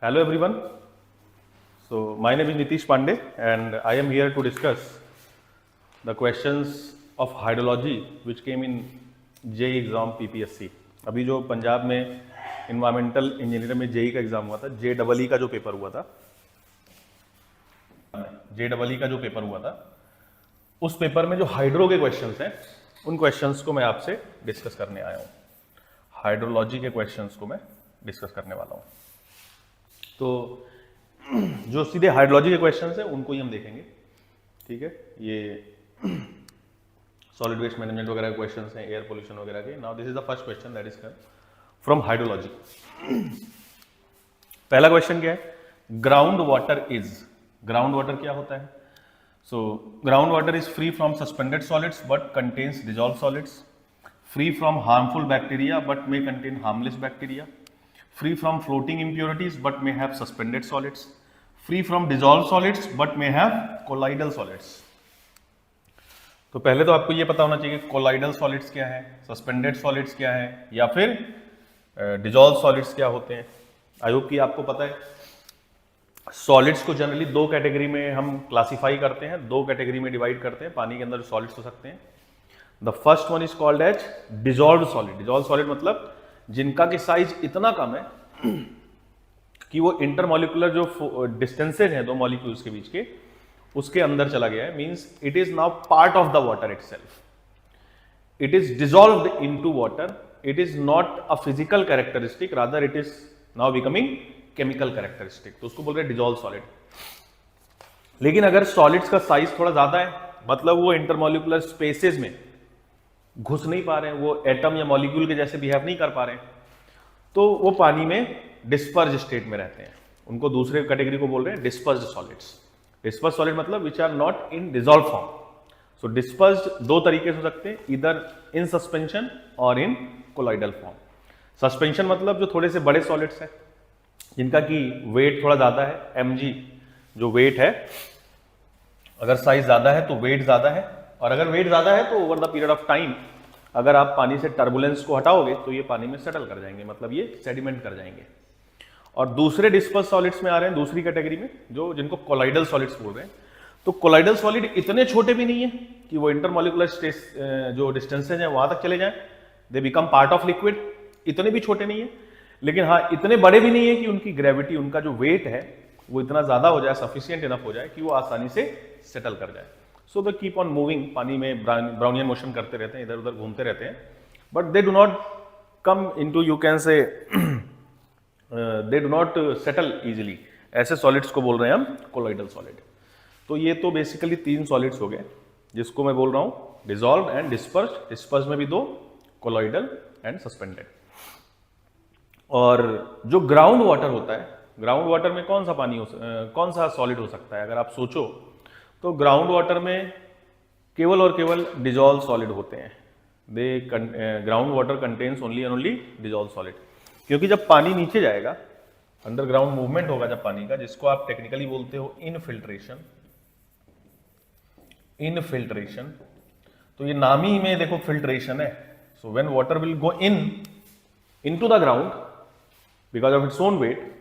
Hello everyone. So my name is Nitish Pandey and I am here to discuss the questions of hydrology which came in JEE exam PPSC. अभी जो पंजाब में environmental engineer में JEE का exam हुआ था, JEE का जो paper हुआ था, JEE का जो पेपर हुआ था, उस पेपर में जो हाइड्रो के क्वेश्चंस हैं, उन क्वेश्चंस को मैं आपसे डिस्कस करने आया हूँ। हाइड्रोलॉजी के क्वेश्चंस को मैं डिस्कस करने वाला हूँ। तो जो सीधे हाइड्रोलॉजी के क्वेश्चंस हैं उनको ही हम देखेंगे, ठीक है। ये सॉलिड वेस्ट मैनेजमेंट वगैरह के क्वेश्चंस हैं, एयर पोल्यूशन वगैरह के। Now this is the first question that is from hydrology. पहला क्वेश्चन क्या है? Ground water is, ground water क्या होता है? So ground water is free from suspended solids but contains dissolve solids, free from harmful bacteria but may contain harmless bacteria, free from floating impurities but may have suspended solids, free from dissolved solids but may have colloidal solids। तो पहले तो आपको ये पता होना चाहिए colloidal solids क्या है, suspended solids क्या है, या फिर dissolved solids क्या होते हैं। आई होप कि आपको पता है। सॉलिड्स को जनरली दो कैटेगरी में हम क्लासीफाई करते हैं, दो कैटेगरी में डिवाइड करते हैं। पानी के अंदर सॉलिड्स हो सकते हैं। The first one is called as dissolve solid. Dissolve solid मतलब जिनका की साइज इतना कम है कि वो इंटरमॉलिक्यूलर जो डिस्टेंसेज हैं दो मॉलिक्यूल्स के बीच के, उसके अंदर चला गया है। Means it is now part of the water itself, it is dissolved into water, it is not a physical characteristic, rather it is now becoming chemical characteristic. तो उसको बोल रहे हैं डिजॉल्व सॉलिड। लेकिन अगर सॉलिड्स का साइज थोड़ा ज्यादा है, मतलब वो इंटरमॉलिक्यूलर स्पेसेस में घुस नहीं पा रहे हैं, वो एटम या मॉलिक्यूल के जैसे बिहेव नहीं कर पा रहे हैं, तो वो पानी में डिस्पर्ज स्टेट में रहते हैं। उनको दूसरे कैटेगरी को बोल रहे हैं डिस्पर्ज्ड सॉलिड्स। डिस्पर्ज सॉलिड मतलब which are not in dissolve form. So dispersed दो तरीके से हो सकते हैं, इधर इन सस्पेंशन और इन कोलॉइडल फॉर्म। सस्पेंशन मतलब जो थोड़े से बड़े सॉलिड्स हैं, जिनका की वेट थोड़ा ज्यादा है, mg जो वेट है, अगर साइज ज्यादा है तो वेट ज्यादा है, और अगर वेट ज्यादा है तो over the period of time अगर आप पानी से टर्बुलेंस को हटाओगे तो ये पानी में सेटल कर जाएंगे, मतलब ये सेडिमेंट कर जाएंगे। और दूसरे डिस्पर्स सॉलिड्स में आ रहे हैं दूसरी कैटेगरी में, जो जिनको कोलॉइडल सॉलिड्स बोल रहे हैं। तो कोलॉइडल सॉलिड इतने छोटे भी नहीं है कि वो इंटरमॉलिक्यूलर जो डिस्टेंसेज हैं वहां तक चले जाएं, they become part of liquid. इतने भी छोटे नहीं है, लेकिन हाँ इतने बड़े भी नहीं है कि उनकी ग्रेविटी, उनका जो वेट है वो इतना ज्यादा हो जाए, सफिशियंट इनफ हो जाए कि वो आसानी से सेटल कर जाए। सो दे कीप ऑन मूविंग, पानी में ब्राउनियन मोशन करते रहते हैं, इधर उधर घूमते रहते हैं, but they do not come into, you can से they do not settle easily. ऐसे सॉलिड्स को बोल रहे हैं हम कोलॉइडल सॉलिड। तो ये तो बेसिकली तीन सॉलिड्स हो गए जिसको मैं बोल रहा हूं डिजॉल्व एंड डिस्पर्ज। डिस्पर्ज में भी दो, कोलॉइडल एंड सस्पेंडेड। और जो ग्राउंड वाटर होता है, ग्राउंड वाटर में कौन सा पानी कौन सा सॉलिड हो सकता है? अगर आप सोचो तो ग्राउंड वाटर में केवल और केवल डिजॉल्व सॉलिड होते हैं। Ground water contains only and only dissolve solid. क्योंकि जब पानी नीचे जाएगा, अंडरग्राउंड मूवमेंट होगा जब पानी का, जिसको आप टेक्निकली बोलते हो इनफिल्ट्रेशन। इनफिल्ट्रेशन, तो ये नाम ही में देखो फिल्ट्रेशन है। So when water will go into the ground because of its own wait,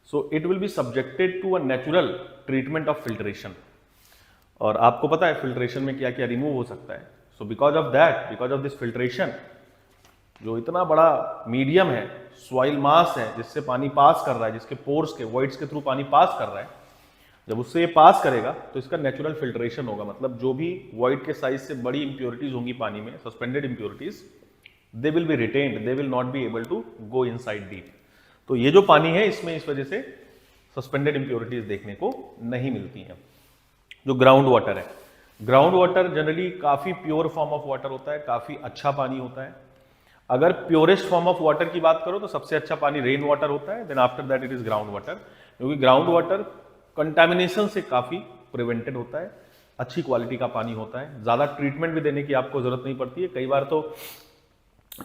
so it will be subjected to a natural treatment of filtration। और आपको पता है फिल्ट्रेशन में क्या क्या रिमूव हो सकता है। So because of that, because of this filtration, जो इतना बड़ा मीडियम है, सॉइल मास है जिससे पानी पास कर रहा है, जिसके पोर्स के वॉइड्स के थ्रू पानी पास कर रहा है, जब उससे ये पास करेगा तो इसका नेचुरल फिल्ट्रेशन होगा। मतलब जो भी वॉइड के साइज से बड़ी इंप्योरिटीज होंगी पानी में, suspended impurities, they will be retained, they will not be able to go inside deep. तो ये जो पानी है इसमें इस वजह से सस्पेंडेड इंप्योरिटीज देखने को नहीं मिलती हैं। जो ग्राउंड वाटर है, ग्राउंड वाटर जनरली काफी प्योर फॉर्म ऑफ वाटर होता है, काफी अच्छा पानी होता है। अगर प्योरेस्ट फॉर्म ऑफ वाटर की बात करो तो सबसे अच्छा पानी रेन वाटर होता है, then after that it is ground water. क्योंकि ग्राउंड वाटर कंटामिनेशन से काफी प्रिवेंटेड होता है, अच्छी क्वालिटी का पानी होता है, ज्यादा ट्रीटमेंट भी देने की आपको जरूरत नहीं पड़ती है। कई बार तो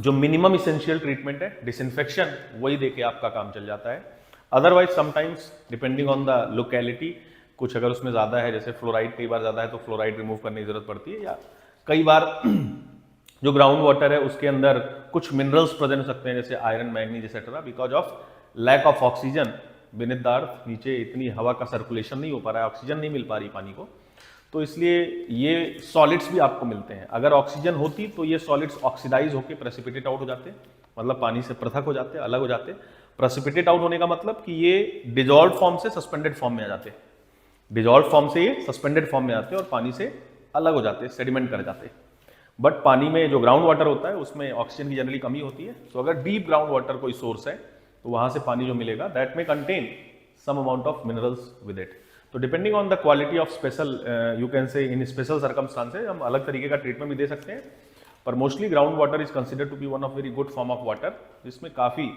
जो मिनिमम इसेंशियल ट्रीटमेंट है, डिसइंफेक्शन, वही देके आपका काम चल जाता है। Otherwise sometimes depending on the locality, कुछ अगर उसमें ज्यादा है, जैसे फ्लोराइड कई बार ज्यादा है तो फ्लोराइड रिमूव करने की जरूरत पड़ती है, या कई बार जो ग्राउंड वाटर है उसके अंदर कुछ मिनरल्स प्रेजेंट हो सकते हैं, जैसे iron, manganese etcetera, because of lack of oxygen beneath the earth, नीचे इतनी हवा का सर्कुलेशन नहीं हो पा रहा है, ऑक्सीजन नहीं मिल पा रही पानी को, तो इसलिए ये सॉलिड्स भी आपको मिलते हैं। अगर ऑक्सीजन होती तो ये सॉलिड्स ऑक्सीडाइज होकर प्रेसिपिटेट आउट हो जाते, मतलब पानी से पृथक हो जाते, अलग हो जाते। प्रेसिपिटेट आउट होने का मतलब कि ये डिजॉल्व फॉर्म से सस्पेंडेड फॉर्म में आ जाते, डिजॉल्व फॉर्म से ये सस्पेंडेड फॉर्म में आते और पानी से अलग हो जाते, सेडिमेंट कर जाते। बट पानी में जो ग्राउंड वाटर होता है उसमें ऑक्सीजन की जनरली कमी होती है, तो अगर डीप ग्राउंड वाटर कोई सोर्स है तो वहां से पानी जो मिलेगा दैट में contain some amount of minerals with it. So depending on the quality of special, you can say in special circumstances हम अलग तरीके का ट्रीटमेंट भी दे सकते हैं, पर mostly ground water is considered to be one of very good form of water, जिसमें काफी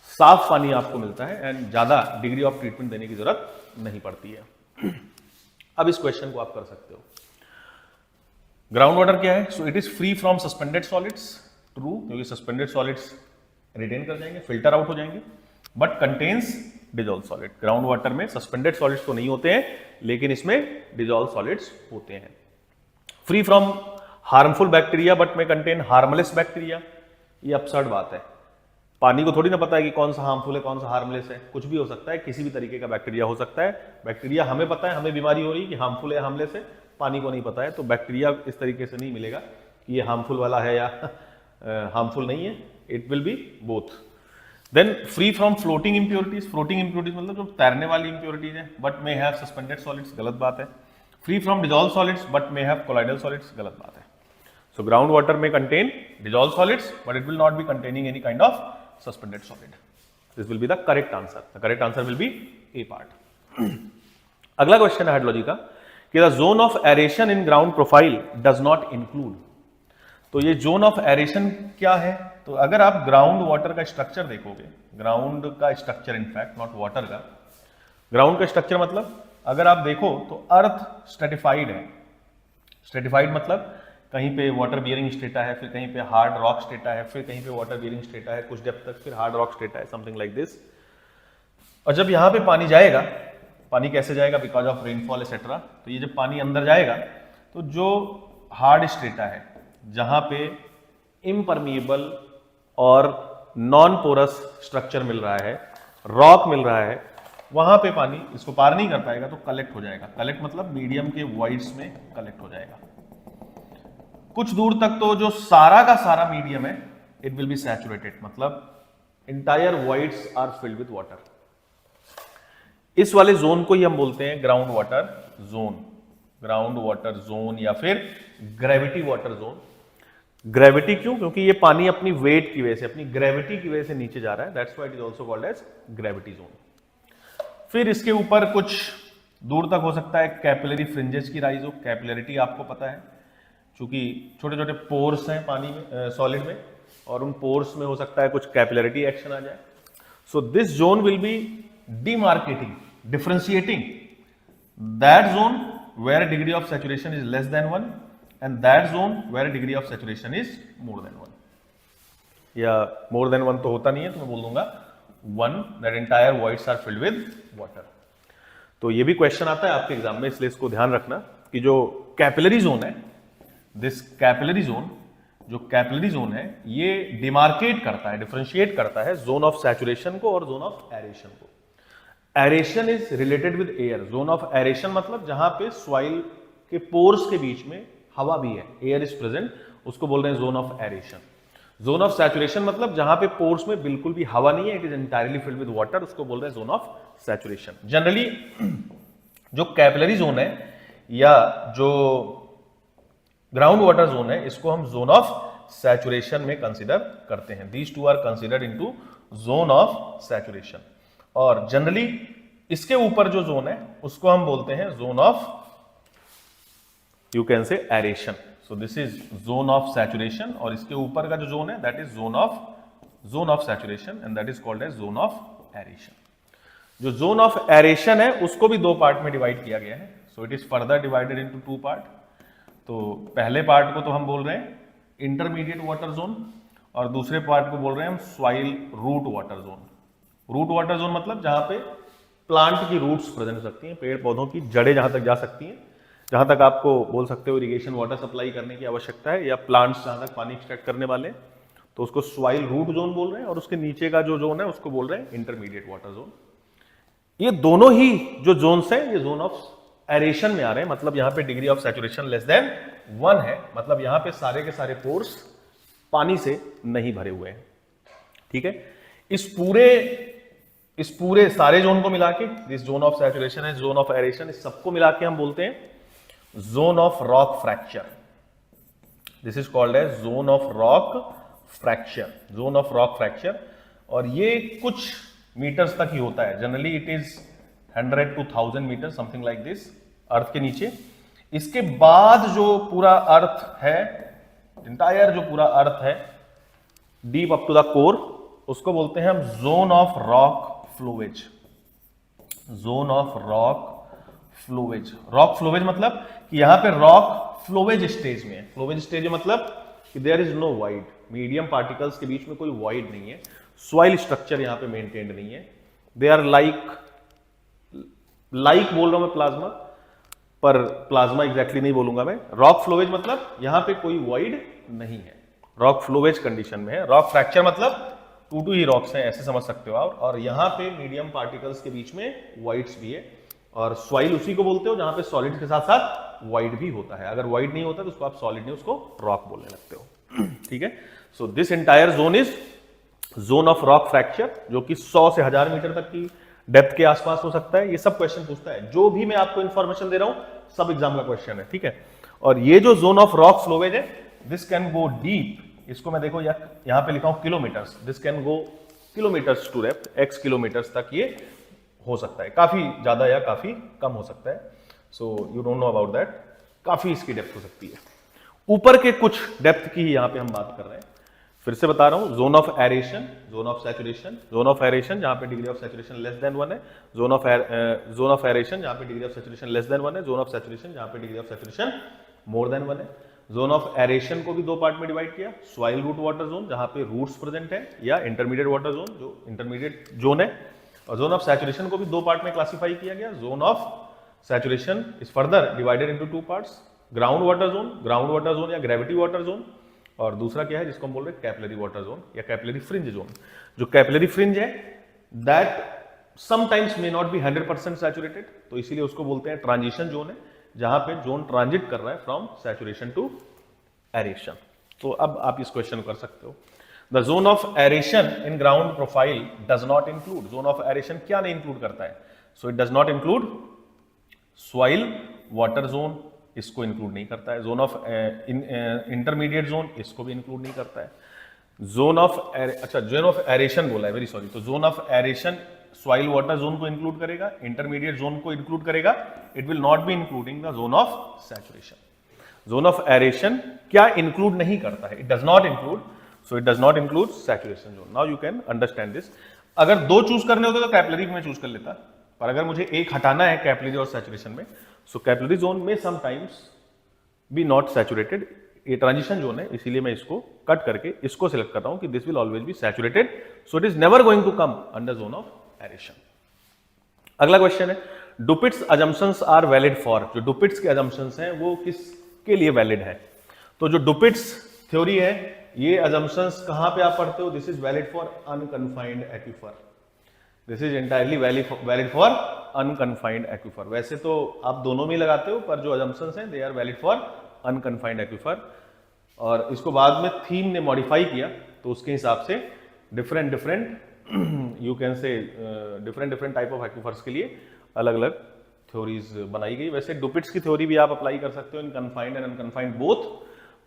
साफ पानी आपको मिलता है एंड ज्यादा डिग्री ऑफ ट्रीटमेंट देने की जरूरत नहीं पड़ती है। अब इस क्वेश्चन को आप कर सकते हो, ग्राउंड वाटर क्या है? So it is free from suspended solids, true, क्योंकि सस्पेंडेड सॉलिड्स रिटेन कर जाएंगे, फिल्टर आउट हो जाएंगे, but contains dissolve solid. Ground water में सस्पेंडेड सॉलिड्स तो नहीं होते हैं, लेकिन इसमें डिजॉल्व सॉलिड्स होते हैं। Free from harmful bacteria but में कंटेन हार्मलेस बैक्टीरिया, ये अपसर्ड बात है। पानी को थोड़ी ना पता है कि कौन सा हार्मफुल है कौन सा हार्मलेस है, कुछ भी हो सकता है, किसी भी तरीके का बैक्टीरिया हो सकता है। बैक्टीरिया हमें पता है, हमें बीमारी हो रही है कि हार्मफुल है हार्मलेस है, पानी को नहीं पता है, तो बैक्टीरिया इस तरीके से नहीं मिलेगा कि ये हार्मफुल वाला है या हार्मफुल नहीं है, it will be both. Then free from floating impurities, floating impurities मतलब जो तैरने वाली इंप्योरिटीज है, but may have suspended solids, गलत बात है। Free from dissolve solids but may have colloidal solids, गलत बात है। सो ग्राउंड वाटर में contain dissolve solids but it will not be containing any kind of suspended solid. This will be the correct answer. The correct answer will be A part. अगला question है hydrology का कि the zone of aeration in ground profile does not include. तो ये zone of aeration क्या है? तो अगर आप ग्राउंड वाटर का स्ट्रक्चर देखोगे, ग्राउंड का स्ट्रक्चर इनफैक्ट नॉट वाटर का, ग्राउंड का स्ट्रक्चर मतलब अगर आप देखो तो अर्थ स्ट्रेटिफाइड है। स्ट्रेटिफाइड मतलब कहीं पे वाटर बियरिंग स्टेटा है, फिर कहीं पे हार्ड रॉक स्टेटा है, फिर कहीं पे वाटर बियरिंग स्टेटा है कुछ डेप्थ तक, फिर हार्ड रॉक स्टेटा है, समथिंग लाइक दिस। और जब यहाँ पे पानी जाएगा, पानी कैसे जाएगा? Because of rainfall etcetera. तो ये जब पानी अंदर जाएगा तो जो हार्ड स्टेटा है, जहां पे इम्परमिएबल और नॉन पोरस स्ट्रक्चर मिल रहा है, रॉक मिल रहा है, वहां पे पानी इसको पार नहीं कर पाएगा तो कलेक्ट हो जाएगा। कलेक्ट मतलब मीडियम के वॉइड्स में कलेक्ट हो जाएगा। कुछ दूर तक तो जो सारा का सारा मीडियम है इट विल बी सैचुरेटेड, मतलब entire voids are filled with water. इस वाले जोन को ही हम बोलते हैं ground water zone, ground water zone या फिर ग्रेविटी वाटर जोन। ग्रेविटी क्यों? क्योंकि ये पानी अपनी वेट की वजह से, अपनी ग्रेविटी की वजह से नीचे जा रहा है, that's why it is also called as gravity zone. फिर इसके ऊपर कुछ दूर तक हो सकता है कैपिलरी फ्रिंजेस की राइज हो। कैपिलरिटी आपको पता है, क्योंकि छोटे छोटे पोर्स हैं पानी में, सॉलिड में, और उन पोर्स में हो सकता है कुछ कैपिलरिटी एक्शन आ जाए। So this zone will be demarcating, differentiating that zone where degree of saturation is less than 1 and that zone where degree of saturation is more than 1। या मोर देन 1 तो होता नहीं है, तो मैं बोल दूंगा 1, that entire voids are filled with water. तो ये भी क्वेश्चन आता है आपके एग्जाम में, इसलिए इसको ध्यान रखना कि जो कैपिलरी जोन है, दिस कैपिलरी जोन, जो कैपिलरी जोन है ये डिमार्केट करता है, डिफरेंशिएट करता है जोन ऑफ सैचुरेशन को और जोन ऑफ एरेशन को। Aeration is related with air. Zone of aeration मतलब जहां पे सॉइल के पोर्स के बीच में हवा भी है, एयर इज प्रेजेंट, उसको बोल रहे हैं zone of aeration. Zone of saturation मतलब जहां पे पोर्स में बिल्कुल भी हवा नहीं है, it is entirely filled with water, उसको बोल रहे हैं जोन ऑफ सैचुरेशन। जनरली जो कैपिलरी जोन है या जो ग्राउंड वाटर जोन है, इसको हम जोन ऑफ सैचुरेशन में कंसीडर करते हैं। These two are considered into zone of saturation. और जनरली इसके ऊपर जो जोन है उसको हम बोलते हैं zone of, you can say aeration. So this is zone of saturation, और इसके ऊपर का जो जोन है that is zone of saturation and that is called as zone of aeration. जो जोन ऑफ एरेशन है उसको भी दो पार्ट में डिवाइड किया गया है। So it is further divided into 2 part. तो पहले पार्ट को तो हम बोल रहे हैं इंटरमीडिएट वाटर जोन, और दूसरे पार्ट को बोल रहे हैं हम soil root water zone. Root water zone मतलब जहां पे प्लांट की रूट्स प्रेजेंट हो सकती हैं, पेड़ पौधों की जड़ें जहां तक जा सकती हैं, जहां तक आपको बोल सकते हो इरिगेशन वाटर सप्लाई करने की आवश्यकता है, या प्लांट्स जहां तक पानी एक्सट्रैक्ट करने वाले, तो उसको सॉइल रूट जोन बोल रहे हैं, और उसके नीचे का जो जोन है उसको बोल रहे हैं इंटरमीडिएट वाटर जोन। ये दोनों ही जो जोन्स हैं ये जोन ऑफ एरेशन में आ रहे हैं, मतलब यहां पे degree of saturation less than 1 है, मतलब यहां पे सारे के सारे पोर्स पानी से नहीं भरे हुए हैं। ठीक है, इस पूरे सारे जोन को मिला के, दिस जोन ऑफ सैचुरेशन है, जोन ऑफ एरेशन, इस सबको मिला के हम बोलते हैं zone of rock fracture. This is called as zone of rock fracture, zone of rock fracture. और ये कुछ मीटर्स तक ही होता है, generally it is 100 to 1000 meter, something like this, earth के नीचे। इसके बाद जो पूरा अर्थ है, इंटायर जो पूरा अर्थ है, deep up to the core, उसको बोलते हैं हम zone of rock flowage. Zone of rock flowage. Rock flowage मतलब कि यहां पे रॉक फ्लोवेज स्टेज में है। फ्लोवेज स्टेज मतलब कि there is no void, medium particles के बीच में कोई वॉइड नहीं है, सॉइल स्ट्रक्चर यहां पे मेंटेन्ड नहीं है, दे आर लाइक बोल रहा हूं मैं प्लाज्मा, पर प्लाज्मा एग्जैक्टली नहीं बोलूंगा मैं। रॉक फ्लोवेज मतलब यहां पे कोई वॉइड नहीं है, रॉक फ्लोवेज कंडीशन में है। रॉक फ्रैक्चर मतलब टू ही रॉक्स हैं, ऐसे समझ सकते हो आप, और यहां पे मीडियम पार्टिकल्स के बीच में वॉइड्स भी है, और सॉइल उसी को बोलते हो जहां पे सॉलिड के साथ साथ वॉइड भी होता है। अगर वॉइड नहीं होता तो उसको आप सॉलिड नहीं, उसको रॉक बोलने लगते हो। ठीक है, so this entire zone is zone of rock fracture, जो कि 100 से 1000 मीटर तक की डेप्थ के आसपास हो सकता है। ये सब क्वेश्चन पूछता है, जो भी मैं आपको इंफॉर्मेशन दे रहा हूं सब एग्जाम का क्वेश्चन है। ठीक है, और ये जो जोन ऑफ रॉक फ्लोवेज है, दिस कैन गो डीप, इसको मैं देखो यहां पे लिखा हूं kilometres, this can go kilometres to depth, x kilometres तक ये हो सकता है, काफी ज्यादा या काफी कम हो सकता है। So you don't know about that, काफी इसकी डेप्थ हो सकती है। ऊपर के कुछ डेप्थ की ही यहां पे हम बात कर रहे हैं। फिर से बता रहा हूं, zone of aeration, zone of saturation. Zone of aeration जहां पे degree of saturation less than 1 है, जोन ऑफ एरेशन जहां पे degree of saturation less than 1 है, जोन ऑफ सैचुरेशन जहां पे degree of saturation more than 1 है। जोन ऑफ एरेशन को भी दो पार्ट में डिवाइड किया, सॉइल रूट वाटर जोन जहां पे रूट्स प्रेजेंट है, या इंटरमीडिएट वाटर जोन जो इंटरमीडिएट जोन है। और जोन ऑफ सैचुरेशन को भी दो पार्ट में क्लासिफाई किया गया। Zone of saturation is further divided into 2 parts, ground water zone या ग्रेविटी वाटर जोन, और दूसरा क्या है जिसको हम बोल रहे हैं कैपिलरी वाटर जोन या कैपिलरी फ्रिंज जोन। जो कैपिलरी फ्रिंज है that sometimes may not be 100% saturated, तो इसीलिए उसको बोलते हैं ट्रांजिशन जोन है, जहां पे जोन ट्रांजिट कर रहा है फ्रॉम सैचुरेशन टू एरेशन। तो अब आप इस क्वेश्चन कर सकते हो, the zone of aeration in ground profile does not include. Zone of aeration क्या नहीं इंक्लूड करता है? So it does not include soil water zone, इसको इंक्लूड नहीं करता है। जोन ऑफ इंटरमीडिएट जोन, इसको भी इंक्लूड नहीं करता है। जोन ऑफ एरेशन बोला है, वेरी सॉरी। तो zone of aeration soil water zone को इंक्लूड करेगा, इंटरमीडिएट जोन को इंक्लूड करेगा, it will not be including the zone of saturation. Zone of aeration क्या इंक्लूड नहीं करता है? It does not include, so it does not include saturation zone. Now you can understand this. अगर दो choose करने होते तो कैपिलरी में चूज कर लेता, पर अगर मुझे एक हटाना है कैपिलरी और सैचुरेशन में, सो कैपिलरी जोन में समटाइम्स बी नॉट सैचुरेटेड, ये ट्रांजिशन जोन है, इसीलिए मैं इसको कट करके इसको सिलेक्ट कर रहा हूं कि this will always be saturated, so it is never going to come under zone of aeration. अगला क्वेश्चन है, Dupuit's assumptions are valid for. जो डुपिट्स के अजम्पशंस हैं वो किसके लिए वैलिड है? तो जो डुपिट्स थ्योरी है, ये अजम्पशंस कहां पे आप पढ़ते हो? This is valid for unconfined aquifer, this is entirely valid for unconfined aquifer. वैसे तो आप दोनों में लगाते हो, पर जो अजम्पशंस हैं they are valid for unconfined aquifer. और इसको बाद में थीम ने मॉडिफाई किया, तो उसके हिसाब से डिफरेंट यू कैन से डिफरेंट टाइप ऑफ एक्वीफर्स के लिए अलग अलग थ्योरीज बनाई गई। वैसे डुपिट्स की थ्योरी भी आप अप्लाई कर सकते हो इन कन्फाइंड एंड अनकन्फाइंड बोथ,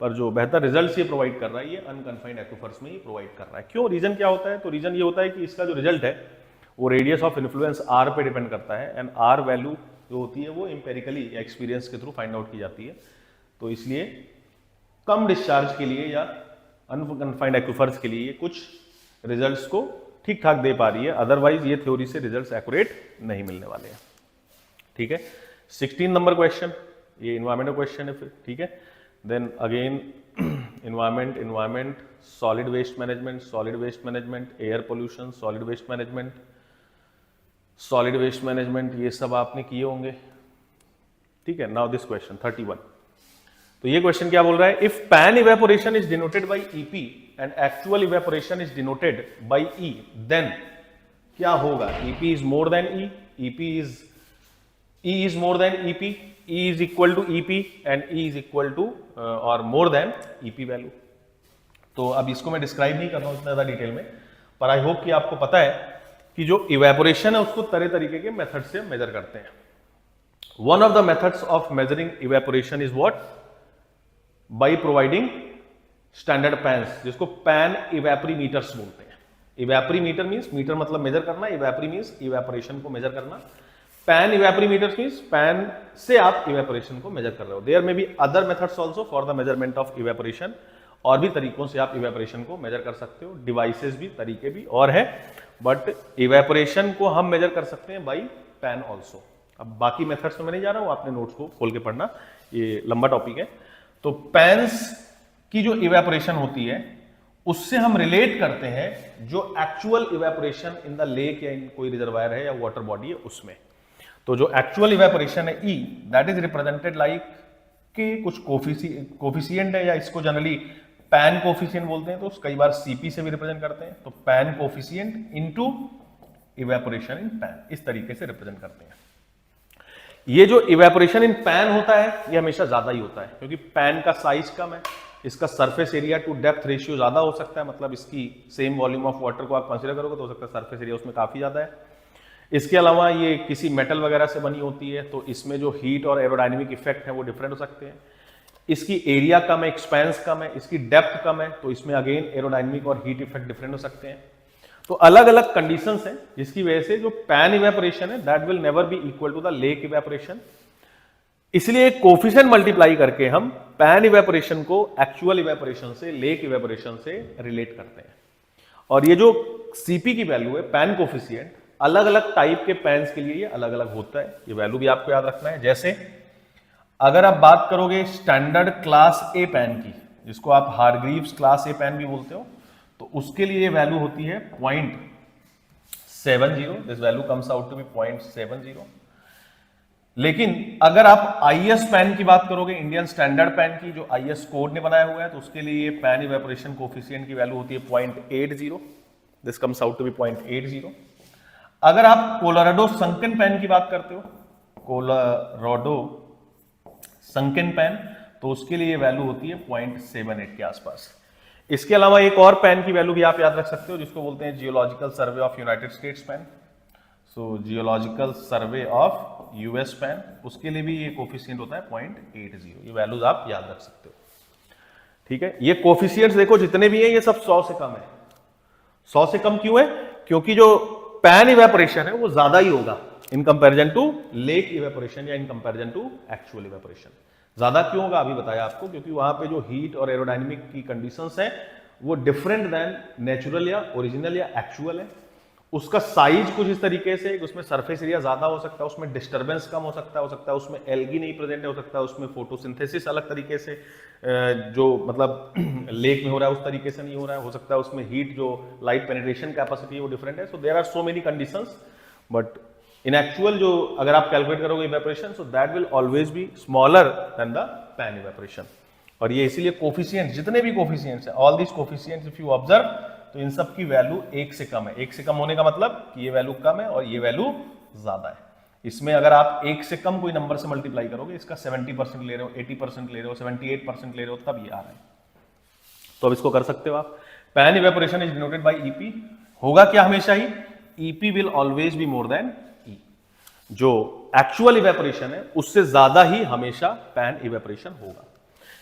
पर जो बेहतर रिजल्ट्स ये प्रोवाइड कर रहा है, ये अनकन्फाइंड एक्वीफर्स में ही प्रोवाइड कर रहा है। क्यों? रीजन क्या होता है? तो रीजन ये होता है कि इसका जो रिजल्ट है वो रेडियस ऑफ इन्फ्लुएंस आर पे डिपेंड करता है, एंड आर वैल्यू जो होती है वो एम्पेरिकली या एक्सपीरियंस के थ्रू फाइंड आउट की जाती है। तो इसलिए कम डिस्चार्ज के लिए या अनकन्फाइंड एक्वीफर्स के लिए ये कुछ रिजल्ट्स को ठीक ठाक दे पा रही है, अदरवाइज ये थ्योरी से रिजल्ट्स एक्यूरेट नहीं मिलने वाले हैं। ठीक है, 16 नंबर क्वेश्चन, ये इन्वायरमेंटल क्वेश्चन है फिर। ठीक है, then again environment, solid waste management, air pollution, solid waste management, ये सब आपने किए होंगे। ठीक है, नाउ दिस क्वेश्चन 31, तो ये क्वेश्चन क्या बोल रहा है, if pan evaporation is denoted by EP and actual evaporation is denoted by E, then क्या होगा, EP is more than E, EP is E is more than EP, E is equal to EP and E is equal to और more than EP value. तो अब इसको मैं describe नहीं कर रहा हूं इतना ज्यादा डिटेल में, पर आई होप कि आपको पता है कि जो इवेपोरेशन है उसको तरह तरीके के मेथड से मेजर करते हैं। One of the methods of measuring evaporation is what, by providing standard pans, जिसको पैन इवेपोरीमीटर्स बोलते हैं। इवेपोरीमीटर मींस, मीटर मतलब मेजर करना, इवेपोरी मींस इवेपोरेशन को मेजर करना, पैन इवेपोरीमीटर्स मींस पैन से आप इवेपोरेशन को मेजर कर रहे हो। देयर में B other methods also for the measurement of evaporation, और भी तरीकों से आप इवेपोरेशन को मेजर कर सकते हो, डिवाइसेस भी, तरीके भी और है, बट इवेपोरेशन को हम मेजर कर सकते हैं बाई पैन ऑल्सो। अब बाकी मेथड्स में मैं नहीं जा रहा हूं, आपने नोट्स को खोल के पढ़ना, ये लंबा टॉपिक है। तो पैन्स की जो इवेपोरेशन होती है उससे हम रिलेट करते हैं जो actual evaporation in the lake या इन कोई रिजर्वायर है या वाटर बॉडी है उसमें। तो जो एक्चुअल इवेपोरेशन है ई, दैट इज रिप्रेजेंटेड लाइक कि कुछ कोफिशिएंट है, या इसको जनरली पैन कोफिशिएंट बोलते हैं, तो कई बार सीपी से भी रिप्रेजेंट करते हैं। तो पैन कोफिशिएंट इनटू इवेपोरेशन इन पैन, इस तरीके से रिप्रेजेंट करते हैं। ये जो इवेपोरेशन इन पैन होता है ये हमेशा ज्यादा ही होता है, क्योंकि पैन का साइज कम है, इसका surface area to depth ratio ज्यादा हो सकता है, मतलब इसकी सेम वॉल्यूम ऑफ वाटर को आप कंसीडर करोगे तो हो सकता है सरफेस एरिया उसमें काफी ज्यादा है। इसके अलावा ये किसी मेटल वगैरह से बनी होती है, तो इसमें जो हीट और एरोडायनेमिक इफेक्ट है वो डिफरेंट हो सकते हैं। इसकी एरिया कम है, एक्सपेंस कम है, इसकी डेप्थ कम है, तो इसमें अगेन एरोडायनेमिक और हीट इफेक्ट डिफरेंट हो सकते हैं। तो अलग अलग कंडीशंस हैं जिसकी वजह से जो पैन इवेपोरेशन है that will never be equal to the lake evaporation. इसलिए कोफिशिएंट मल्टीप्लाई करके हम पैन इवेपोरेशन को एक्चुअल इवेपोरेशन से, लेक इवेपोरेशन से रिलेट करते हैं। और ये जो सीपी की वैल्यू है, पैन कोफिशिएंट, अलग अलग टाइप के पैन्स के लिए ये अलग अलग होता है, ये वैल्यू भी आपको याद रखना है। जैसे अगर आप बात करोगे स्टैंडर्ड क्लास ए पैन की, जिसको आप हारग्रीव्स क्लास ए पैन भी बोलते हो, तो उसके लिए वैल्यू होती है 0.70, this value comes out to be 0.70। लेकिन अगर आप आईएस पैन की बात करोगे, इंडियन स्टैंडर्ड पैन की, जो आईएस कोड ने बनाया हुआ है, तो उसके लिए पैन इवेपोरेशन कोफिशिएंट की वैल्यू होती है 0.80, this comes out to be 0.80। अगर आप कोलोराडो संकन पैन की बात करते हो, कोलोराडो संकन पैन, तो उसके लिए वैल्यू होती है 0.78 के आसपास। इसके अलावा एक और पैन की वैल्यू भी आप याद रख सकते हो, जिसको बोलते हैं geological survey of United States pan. So geological survey of US pan, उसके लिए भी ये कोफिशिएंट होता है 0.80। ये वैल्यूज आप याद रख सकते हो, ठीक है। ये कोफिशिएंट्स देखो जितने भी हैं ये सब 100 से कम है। 100 से कम क्यों है? क्योंकि जो पैन इवेपोरेशन है वो ज्यादा ही होगा in comparison to lake evaporation या in comparison to actual evaporation. ज्यादा क्यों होगा अभी बताया आपको, क्योंकि वहां पे जो हीट और एरोडायनेमिक की कंडीशंस है वो डिफरेंट देन नेचुरल या ओरिजिनल या एक्चुअल है। उसका साइज कुछ इस तरीके से, उसमें सरफेस एरिया ज्यादा हो सकता है, उसमें डिस्टर्बेंस कम हो सकता है उसमें एल्गी नहीं प्रेजेंट हो सकता है, उसमें फोटोसिंथेसिस अलग तरीके से जो मतलब लेक में हो रहा है उस तरीके से नहीं हो रहा है, हो सकता है उसमें हीट जो लाइट पेनिट्रेशन कैपेसिटी है वो डिफरेंट है। So there are so many conditions, but in actual जो अगर आप कैलकुलेट करोगे evaporation, so that will always be smaller than the pan evaporation. और ये इसीलिए कोफिशिएंट्स, जितने भी कोफिशिएंट्स है, all this coefficients if you observe, तो इन सब की वैल्यू 1 से कम है। 1 से कम होने का मतलब कि ये वैल्यू कम है और ये वैल्यू ज्यादा है। इसमें अगर आप 1 से कम कोई नंबर से मल्टीप्लाई करोगे, इसका 70% ले रहे हो, 80% ले रहे हो, 78% ले रहे हो, तब ये आ रहा है। तो अब इसको कर सकते हो आप। Pan evaporation is denoted by EP. होगा क्या हमेशा ही? EP will always be more than E. जो एक्चुअल इवेपोरेशन है उससे ज्यादा ही हमेशा पैन इवेपोरेशन होगा।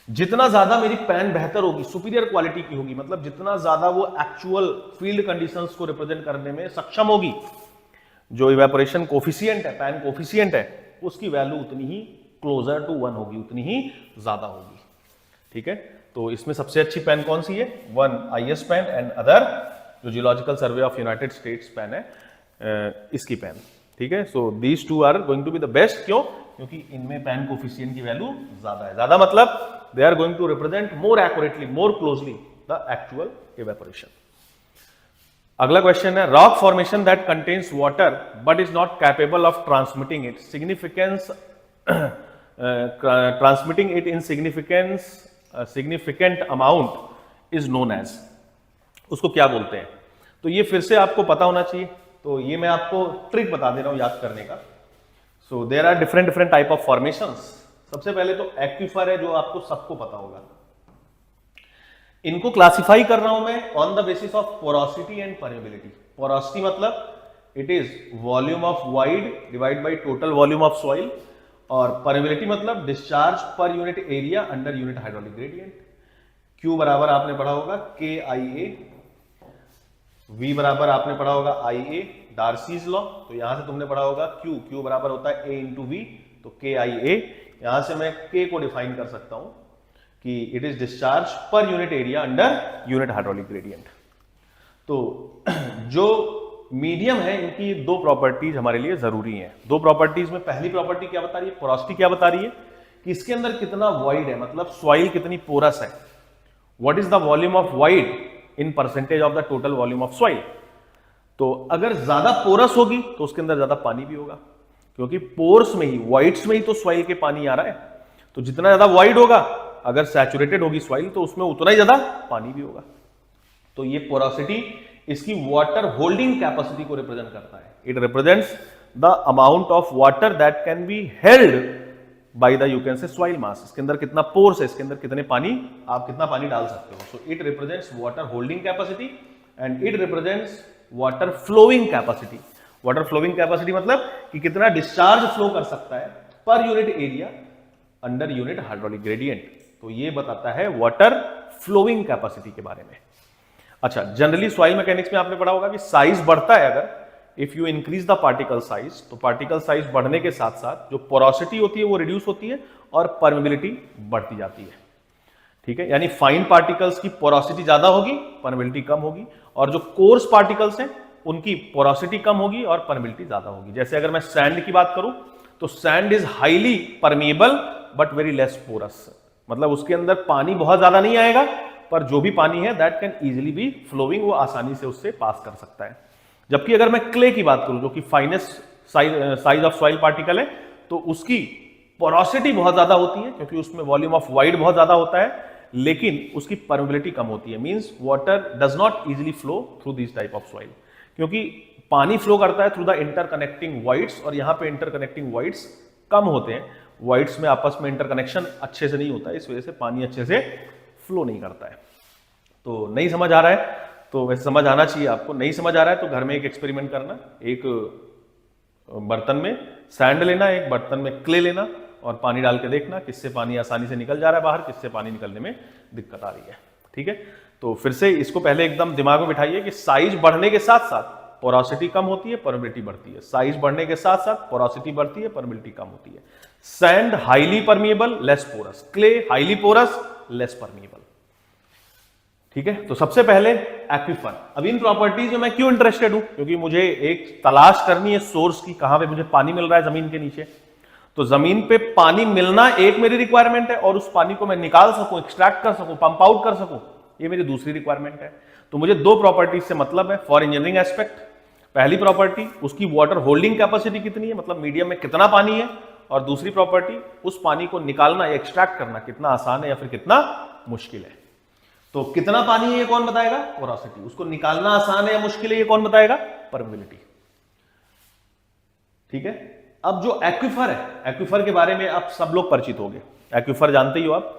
जितना ज्यादा मेरी पैन बेहतर होगी, सुपीरियर क्वालिटी की होगी, मतलब जितना ज्यादा वो एक्चुअल फील्ड कंडीशंस को रिप्रेजेंट करने में सक्षम होगी, जो इवेपोरेशन कोफिशिएंट है, पैन कोफिशिएंट है, उसकी वैल्यू उतनी ही क्लोजर टू 1 होगी, उतनी ही ज्यादा होगी, ठीक है। तो इसमें सबसे अच्छी पैन कौन सी है? One IS pan and other जो geological survey of United States pan है, इसकी पैन, ठीक है। So these two are going to be the best. क्यों? क्योंकि इनमें पैन कोफिशिएंट की वैल्यू ज्यादा है। ज्यादा मतलब they are going to represent more accurately, more closely the actual evaporation. अगला क्वेश्चन है, rock formation that contains water but is not capable of transmitting it, significance transmitting it in significant amount is known as, उसको क्या बोलते हैं? तो ये फिर से आपको पता होना चाहिए, तो ये मैं आपको ट्रिक बता दे रहा हूं याद करने का। So there are different type of formations. सबसे पहले तो एक्विफर है, जो आपको सबको पता होगा। इनको क्लासिफाई कर रहा हूं मैं on the basis of porosity and permeability. Porosity मतलब it is volume of void divide by total volume of soil, और परमेबिलिटी मतलब discharge per unit area under unit hydraulic gradient. Q बराबर आपने पढ़ा होगा KIA, V बराबर आपने पढ़ा होगा IA, डार्सीज लॉ। तो यहां से तुमने पढ़ा होगा Q बराबर होता है A इंटू V, तो KIA। यहां से मैं K को डिफाइन कर सकता हूं कि it is discharge per unit area under unit hydraulic gradient. तो जो मीडियम है, इनकी दो प्रॉपर्टीज हमारे लिए जरूरी हैं। दो प्रॉपर्टीज में पहली प्रॉपर्टी क्या बता रही है, पोरोसिटी क्या बता रही है कि इसके अंदर कितना वॉइड है, मतलब सॉइल कितनी पोरस है। What is the volume of wide in percentage of the total volume of soil. तो अगर ज्यादा पोरस होगी तो उसके अंदर ज्यादा पानी भी होगा, क्योंकि पोर्स में ही, वाइड्स में ही तो सॉइल के पानी आ रहा है। तो जितना ज्यादा वाइड होगा, अगर सैचुरेटेड होगी सॉइल, तो उसमें उतना ही ज्यादा पानी भी होगा। तो ये पोरोसिटी इसकी वाटर होल्डिंग कैपेसिटी को रिप्रेजेंट करता है। It represents the amount of water that can be held by the, you can से, सॉइल मास। इसके अंदर कितना पोर्स है, इसके अंदर कितने पानी, आप कितना पानी डाल सकते हो। So it represents water holding capacity and it represents water flowing capacity. Water flowing capacity मतलब कि कितना डिस्चार्ज फ्लो कर सकता है per unit area under unit hydraulic gradient. तो ये बताता है वाटर फ्लोइंग कैपेसिटी के बारे में। अच्छा, जनरली सॉइल मैकेनिक्स में आपने पढ़ा होगा कि साइज बढ़ता है अगर, if you increase the particle size, तो पार्टिकल साइज बढ़ने के साथ साथ जो पोरोसिटी होती है वो रिड्यूस होती है और परमेबिलिटी बढ़ती जाती है। ठीक है, यानी फाइन पार्टिकल्स की पोरोसिटी ज्यादा होगी, परमेबिलिटी कम होगी, और जो कोर्स पार्टिकल्स हैं उनकी पोरोसिटी कम होगी और परमेबिलिटी ज्यादा होगी। जैसे अगर मैं सैंड की बात करूं तो sand is highly permeable but very less porous, मतलब उसके अंदर पानी बहुत ज्यादा नहीं आएगा, पर जो भी पानी है that can easily be flowing, वो आसानी से उससे पास कर सकता है। जबकि अगर मैं क्ले की बात करूं, जो कि finest size of soil particle है, तो उसकी पोरोसिटी बहुत ज्यादा होती है, क्योंकि उसमें वॉल्यूम ऑफ वाइड बहुत ज्यादा होता है, लेकिन उसकी परमेबिलिटी कम होती है। Means water does not easily flow through this type of soil, क्योंकि पानी फ्लो करता है थ्रू द इंटरकनेक्टिंग वॉइड्स, और यहां पे इंटरकनेक्टिंग वॉइड्स कम होते हैं। वॉइड्स में आपस में इंटरकनेक्शन अच्छे से नहीं होता है, इस वजह से पानी अच्छे से फ्लो नहीं करता है। तो नहीं समझ आ रहा है तो वैसे समझ आना चाहिए आपको। नहीं समझ आ रहा है तो घर में एक एक्सपेरिमेंट करना, एक बर्तन में सैंड लेना, एक बर्तन में क्ले लेना और पानी डाल के देखना किससे पानी आसानी से निकल जा रहा है बाहर, किससे पानी निकलने में दिक्कत आ रही है। ठीक है, तो फिर से इसको पहले एकदम दिमाग में बिठाइए कि साइज बढ़ने के साथ साथ पोरोसिटी कम होती है, परमेबिलिटी बढ़ती है। साइज बढ़ने के साथ साथ पोरोसिटी बढ़ती है, परमेबिलिटी कम होती है। Sand highly permeable, less porous, clay highly porous, less permeable. ठीक है, तो सबसे पहले एक्विफर। अब इन प्रॉपर्टीज में मैं क्यों इंटरेस्टेड हूं, क्योंकि मुझे एक तलाश करनी है सोर्स की, कहां पे मुझे पानी मिल रहा है जमीन के नीचे। तो जमीन पे पानी मिलना एक मेरी रिक्वायरमेंट है, और उस पानी को मैं निकाल सकूं, एक्सट्रैक्ट कर सकूं, पंप आउट कर सकूं, ये मेरी दूसरी रिक्वायरमेंट है। तो मुझे दो प्रॉपर्टीज से मतलब है फॉर इंजीनियरिंग एस्पेक्ट। पहली प्रॉपर्टी, उसकी वाटर होल्डिंग कैपेसिटी कितनी है, मतलब मीडियम में कितना पानी है, और दूसरी प्रॉपर्टी, उस पानी को निकालना या एक्सट्रैक्ट करना कितना आसान है या फिर कितना मुश्किल है। तो कितना पानी है ये कौन बताएगा, पोरोसिटी। उसको निकालना आसान है या मुश्किल है ये कौन बताएगा, परमेबिलिटी। ठीक है, अब जो एक्विफर है, एक्विफर के बारे में आप सब लोग परिचित होंगे, एक्विफर जानते ही हो आप।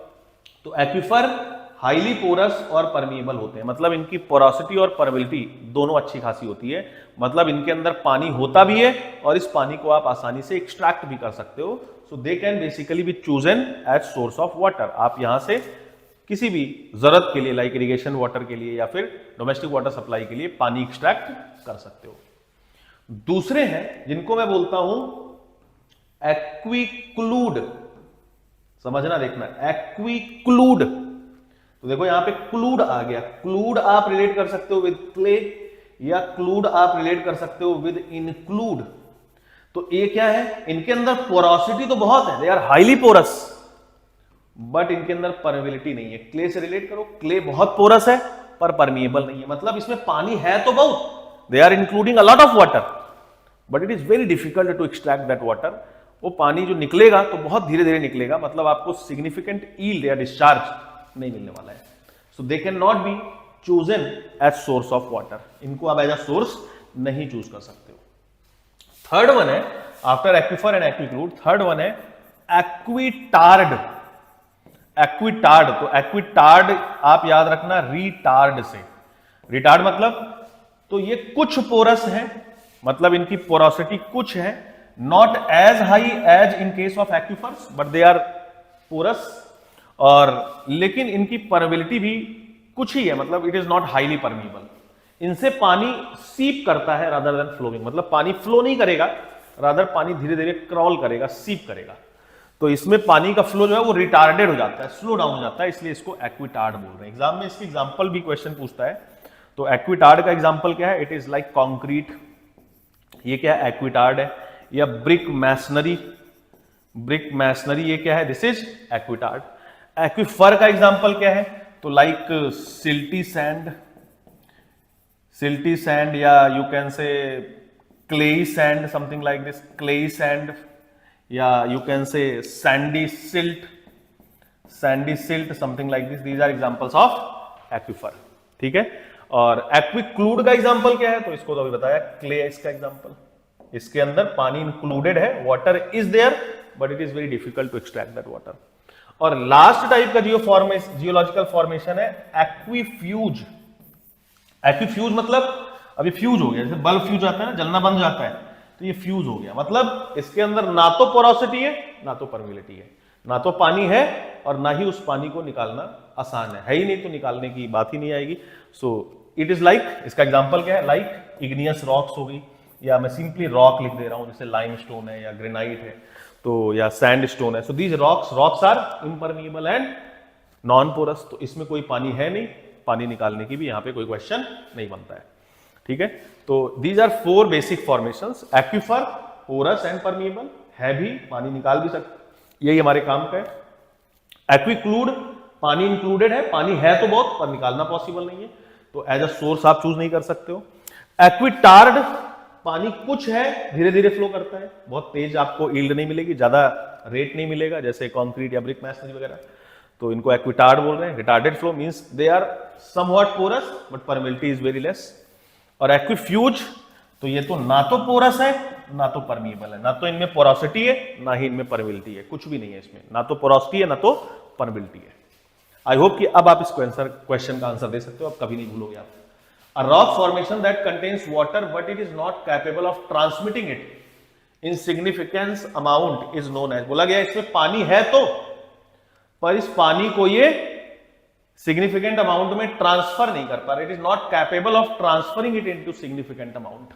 तो एक्विफर हाईली पोरस और परमिएबल होते हैं, मतलब इनकी पोरोसिटी और परमेबिलिटी दोनों अच्छी खासी होती है, मतलब इनके अंदर पानी होता भी है और इस पानी को आप आसानी से एक्सट्रैक्ट भी कर सकते हो। So they can basically be chosen as source of water. आप यहां से किसी भी जरूरत के लिए, लाइक इरिगेशन वाटर के लिए या फिर डोमेस्टिक वाटर सप्लाई के लिए पानी एक्सट्रैक्ट कर सकते हो। दूसरे हैं जिनको मैं बोलता हूं एक्विक्लूड, समझना देखना, एक्विक्लूड। तो देखो यहां पे क्लूड आ गया, क्लूड आप रिलेट कर सकते हो विद क्ले, या क्लूड आप रिलेट कर सकते हो विद इनक्लूड। तो ये क्या है, इनके अंदर पोरोसिटी तो बहुत है, they are highly porous, but इनके अंदर परमेबिलिटी नहीं है। क्ले से रिलेट करो, क्ले बहुत पोरस है पर परमिएबल नहीं है, मतलब इसमें पानी है तो बहुत, they are including a lot of water, but it is very difficult to extract that water. वो पानी जो निकलेगा तो बहुत धीरे धीरे निकलेगा, मतलब आपको सिग्निफिकेंट ईल्ड या डिस्चार्ज नहीं मिलने वाला है। So they can not be chosen as source of water, इनको आप एज अ सोर्स नहीं चूज कर सकते हो। थर्ड वन है after aquifer and aquiclude, third one है एक्विटार्ड। एक्विटार्ड, तो एक्विटार्ड आप याद रखना रिटार्ड से, रिटार्ड मतलब तो ये कुछ पोरस है, मतलब इनकी पोरोसिटी कुछ है, not as high as in case of aquifers but they are porous, और लेकिन इनकी परमेबिलिटी भी कुछ ही है, मतलब it is not highly permeable. इनसे पानी सीप करता है रादर देन फ्लोइंग, मतलब पानी फ्लो नहीं करेगा, रादर पानी धीरे धीरे क्रॉल करेगा, सीप करेगा। तो इसमें पानी का फ्लो जो है वो रिटार्डेड हो जाता है, स्लो डाउन हो जाता है, इसलिए इसको एक्विटार्ड बोल रहे हैं। एग्जाम में इसकी एग्जांपल भी क्वेश्चन पूछता है, तो एक्विटार्ड का एग्जांपल क्या है? इट इज लाइक कॉन्क्रीट, ये क्या है? एक्विटार्ड है। या ब्रिक मैसनरी, ब्रिक मैसनरी ये क्या है? This is aquitard. एक्विफर का एग्जांपल क्या है? तो like silty sand, silty sand, या you can say clayey sand, something like this, clayey sand, या you can say sandy silt, sandy silt, something like this. These are examples of aquifer, ठीक है। और aquiclude का example क्या है? तो इसको तो अभी बताया, क्ले है इसका एग्जांपल, इसके अंदर पानी इंक्लूडेड है, water is there but it is very difficult to extract that water. और लास्ट टाइप का जियोलॉजिकल फॉर्मेशन है एक्विफ्यूज। एक्विफ्यूज मतलब अभी फ्यूज हो गया, जैसे बल्ब फ्यूज आता है ना, जलना बंद जाता है, तो ये फ्यूज हो गया, मतलब इसके अंदर ना तो पोरोसिटी है ना तो परमिबिलिटी है, ना तो पानी है और ना ही उस पानी को निकालना आसान है ही नहीं, तो निकालने की बात ही नहीं आएगी। सो इट इज लाइक, इसका एग्जांपल क्या है? लाइक इग्नियस रॉक्स हो गई, या मैं सिंपली रॉक लिख दे रहा हूं, जैसे लाइमस्टोन है या ग्रेनाइट है, तो या सैंडस्टोन है। So these rocks are impermeable and non porous, तो इसमें कोई पानी है नहीं, पानी निकालने की भी यहां पे कोई क्वेश्चन नहीं बनता है, ठीक है। तो these are 4 basic formations, aquifer, porous and permeable, है भी, पानी निकाल भी सकते, यही हमारे काम का है। एक्विक्लूड, पानी इंक्लूडेड है, पानी है तो बहुत पर निकालना पॉसिबल नहीं है, तो एज अ सोर्स आप चूज नहीं कर सकते हो। एक्विटार्ड, पानी कुछ है, धीरे धीरे फ्लो करता है, बहुत तेज आपको यील्ड नहीं मिलेगी, ज्यादा रेट नहीं मिलेगा, जैसे कंक्रीट या ब्रिक मैसनरी वगैरह, तो इनको एक्विटार्ड बोल रहे हैं। Retarded flow means they are somewhat porous but permeability is very less. और एक्विफ्यूज, तो ये तो ना तो पोरस है ना तो परमिएबल है, ना तो इनमें पोरोसिटी है ना ही इनमें परमिबिलिटी है, कुछ भी नहीं है इसमें, ना तो पोरोसिटी है ना तो परमिबिलिटी है। आई होप कि अब आप इस क्वेश्चन का आंसर दे सकते हो, अब कभी नहीं भूलोगे आप। A rock formation that contains water but it is not capable of transmitting it in significant amount is known as, बोला गया इसमें पानी है तो, पर इस पानी को ये सिग्निफिकेंट अमाउंट में ट्रांसफर नहीं कर पा रहा, it is not capable of transferring it into significant amount.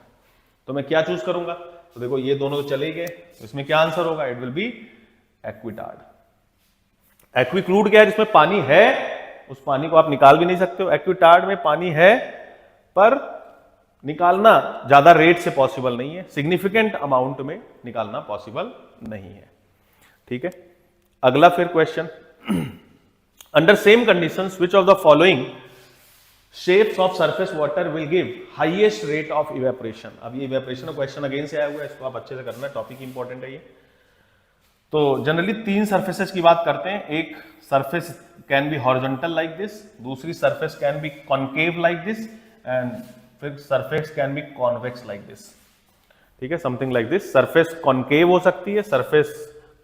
तो मैं क्या चूज करूंगा? तो देखो ये दोनों तो चले गए, इसमें क्या आंसर होगा? It will be aquitard. Aquiclude क्या है? जिसमें पानी है, उस पानी को आप निकाल भी नहीं सकते हो। एक्विटार्ड में पानी है पर निकालना ज्यादा रेट से पॉसिबल नहीं है, सिग्निफिकेंट अमाउंट में निकालना पॉसिबल नहीं है, ठीक है। अगला फिर question, under same conditions which of the following shapes of surface water will give highest rate of evaporation. अब ये इवेपोरेशन का क्वेश्चन अगेन से आया हुआ है, इसको आप अच्छे से करना है, टॉपिक इंपॉर्टेंट है ये। तो जनरली 3 सरफेसेस की बात करते हैं, एक surface can be horizontal like this, दूसरी surface can be concave like this, and फिर surface can be convex like this, ठीक है, something like this. Surface concave हो सकती है, सरफेस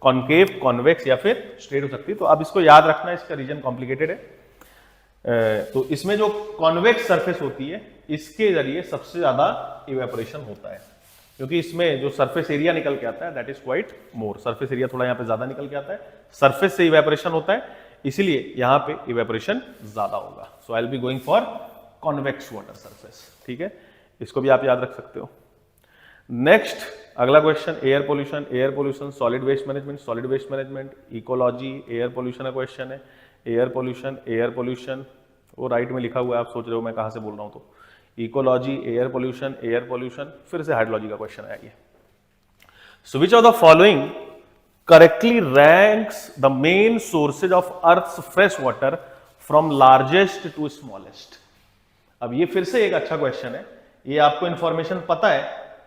कॉनकेव, कॉन्वेक्स या फिर स्ट्रेट हो सकती है। तो अब इसको याद रखना, इसका रीजन कॉम्प्लिकेटेड है। तो इसमें जो कॉन्वेक्स सरफेस होती है, इसके जरिए सबसे ज्यादा इवेपोरेशन होता है, क्योंकि इसमें जो सरफेस एरिया निकल के आता है that is quite more, surface area थोड़ा यहाँ पे ज्यादा निकल के आता है, सरफेस से इवेपोरेशन होता है, इसीलिए यहाँ पे इवेपोरेशन ज्यादा होगा। So I will be going for convex water surface, ठीक है, इसको भी आप याद रख सकते हो। नेक्स्ट अगला question, air pollution, solid waste management, ecology, air pollution का क्वेश्चन है। एयर पोल्यूशन वो राइट में लिखा हुआ है, आप सोच रहे हो मैं कहां से बोल रहा हूं, तो इकोलॉजी, एयर पोल्यूशन, फिर से हाइड्रोलॉजी का क्वेश्चन है ये। So which of the following correctly ranks the main sources of earth's fresh water from largest to smallest. अब ये फिर से एक अच्छा क्वेश्चन है, ये आपको इंफॉर्मेशन पता है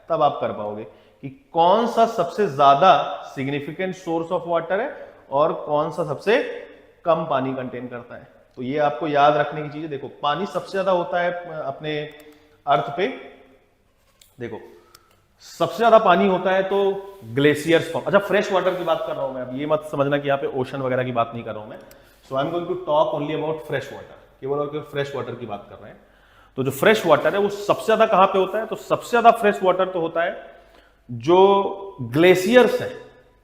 तब आप कर पाओगे कि कौन सा सबसे ज्यादा सिग्निफिकेंट सोर्स ऑफ वाटर है और कौन सा सबसे कम पानी कंटेन करता है। तो ये आपको याद रखने की चीज है। देखो पानी सबसे ज्यादा होता है अपने अर्थ पे, देखो सबसे ज्यादा पानी होता है तो ग्लेशियर्स फॉर्म। अच्छा फ्रेश वाटर की बात कर रहा हूं मैं, अब ये मत समझना कि यहाँ पे ओशन वगैरह की बात नहीं कर रहा हूं मैं। So I am going to talk only about fresh water, केवल और केवल फ्रेश वाटर की बात कर रहे हैं। तो जो फ्रेश वाटर है वो सबसे ज्यादा कहां पे होता है, तो सबसे ज्यादा फ्रेश वाटर तो होता है जो ग्लेशियर्स है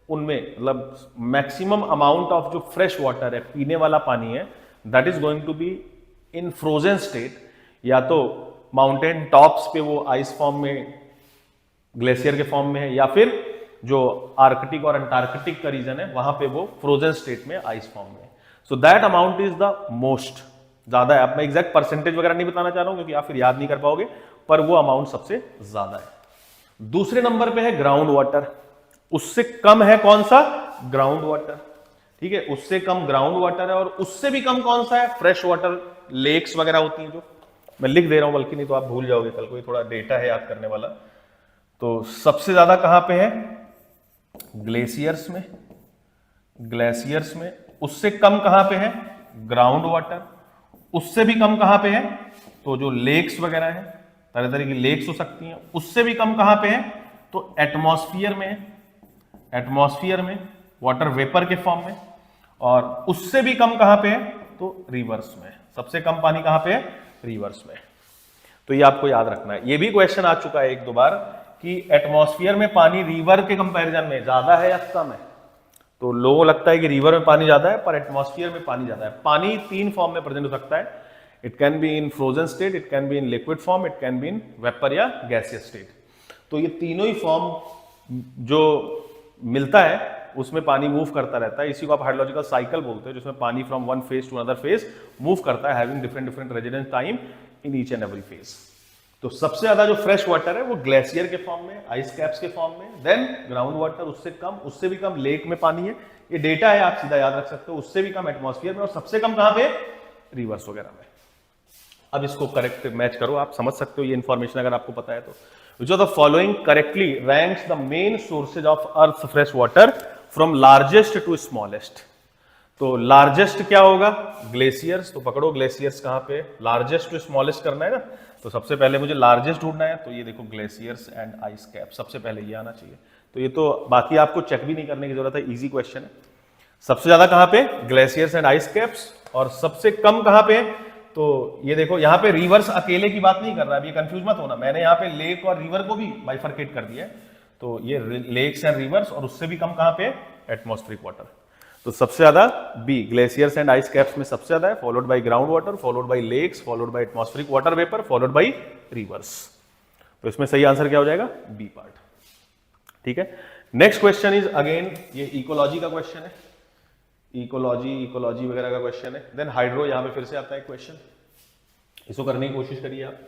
उनमें, मतलब मैक्सिमम अमाउंट ऑफ जो फ्रेश वाटर है, पीने वाला पानी है, that is going to be in frozen state, या तो माउंटेन टॉप्स पे वो आइस फॉर्म में ग्लेशियर के फॉर्म में है, या फिर जो आर्कटिक और अंटार्कटिक का रीजन है वहां पे वो फ्रोजन स्टेट में आइस फॉर्म में। So that amount is the most ज्यादा है। अब मैं एग्जैक्ट परसेंटेज वगैरह नहीं बताना चाह रहा हूं क्योंकि आप फिर याद नहीं कर पाओगे, पर वो अमाउंट सबसे ज्यादा है। दूसरे नंबर पे है ग्राउंड वाटर, उससे कम है कौन सा, ग्राउंड वाटर, ठीक है, उससे कम ग्राउंड वाटर है। और उससे भी कम कौन सा है, फ्रेश वाटर, लेक्स वगैरह होती हैं जो मैं लिख दे रहा हूं, बल्कि नहीं तो आप भूल जाओगे कल को, ये थोड़ा डेटा है याद करने वाला। तो सबसे ज्यादा कहां पे है, ग्लेशियर्स में, ग्लेशियर्स में। उससे कम कहां पे है, ग्राउंड वाटर। उससे भी कम कहां पे है, तो जो लेक्स वगैरह है, तरह तरह की लेक्स हो सकती हैं। उससे भी कम कहां पे है, तो एटमॉस्फेयर में है, एटमॉस्फेयर में वाटर वेपर के फॉर्म में। और उससे भी कम कहां पे है, तो रिवर्स में। सबसे कम पानी कहां पे है, रिवर्स में। तो ये आपको याद रखना है। ये भी क्वेश्चन आ चुका है एक दो बार कि एटमॉस्फेयर में पानी रिवर के कंपैरिजन में ज्यादा है या कम है। तो लोगों को लगता है कि रिवर में पानी ज्यादा है, पर एटमॉस्फेयर में पानी ज्यादा है। पानी तीन फॉर्म में प्रेजेंट हो सकता है, it can be in frozen state, it can be in liquid form, it can be in vapour या गैसियस स्टेट। तो ये तीनों ही फॉर्म जो मिलता है उसमें पानी मूव करता रहता है। इसी को आप हाइड्रोलॉजिकल साइकिल बोलते हैं, जिसमें पानी from one phase two another phase move करता है, having different different residence time in each and every phase. तो सबसे ज्यादा जो फ्रेश वाटर है वो ग्लेशियर के फॉर्म में, आइस कैप्स के फॉर्म में, देन ग्राउंड वाटर, उससे कम, उससे भी कम लेक में पानी है। ये डेटा है, आप सीधा याद रख सकते हो। उससे भी कम एटमॉस्फेयर में, और सबसे कम कहां पे, रिवर्स वगैरह में। अब इसको करेक्ट मैच करो, आप समझ सकते हो ये इंफॉर्मेशन अगर आपको पता है तो। Which of the following correctly ranks the main sources of earth fresh water from largest to smallest. तो लार्जेस्ट क्या होगा, ग्लेशियर्स। तो पकड़ो ग्लेशियर्स कहां पे, लार्जेस्ट टू स्मॉलेस्ट करना है ना। तो सबसे पहले मुझे लार्जेस्ट ढूंढना है, तो ये देखो ग्लेशियर्स एंड आइस कैप, सबसे पहले ये आना चाहिए। तो ये तो बाकी आपको चेक भी नहीं करने की जरूरत है, इजी क्वेश्चन है। सबसे ज्यादा कहां पे, ग्लेशियर्स एंड आइस कैप्स। और सबसे कम कहां पे, तो ये देखो यहाँ पे रिवर्स अकेले की बात नहीं कर रहा है, ये कंफ्यूज मत होना, मैंने यहाँ पे लेक और रिवर को भी बाइफरकेट कर दिया है। तो ये लेक्स एंड रिवर्स, और उससे भी कम कहां पे, एटमॉस्फेरिक वाटर। तो सबसे ज्यादा B, glaciers and ice caps में सबसे ज्यादा है, followed by ground water, followed by lakes, followed by atmospheric water vapour, followed by rivers. तो इसमें सही आंसर क्या हो जाएगा, बी पार्ट। ठीक है, नेक्स्ट क्वेश्चन इज अगेन ये इकोलॉजी का क्वेश्चन है, इकोलॉजी वगैरह का क्वेश्चन है। देन हाइड्रो, यहां पे फिर से आता है क्वेश्चन, इसको करने की कोशिश करिए आप।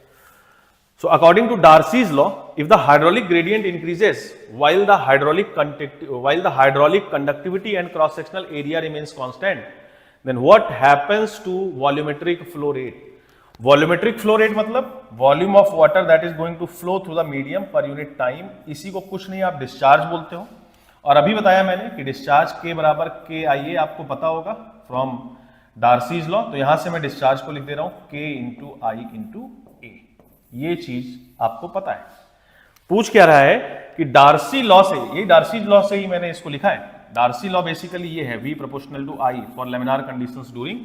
So according to Darcy's law, if the hydraulic gradient increases while the hydraulic conductivity and cross-sectional area remains constant, then what happens to volumetric flow rate? Volumetric flow rate मतलब volume of water that is going to flow through the medium per unit time। इसी को कुछ नहीं आप discharge बोलते हो। और अभी बताया मैंने कि डिस्चार्ज के बराबर के आई ए, आपको पता होगा फ्रॉम डार्सीज लॉ। तो यहां से मैं डिस्चार्ज को लिख दे रहा हूं के इंटू आई इंटू ए, ये चीज आपको पता है। पूछ क्या रहा है कि डार्सी लॉ से, ये डार्सी लॉ से ही मैंने इसको लिखा है। डार्सी लॉ बेसिकली ये है, V proportional to I for laminar conditions during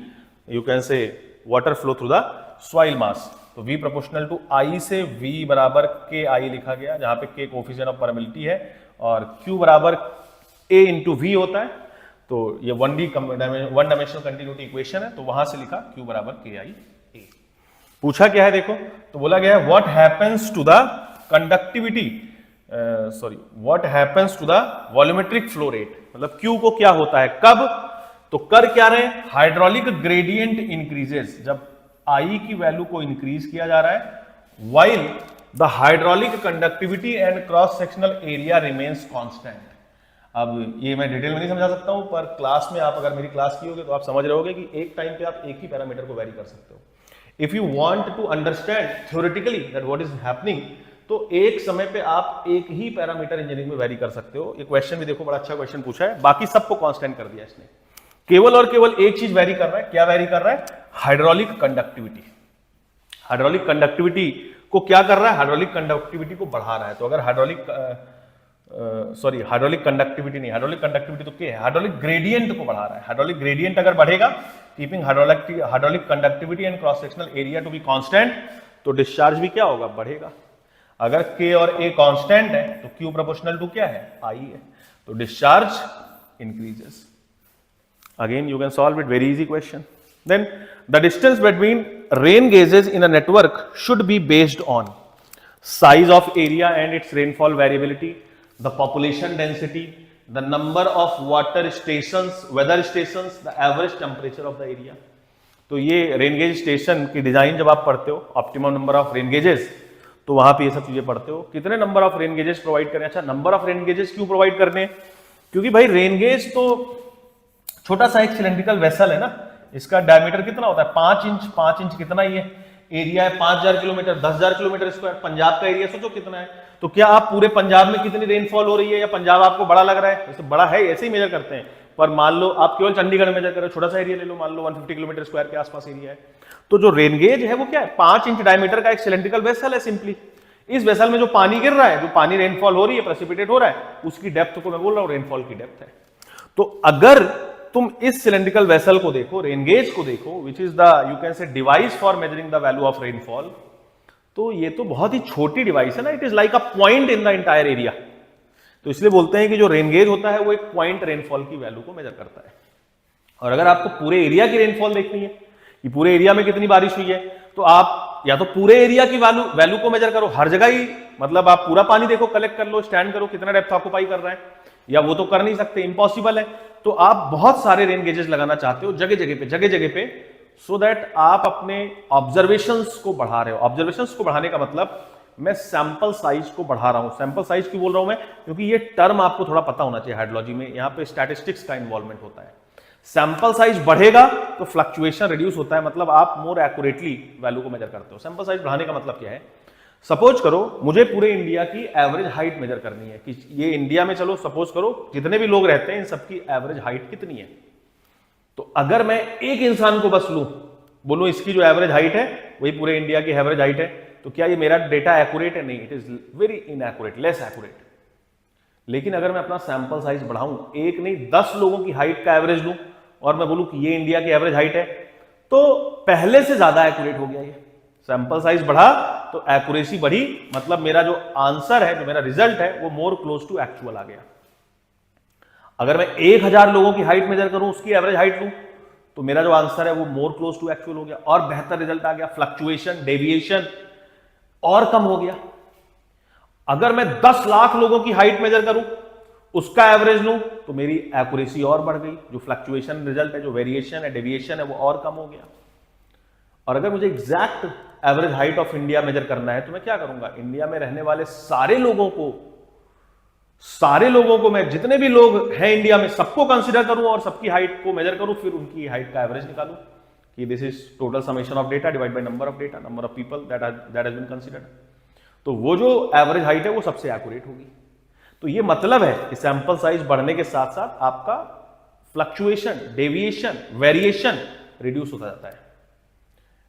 you can say water flow through the soil mass. तो V प्रोपोर्शनल टू I से V बराबर के आई लिखा गया, जहां पे K कोफिशिएंट ऑफ परमिलिटी है और Q बराबर A इंटू V होता है। तो ये वन डायमेंशनल कंटिन्यूटी इक्वेशन है, तो वहां से लिखा Q बराबर के आई ए। पूछा क्या है देखो, तो बोला गया है what happens to the conductivity, what happens to the volumetric flow rate, मतलब Q को क्या होता है कब, तो कर क्या रहे, हाइड्रोलिक ग्रेडियंट इंक्रीजेस, जब I की वैल्यू को इंक्रीज किया जा रहा है, while the hydraulic conductivity and cross sectional area remains constant. अब ये मैं डिटेल में नहीं समझा सकता हूं, पर क्लास में आप अगर मेरी क्लास की होगी तो आप समझ रहे होगे कि एक टाइम पे आप एक ही पैरामीटर को वेरी कर सकते हो। If you want to understand theoretically that what is happening, तो एक समय पे आप एक ही पैरामीटर इंजीनियरिंग में वेरी कर सकते हो। ये क्वेश्चन भी देखो, बड़ा अच्छा क्वेश्चन पूछा है, बाकी सबको कांस्टेंट कर दिया इसने, केवल और केवल एक चीज वेरी कर रहा है। क्या वेरी कर रहा है? Hydraulic conductivity. हाइड्रोलिक कंडक्टिविटी को क्या कर रहा है? हाइड्रोलिक कंडक्टिविटी को बढ़ा रहा है। तो अगर हाइड्रोलिक कंडक्टिविटी नहीं, हाइड्रोलिक कंडक्टिविटी तो क्या है? हाइड्रोलिक ग्रेडियंट को बढ़ा रहा है। हाइड्रोलिक ग्रेडियंट अगर बढ़ेगा, keeping hydraulic conductivity and cross sectional area to be constant, तो डिस्चार्ज भी क्या होगा? बढ़ेगा। अगर K और A कांस्टेंट है तो Q प्रोपोर्शनल टू क्या है? I है, तो discharge increases. Again you can solve it, very easy question. Then the distance between rain gauges in a network should be based on size of area and its rainfall variability, the population density, the number of water stations, weather stations, the average temperature of the area. तो ये rain gauge station की design जब आप पढ़ते हो, optimum number of rain gauges, तो वहां पे ये सब चीजें पढ़ते हो। कितने number of rain gauges provide करें? अच्छा, नंबर ऑफ रेन गेजेस क्यों प्रोवाइड करने? क्योंकि भाई रेन गेज तो छोटा सा एक सिलेंड्रिकल वेसल है ना, इसका डायमीटर कितना होता है? 5 इंच। 5 इंच कितना ही है? एरिया है 5000 किलोमीटर, 10,000 किलोमीटर स्क्वायर। पंजाब का एरिया सोचो कितना है। तो क्या आप पूरे पंजाब में कितनी रेनफॉल हो रही है, या पंजाब आपको बड़ा लग रहा है? वैसे बड़ा है, ऐसे ही मेजर करते हैं, पर मान लो आप केवल चंडीगढ़ मेजर करो, छोटा सा एरिया ले लो, मान लो 150 किलोमीटर स्क्वायर के आसपास एरिया है। तो जो रेन गेज है वो क्या है? 5 इंच डायमीटर का एक सिलेंड्रिकल वेसल है सिंपली। इस वेसल में जो पानी गिर रहा है, जो पानी रेनफॉल हो रही है, प्रेसिपिटेट हो रहा है, उसकी डेप्थ को मैं बोल रहा हूं रेनफॉल की डेप्थ है। तो अगर तुम इस सिलेंड्रिकल वेसल को देखो, रेन गेज को देखो, which is the you can से device for measuring the value of rainfall, तो ये तो बहुत ही छोटी डिवाइस है ना, it is like a point in the entire area. तो इसलिए बोलते हैं कि जो रेन गेज होता है वो एक पॉइंट रेनफॉल की वैल्यू को मेजर करता है। और अगर आपको पूरे एरिया की रेनफॉल देखनी है कि पूरे एरिया में कितनी बारिश हुई है, तो आप या तो पूरे एरिया की वैल्यू को मेजर करो, हर जगह ही, मतलब आप पूरा पानी देखो, कलेक्ट कर लो, स्टैंड करो, कितना डेप्थ ऑक्युपाई कर रहा है, या वो तो कर नहीं सकते, इम्पॉसिबल है। तो आप बहुत सारे रेन गेजेस लगाना चाहते हो जगह जगह पे, सो दैट आप अपने ऑब्जर्वेशंस को बढ़ा रहे हो। ऑब्जर्वेशंस को बढ़ाने का मतलब मैं सैंपल साइज को बढ़ा रहा हूं। सैंपल साइज क्यों बोल रहा हूं मैं? क्योंकि ये टर्म आपको थोड़ा पता होना चाहिए हाइड्रोलॉजी में, यहां पे स्टैटिस्टिक्स का इन्वॉल्वमेंट होता है। सैंपल साइज बढ़ेगा तो फ्लक्चुएशन रिड्यूस होता है, मतलब आप मोर एक्यूरेटली वैल्यू को मेजर करते हो। सैंपल साइज बढ़ाने का मतलब क्या है? सपोज करो मुझे पूरे इंडिया की एवरेज हाइट मेजर करनी है कि ये इंडिया में, चलो सपोज करो जितने भी लोग रहते हैं इन सबकी एवरेज हाइट कितनी है। तो अगर मैं एक इंसान को बस लूं, बोलूं इसकी जो एवरेज हाइट है वही पूरे इंडिया की एवरेज हाइट है, तो क्या ये मेरा डेटा एक्यूरेट है? नहीं, it is very inaccurate, less accurate. लेकिन अगर मैं अपना सैंपल साइज बढ़ाऊं, एक नहीं 10 लोगों की हाइट का एवरेज लूं और मैं बोलूं कि ये इंडिया की एवरेज हाइट है, तो पहले से ज्यादा एक्यूरेट हो गया ये। सैंपल साइज बढ़ा तो एक्यूरेसी बढ़ी, मतलब मेरा जो आंसर है, जो मेरा रिजल्ट है, वो मोर क्लोज टू एक्चुअल आ गया। अगर मैं 1000 लोगों की हाइट मेजर करूं, उसकी एवरेज हाइट लूं, तो मेरा जो आंसर है वो मोर क्लोज टू एक्चुअल हो गया और बेहतर रिजल्ट आ गया। फ्लक्चुएशन, डेविएशन और कम हो गया। अगर मैं 10 लाख लोगों की हाइट मेजर करूं, उसका एवरेज लूं, तो मेरी एक्यूरेसी और बढ़ गई। जो फ्लक्चुएशन रिजल्ट है, जो वेरिएशन है, डेविएशन है, वो और कम हो गया। और अगर मुझे exact average height of India measure करना है, तो मैं क्या करूंगा? इंडिया में रहने वाले सारे लोगों को मैं, जितने भी लोग हैं इंडिया में, सबको कंसीडर करूं और सबकी हाइट को मेजर करूं, फिर उनकी हाइट का एवरेज निकालूं कि this is total summation of data divide by number of data, number of people that has been considered. तो वो जो एवरेज हाइट है वो सबसे एक्यूरेट होगी। तो ये मतलब है कि सैंपल साइज बढ़ने के साथ साथ आपका फ्लक्चुएशन, डेविएशन, वेरिएशन रिड्यूस होता जाता है।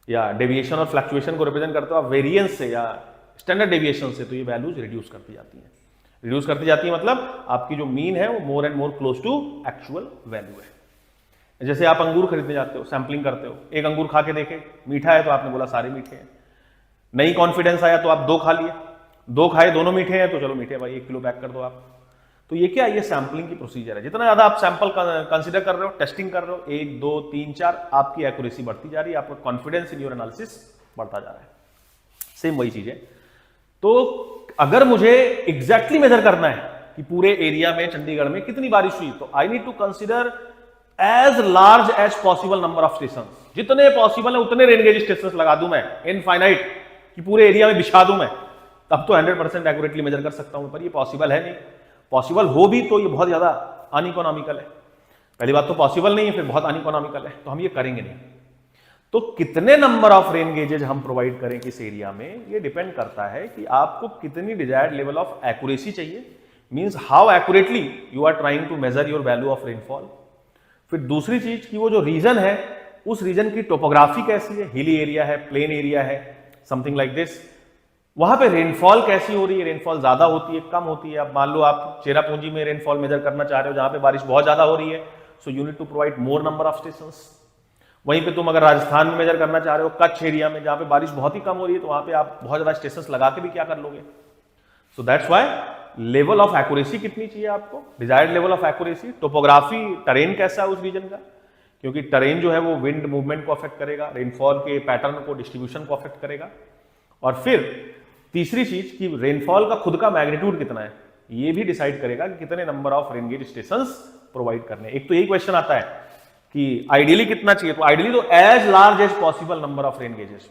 या डेविएशन और फ्लक्चुएशन को रिप्रेजेंट करते हो आप वेरिएंस से या स्टैंडर्ड डेविएशन से, तो ये वैल्यूज रिड्यूस करती जाती हैं। रिड्यूस करती जाती है मतलब आपकी जो मीन है वो more and more close to actual value है। जैसे आप अंगूर खरीदने जाते हो, सैंपलिंग करते हो, एक अंगूर खा के देखे, मीठा है तो आपने बोला सारे मीठे हैं। नहीं कॉन्फिडेंस आया तो आप 2 खा लिए, 2 खाए, दोनों मीठे हैं, तो चलो मीठे भाई 1 किलो पैक कर दो आप। तो ये क्या, ये सैंपलिंग की प्रोसीजर है। जितना ज्यादा आप सैंपल कंसीडर कर रहे हो, टेस्टिंग कर रहे हो, 1, 2, 3, 4, आपकी एक्यूरेसी बढ़ती जा रही है, आपका कॉन्फिडेंस इन योर एनालिसिस बढ़ता जा रहा है। सेम वही चीज है। तो अगर मुझे एग्जैक्टली मेजर करना है कि पूरे एरिया में, चंडीगढ़ में कितनी बारिश हुई, तो I need to consider as large as possible number of station. जितने पॉसिबल है उतने रेन गेज स्टेशन लगा दूं मैं, इनफाइनाइट, कि पूरे एरिया में बिछा दूं मैं, तब तो 100% एक्यूरेटली मेजर कर सकता हूं। पर ये पॉसिबल है नहीं। पॉसिबल हो भी तो ये बहुत ज्यादा अनइकोनॉमिकल है। पहली बात तो पॉसिबल नहीं है, फिर बहुत अनइकोनॉमिकल है, तो हम ये करेंगे नहीं। तो कितने नंबर ऑफ रेन गेजेज हम प्रोवाइड करें किस एरिया में, ये डिपेंड करता है कि आपको कितनी डिजायर्ड लेवल ऑफ एक्यूरेसी चाहिए, means how accurately you are trying to measure your value of rainfall. फिर दूसरी चीज कि वो जो रीजन है उस रीजन की टोपोग्राफी कैसी है, हिली एरिया है, प्लेन एरिया है, समथिंग लाइक दिस, वहां पे रेनफॉल कैसी हो रही है, रेनफॉल ज्यादा होती है कम होती है। अब मान लो आप चेरापूंजी में रेनफॉल मेजर करना चाह रहे हो जहां पे बारिश बहुत ज्यादा हो रही है, so you need to provide more number of stations. वहीं पे तुम अगर राजस्थान में मेजर करना चाह रहे हो कच्छ एरिया में जहां पे बारिश बहुत ही कम हो रही है, तो वहां पे आप बहुत ज्यादा स्टेशंस लगा के भी क्या कर लोगे। So that's why level of accuracy कितनी चाहिए आपको, desired level of accuracy, topography, train कैसा है उस रीजन का, क्योंकि टरेन जो है वो विंड मूवमेंट को अफेक्ट करेगा, रेनफॉल के पैटर्न को, डिस्ट्रीब्यूशन को अफेक्ट करेगा। और फिर तीसरी चीज कि रेनफॉल का खुद का मैग्नीट्यूड कितना है, ये भी डिसाइड करेगा कि कितने number of rain gauge stations provide करने। एक तो यही क्वेश्चन आता है कि आइडियली कितना चाहिए, तो आइडियली तो as large as possible number of rain gauges,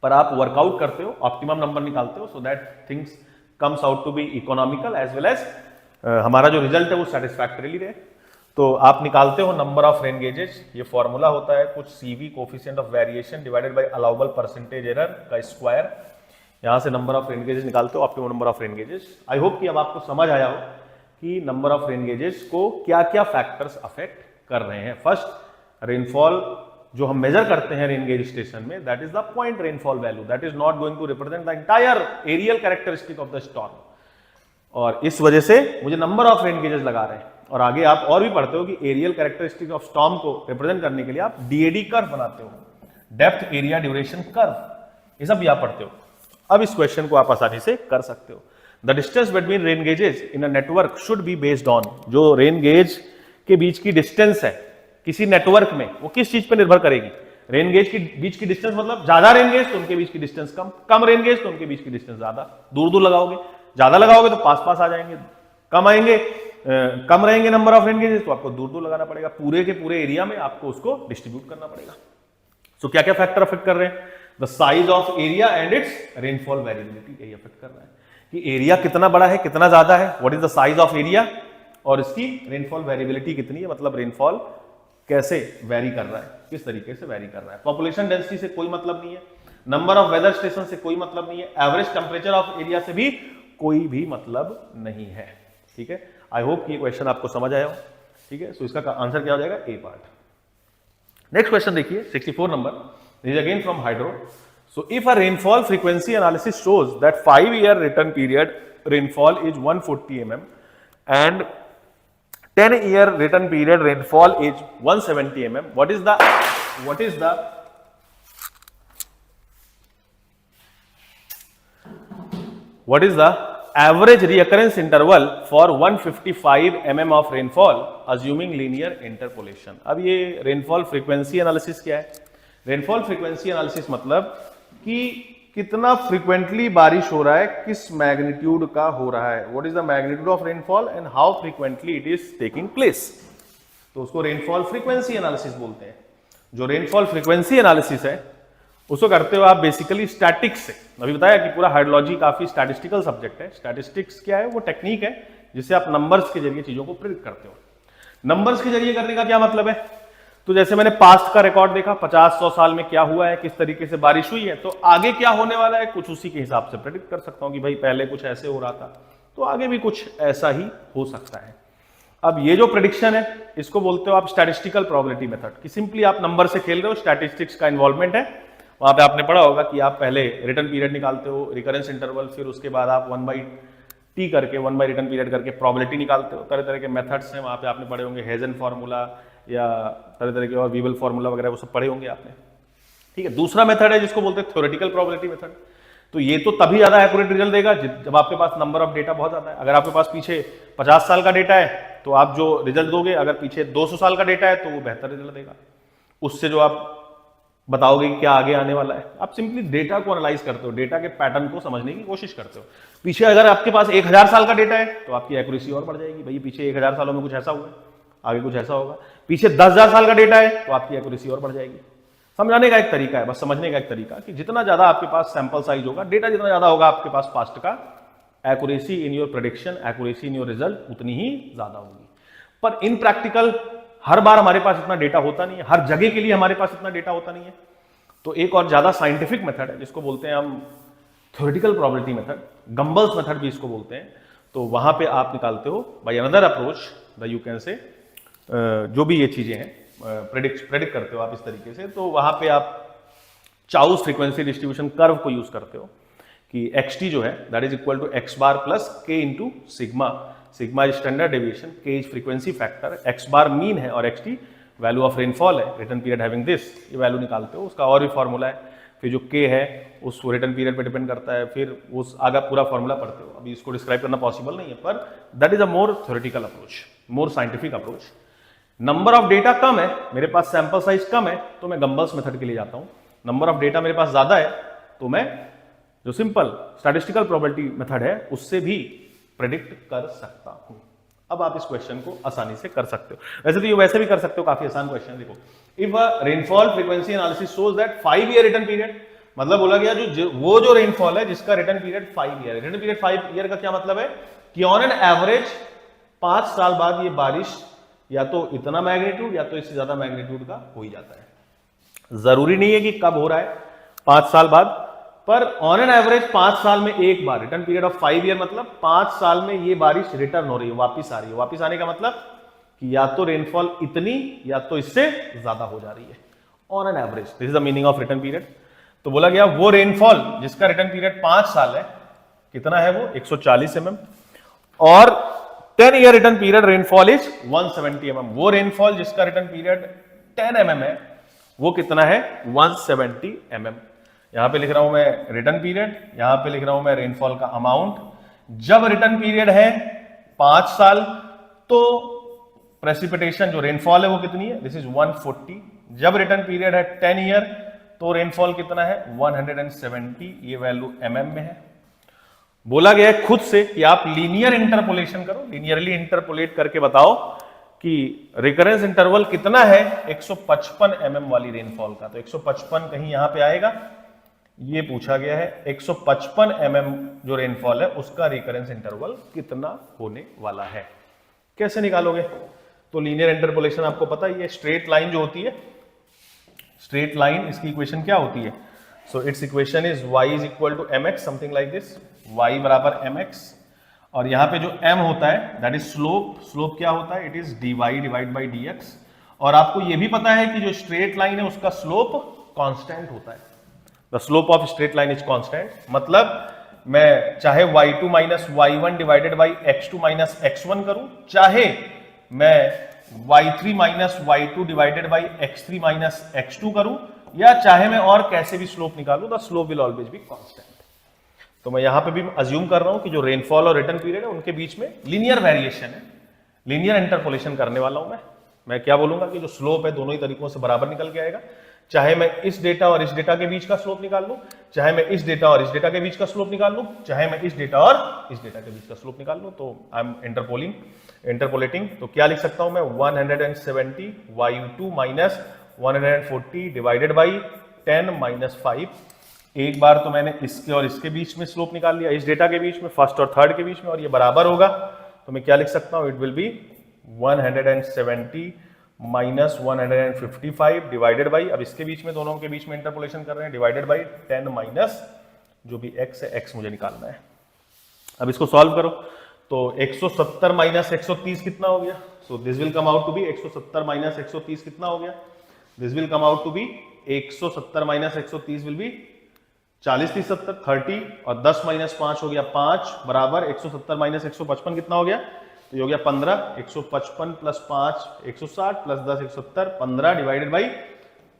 पर आप वर्कआउट करते हो, ऑप्टिमम नंबर निकालते हो, so that things comes out to be economical as well as हमारा जो रिजल्ट है वो सेटिस्फैक्टरीली रहे। तो आप निकालते हो नंबर ऑफ रेन गेजेस, ये फॉर्मूला होता है कुछ CV coefficient of variation divided by allowable percentage error का स्क्वायर, यहां से नंबर ऑफ रेन गेजेस निकालते हो, optimum number of rain gauges. I hope कि अब आपको समझ आया हो कि नंबर ऑफ रेन गेजेस को क्या क्या फैक्टर्स अफेक्ट कर रहे हैं। फर्स्ट, रेनफॉल जो हम मेजर करते हैं रेन गेज स्टेशन में, that is the point rainfall value, that is not going to represent the entire areal characteristic of the storm, और इस वजह से मुझे नंबर ऑफ रेन गेजेस लगा रहे हैं। और आगे आप और भी पढ़ते हो कि एरियल कैरेक्टरिस्टिक ऑफ स्टॉर्म को रिप्रेजेंट करने के लिए आप DAD कर्व बनाते हो, डेप्थ एरिया ड्यूरेशन कर्व, ये सब भी आप पढ़ते हो। अब इस क्वेश्चन को आप आसानी से कर सकते हो। The distance between rain gauges in a network should be based on, जो रेन गेज के बीच की डिस्टेंस है किसी नेटवर्क में, वो किस चीज पे निर्भर करेगी। रेन गेज के बीच की डिस्टेंस मतलब ज्यादा रेन गेज तो उनके बीच की डिस्टेंस कम, कम रेन गेज तो उनके बीच की डिस्टेंस ज्यादा। दूर दूर लगाओगे, ज्यादा लगाओगे तो पास पास आ जाएंगे, कम आएंगे, कम रहेंगे नंबर ऑफ रेन गेजेस तो आपको दूर दूर लगाना पड़ेगा, पूरे के पूरे एरिया में आपको उसको डिस्ट्रीब्यूट करना पड़ेगा। सो क्या क्या फैक्टर अफेक्ट कर रहे हैं, the size of area and it's rainfall variability, यही अफेक्ट कर रहा है कि एरिया कितना बड़ा है, कितना ज्यादा है, what is the size of area, और इसकी रेनफॉल वेरिएबिलिटी कितनी है, मतलब रेनफॉल कैसे वेरी कर रहा है, किस तरीके से वेरी कर रहा है। पॉपुलेशन डेंसिटी से कोई मतलब नहीं है, नंबर ऑफ वेदर स्टेशन से कोई मतलब नहीं है, एवरेज टेम्परेचर ऑफ एरिया से भी कोई भी मतलब नहीं है। ठीक है, आई होप कि ये क्वेश्चन आपको समझ आया हो। ठीक है, सो इसका आंसर क्या हो जाएगा, ए पार्ट। नेक्स्ट क्वेश्चन देखिए 64 number is again from hydro. So if a rainfall frequency analysis shows that 5-year return period rainfall is 140 mm and 10-year return period rainfall is 170 mm, what is the average reoccurrence interval for 155 mm of rainfall assuming linear interpolation। अब ये rainfall frequency analysis क्या है, rainfall frequency analysis मतलब कि कितना frequently बारिश हो रहा है, किस मैग्नीट्यूड का हो रहा है, what is the magnitude of rainfall and how frequently it is taking place, तो उसको रेनफॉल फ्रीक्वेंसी एनालिसिस बोलते हैं। जो रेनफॉल फ्रीक्वेंसी एनालिसिस है उसको करते हो आप बेसिकली स्टैटिक्स से। अभी बताया कि पूरा हाइड्रोलॉजी काफी स्टैटिस्टिकल सब्जेक्ट है। स्टैटिस्टिक्स क्या है, वो टेक्निक है जिससे आप नंबर्स के जरिए चीजों को प्रिडिक्ट करते हो। नंबर्स के जरिए करने का क्या मतलब है, तो जैसे मैंने पास्ट का रिकॉर्ड देखा, 50-100 साल में क्या हुआ है, किस तरीके से बारिश हुई है, तो आगे क्या होने वाला है कुछ उसी के हिसाब से प्रेडिक्ट कर सकता हूं कि भाई पहले कुछ ऐसे हो रहा था तो आगे भी कुछ ऐसा ही हो सकता है। अब ये जो प्रेडिक्शन है इसको बोलते हो आप स्टैटिस्टिकल प्रोबेबिलिटी मेथड, कि सिंपली आप नंबर से खेल रहे हो, स्टैटिस्टिक्स का इन्वॉल्वमेंट है। वहां पे आपने पढ़ा होगा कि आप पहले रिटर्न पीरियड निकालते हो, रिकरेंस इंटरवल, फिर उसके बाद आप 1/t करके 1 रिटर्न पीरियड करके प्रोबेबिलिटी निकालते हो। तरह तरह के मेथड्स हैं, वहां पे आपने पढ़े होंगे हेजन फार्मूला या तरह तरह के और वीबल फार्मूला वगैरह, वो सब पढ़े होंगे आपने। ठीक है, दूसरा मेथड है जिसको बोलते हैं थ्योरेटिकल प्रोबेबिलिटी मेथड। तो ये तो तभी ज्यादा एक्यूरेट रिजल्ट देगा जब आपके पास नंबर ऑफ डेटा बहुत ज्यादा है। अगर आपके पास पीछे 50 साल का डेटा है तो आप जो रिजल्ट दोगे, अगर पीछे 200 साल का डेटा है तो वो बेहतर रिजल्ट देगा उससे जो आप बताओगे कि क्या आगे आने वाला है। आप सिंपली डेटा को एनालाइज करते हो, डेटा के पैटर्न को समझने की कोशिश करते हो। पीछे अगर आपके पास 1000 साल का डेटा है तो आपकी एक्यूरेसी और बढ़ जाएगी, भाई पीछे 1000 सालों में कुछ ऐसा हुआ है, आगे कुछ ऐसा होगा। पीछे 10,000 साल का डेटा है तो आपकी एक्यूरेसी और बढ़ जाएगी। समझाने का एक तरीका है, बस समझने का एक तरीका कि जितना ज्यादा आपके पास सैंपल साइज होगा, डेटा जितना ज्यादा होगा आपके पास पास्ट का, accuracy in your prediction, accuracy in your result उतनी ही ज्यादा होगी। पर इन प्रैक्टिकल हर बार हमारे पास इतना डेटा होता नहीं है, हर जगह के लिए हमारे पास इतना डेटा होता नहीं है। तो एक और ज्यादा साइंटिफिक मेथड है जिसको बोलते हैं हम थ्योरेटिकल प्रोबेबिलिटी मेथड, गंबल्स मेथड भी इसको बोलते हैं। तो वहां पे आप निकालते हो by another approach the you can से, जो भी ये चीजें हैं प्रेडिक्ट करते हो आप इस तरीके से। तो वहां पे आप चाउस फ्रीक्वेंसी डिस्ट्रीब्यूशन कर्व को यूज करते हो कि xt जो है that is equal to x bar plus k into sigma. Sigma is standard deviation, k is frequency factor, x bar mean है और xt वैल्यू ऑफ रेनफॉल है, return period having this, ये value निकालते हो। उसका और भी फॉर्मूला है, फिर जो k है उस रिटर्न पीरियड पे डिपेंड करता है, फिर उस आगे पूरा फॉर्मूला पढ़ते हो। अभी इसको डिस्क्राइब करना पॉसिबल नहीं है, पर that is a more theoretical approach, more scientific approach. Number of data कम है, मेरे पास सैंपल साइज कम है, तो मैं गंबल्स मेथड के लिए जाता हूं। नंबर ऑफ डेटा मेरे पास ज्यादा है तो मैं जो सिंपल स्टैटिस्टिकल प्रोबेबिलिटी मेथड है उससे भी प्रेडिक्ट कर सकता हूं। अब आप इस क्वेश्चन को आसानी से कर सकते हो, वैसे तो ये वैसे भी कर सकते हो, काफी आसान क्वेश्चन। देखो, if rainfall frequency analysis shows that 5 year return period, मतलब बोला गया वो जो रेनफॉल है जिसका रिटर्न पीरियड 5 ईयर है। रिटर्न पीरियड 5 ईयर का क्या मतलब है कि ऑन एन एवरेज 5 साल बाद ये बारिश या तो इतना मैग्नीट्यूड या तो इससे ज्यादा मैग्नीट्यूड का हो ही जाता है। जरूरी नहीं है कि कब हो रहा है 5 साल बाद, पर ऑन एन एवरेज 5 साल में एक बार, रिटर्न पीरियड ऑफ 5 ईयर मतलब 5 साल में ये बारिश रिटर्न हो रही है, वापिस आ रही है। वापिस आने का मतलब कि या तो रेनफॉल इतनी या तो इससे ज्यादा हो जा रही है on an average. This is the meaning of return period. तो बोला गया वो रेनफॉल जिसका रिटर्न पीरियड 5 साल है, कितना है वो 140 mm, और 10 year return period rainfall is 170 mm। वो रेनफॉल जिसका रिटर्न पीरियड 10 mm है वो कितना है 170 mm। यहां पे लिख रहा हूं मैं रिटर्न पीरियड, यहां पे लिख रहा हूं मैं रेनफॉल का अमाउंट। जब रिटर्न पीरियड है 5 साल तो प्रेसिपिटेशन जो रेनफॉल है वो कितनी है, दिस इज 140। जब रिटर्न पीरियड है 10 ईयर तो रेनफॉल कितना है 170, ये वैल्यू mm में है। बोला गया है खुद से कि आप लीनियर इंटरपोलेशन करो, लीनियरली इंटरपोलेट करके बताओ कि रिकरेंस इंटरवल कितना है 155 mm वाली रेनफॉल का। तो 155 कहीं यहां पे आएगा, ये पूछा गया है 155 mm जो रेनफॉल है उसका रिकरेंस इंटरवल कितना होने वाला है। कैसे निकालोगे? तो लीनियर इंटरपोलेशन आपको पता ही है, स्ट्रेट लाइन जो होती है, स्ट्रेट लाइन, इसकी इक्वेशन क्या होती है? So its equation is y is equal to mx, something like this, y बराबर mx, और यहां पे जो m होता है दैट इज स्लोप। स्लोप क्या होता है? It is dy divide by dx। और आपको यह भी पता है कि जो स्ट्रेट लाइन है उसका स्लोप कांस्टेंट होता है। The slope of straight line is constant, मतलब मैं चाहे y2 minus y1 divided by x2 minus x1 करूं, चाहे मैं y3 minus y2 divided by x3 minus x2 करूं, या चाहे मैं और कैसे भी स्लोप निकालूं, the slope will always B constant. तो मैं यहां पे भी अज्यूम कर रहा हूं कि जो रेनफॉल और रिटर्न पीरियड है उनके बीच में लीनियर वेरिएशन है, लीनियर इंटरपोलेशन करने वाला हूं मैं क्या बोलूंगा कि जो स्लोप है दोनों ही तरीकों से बराबर निकल के आएगा। चाहे मैं इस डेटा और इस डेटा के बीच का स्लोप निकाल लूं, चाहे मैं इस डेटा और इस डेटा के बीच का स्लोप निकाल लूं, चाहे मैं इस डेटा और इस डेटा के बीच का स्लोप निकाल लूं। तो आई एम इंटरपोलेटिंग। तो क्या लिख सकता हूं मैं 170 y2 minus 140 divided by 10 minus 5। एक बार तो मैंने इसके और इसके बीच में स्लोप निकाल लिया, इस डेटा के बीच में, फर्स्ट और थर्ड के बीच में, और ये बराबर होगा। तो मैं क्या लिख सकता हूं? It will B 170 minus 155 divided by, अब इसके बीच में, दोनों के बीच में इंटरपोलेशन कर रहे हैं, डिवाइडेड बाई 10 माइनस जो भी x है, x मुझे निकालना है। अब इसको सॉल्व करो तो 170 माइनस 130 कितना हो गया? So this will come out to be 170 minus 130 कितना हो गया? This will come out to be 170 minus 130 will be 40 30 70 30, और 10 माइनस 5 हो गया 5, बराबर 170 माइनस 155 कितना हो गया? तो ये हो गया 15। 155 plus 5 160 plus 10 170, 15 divided by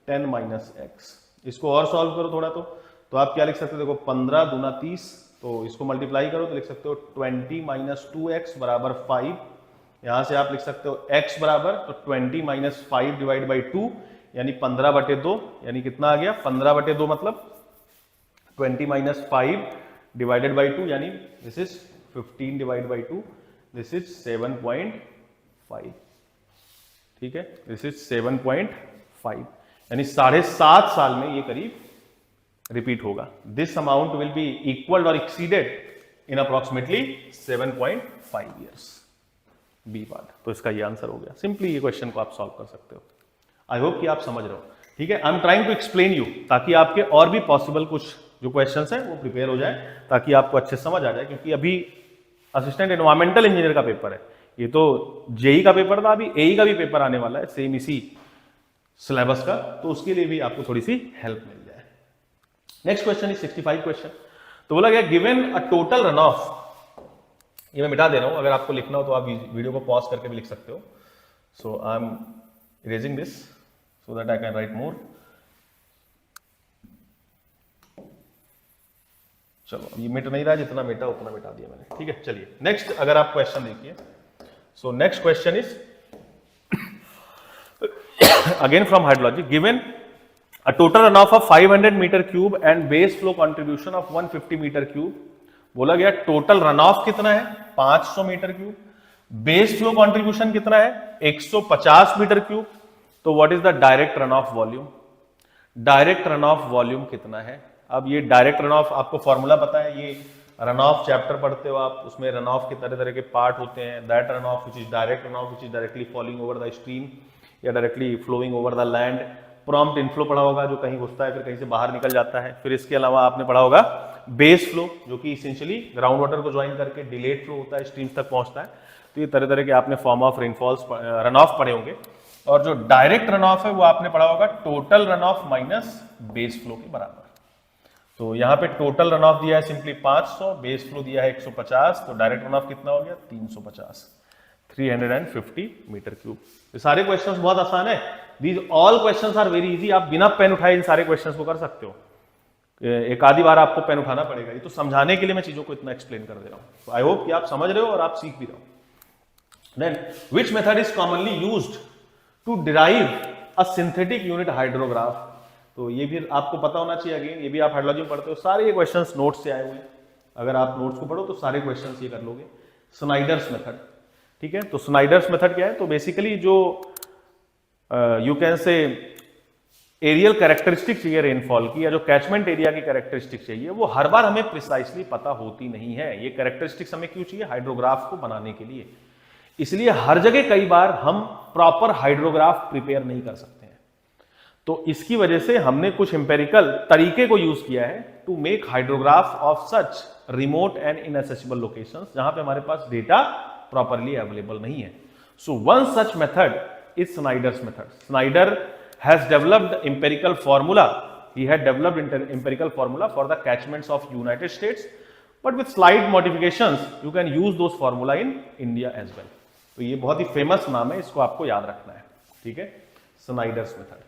10 minus x। इसको और सॉल्व करो थोड़ा तो आप क्या लिख सकते हो? देखो 15 दूना 30, तो इसको मल्टीप्लाई करो तो लिख सकते हो 20 माइनस 2x बराबर 5। यहां से आप लिख सकते हो x बराबर, तो 20 माइनस 5 डिवाइड बाई 2 यानी 15/2, यानी कितना आ गया 15/2 मतलब 20 माइनस 5 डिवाइडेड बाई 2 यानी this is 15 divide by 2, this is 7.5। ठीक है, दिस इज 7.5, यानी 7.5 साल में ये करीब रिपीट होगा। This amount will be equal और exceeded in approximately 7.5 years. B part. तो इसका ये आंसर हो गया। सिंपली ये क्वेश्चन को आप सॉल्व कर सकते हो। आई होप कि आप समझ रहे हो। ठीक है, I am trying to explain you, ताकि आपके और भी पॉसिबल कुछ जो क्वेश्चंस हैं वो प्रिपेयर हो जाए, ताकि आपको अच्छे समझ आ जाए। क्योंकि अभी असिस्टेंट एनवायरमेंटल इंजीनियर का पेपर है, ये तो जेई का पेपर था, अभी एई का भी पेपर आने वाला है सेम इसी सिलेबस का, तो उसके लिए भी आपको थोड़ी सी हेल्प मिल जाए। Next question is 65 question. तो बोला गया given a total run of, ये मैं मिटा दे रहा हूं, अगर आपको लिखना हो तो आप वीडियो को पॉज करके भी लिख सकते हो। So I am erasing this so that I can write more. चलो ये मिट नहीं रहा, जितना मिटा उतना मिटा दिया मैंने। ठीक है, चलिए नेक्स्ट अगर आप क्वेश्चन देखिए। So next question is again from hydrology, given a total runoff of 500 metre cube and base flow contribution of 150 metre cube. बोला गया टोटल रन ऑफ कितना है 500 metre cube, base flow contribution कितना है 150 metre cube. तो what is the direct run off volume? Direct run off volume कितना है? अब ये डायरेक्ट रन ऑफ आपको फॉर्मूला पता है, ये रन ऑफ चैप्टर पढ़ते हो आप, उसमें रन ऑफ के तरह तरह के पार्ट होते हैं। That runoff which is direct run of which is directly falling over the stream या directly flowing over the land. Prompt inflow पढ़ा होगा जो कहीं घुसता है फिर कहीं से बाहर निकल जाता है। फिर इसके अलावा आपने पढ़ा होगा बेस फ्लो जो कि इसेंशियली ग्राउंड वाटर को ज्वाइन करके डिलेड फ्लो होता है, स्ट्रीम्स तक पहुंचता है। तो ये तरह तरह के आपने form of rainfalls run of पढ़े होंगे। और जो डायरेक्ट रन ऑफ है वो आपने पढ़ा होगा total run of minus base flow के बराबर। तो यहाँ पे टोटल रन ऑफ दिया है सिंपली 500, बेस फ्लो दिया है 150, तो डायरेक्ट रन ऑफ कितना हो गया 350, 350 मीटर क्यूब। ये सारे क्वेश्चंस बहुत आसान है, these all questions are very easy. आप बिना पेन उठाए इन सारे क्वेश्चंस को कर सकते हो। एक आधी बार आपको पेन उठाना पड़ेगा, ये तो समझाने के लिए मैं चीजों को इतना एक्सप्लेन कर दे रहा हूं। तो आई होप कि आप समझ रहे हो और आप सीख भी रहे हो। Then which method is commonly used to derive a synthetic unit hydrograph? तो ये भी आपको पता होना चाहिए। अगेन ये भी आप हाइड्रोलॉजी में पढ़ते हो, सारे ये क्वेश्चंस नोट्स से आए हुए हैं। अगर आप नोट्स को पढ़ो तो सारे क्वेश्चंस ये कर लोगे। स्नाइडर्स मेथड, ठीक है। तो स्नाइडर्स मेथड क्या है? तो बेसिकली जो you can say areal characteristic चाहिए रेनफॉल की, या जो कैचमेंट एरिया की कैरेक्टरिस्टिक चाहिए, वो हर बार हमें प्रिसाइसली पता होती नहीं है। ये कैरेक्टरिस्टिक्स हमें क्यों चाहिए? हाइड्रोग्राफ को बनाने के लिए। इसलिए हर जगह कई बार हम प्रॉपर हाइड्रोग्राफ प्रिपेयर नहीं कर सकते हैं। तो इसकी वजह से हमने कुछ एम्पेरिकल तरीके को यूज किया है to make hydrograph of such remote and inaccessible locations, जहां पे हमारे पास डेटा प्रॉपरली अवेलेबल नहीं है। So one such method is Snyder's method. Snyder has developed empirical formula. He had developed empirical formula for the catchments of United States, but with slight modifications, you can use those formula in India as well. तो ये बहुत ही famous नाम है, इसको आपको याद रखना है, ठीक है। Snyder's method,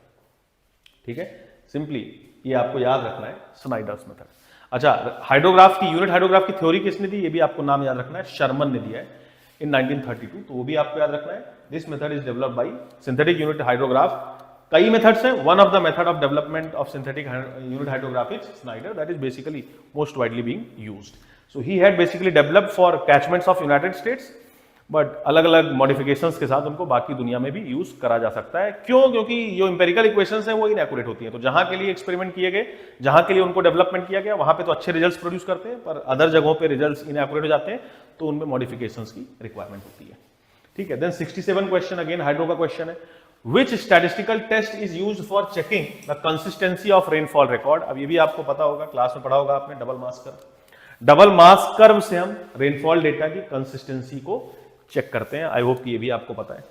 ठीक है। सिंपली ये आपको याद रखना है, Snyder's method। अच्छा, हाइड्रोग्राफ की यूनिट हाइड्रोग्राफ की थ्योरी किसने दी? ये भी आपको नाम याद रखना है, शर्मन ने दिया है in 1932, तो वो भी आपको याद रखना है। This method is developed by synthetic unit hydrograph. कई मेथड्स हैं, one of the method of development of synthetic unit hydrograph is Snyder, that is basically most widely being used. So he had basically developed for catchments of United States, but अलग अलग modifications के साथ उनको बाकी दुनिया में भी use करा जा सकता है। क्यों? क्योंकि जो इंपेरिकल इक्वेशंस हैं वो इनएक्यूरेट होती हैं। तो जहां के लिए एक्सपेरिमेंट किए गए, जहां के लिए उनको डेवलपमेंट किया गया, वहां पे तो अच्छे रिजल्ट्स प्रोड्यूस करते हैं, पर अदर जगहों पे रिजल्ट्स इनएक्यूरेट हो जाते हैं, तो उनमें मॉडिफिकेशंस की रिक्वायरमेंट होती है, ठीक है। देन 67 क्वेश्चन, अगेन हाइड्रो का क्वेश्चन है। Which statistical test is used for checking the consistency of rainfall record? अब ये भी आपको पता होगा, क्लास में पढ़ा होगा आपने, डबल मास कर्व। डबल मास कर्व से हम रेनफॉल डेटा की कंसिस्टेंसी को चेक करते हैं। आई होप कि ये भी आपको पता है,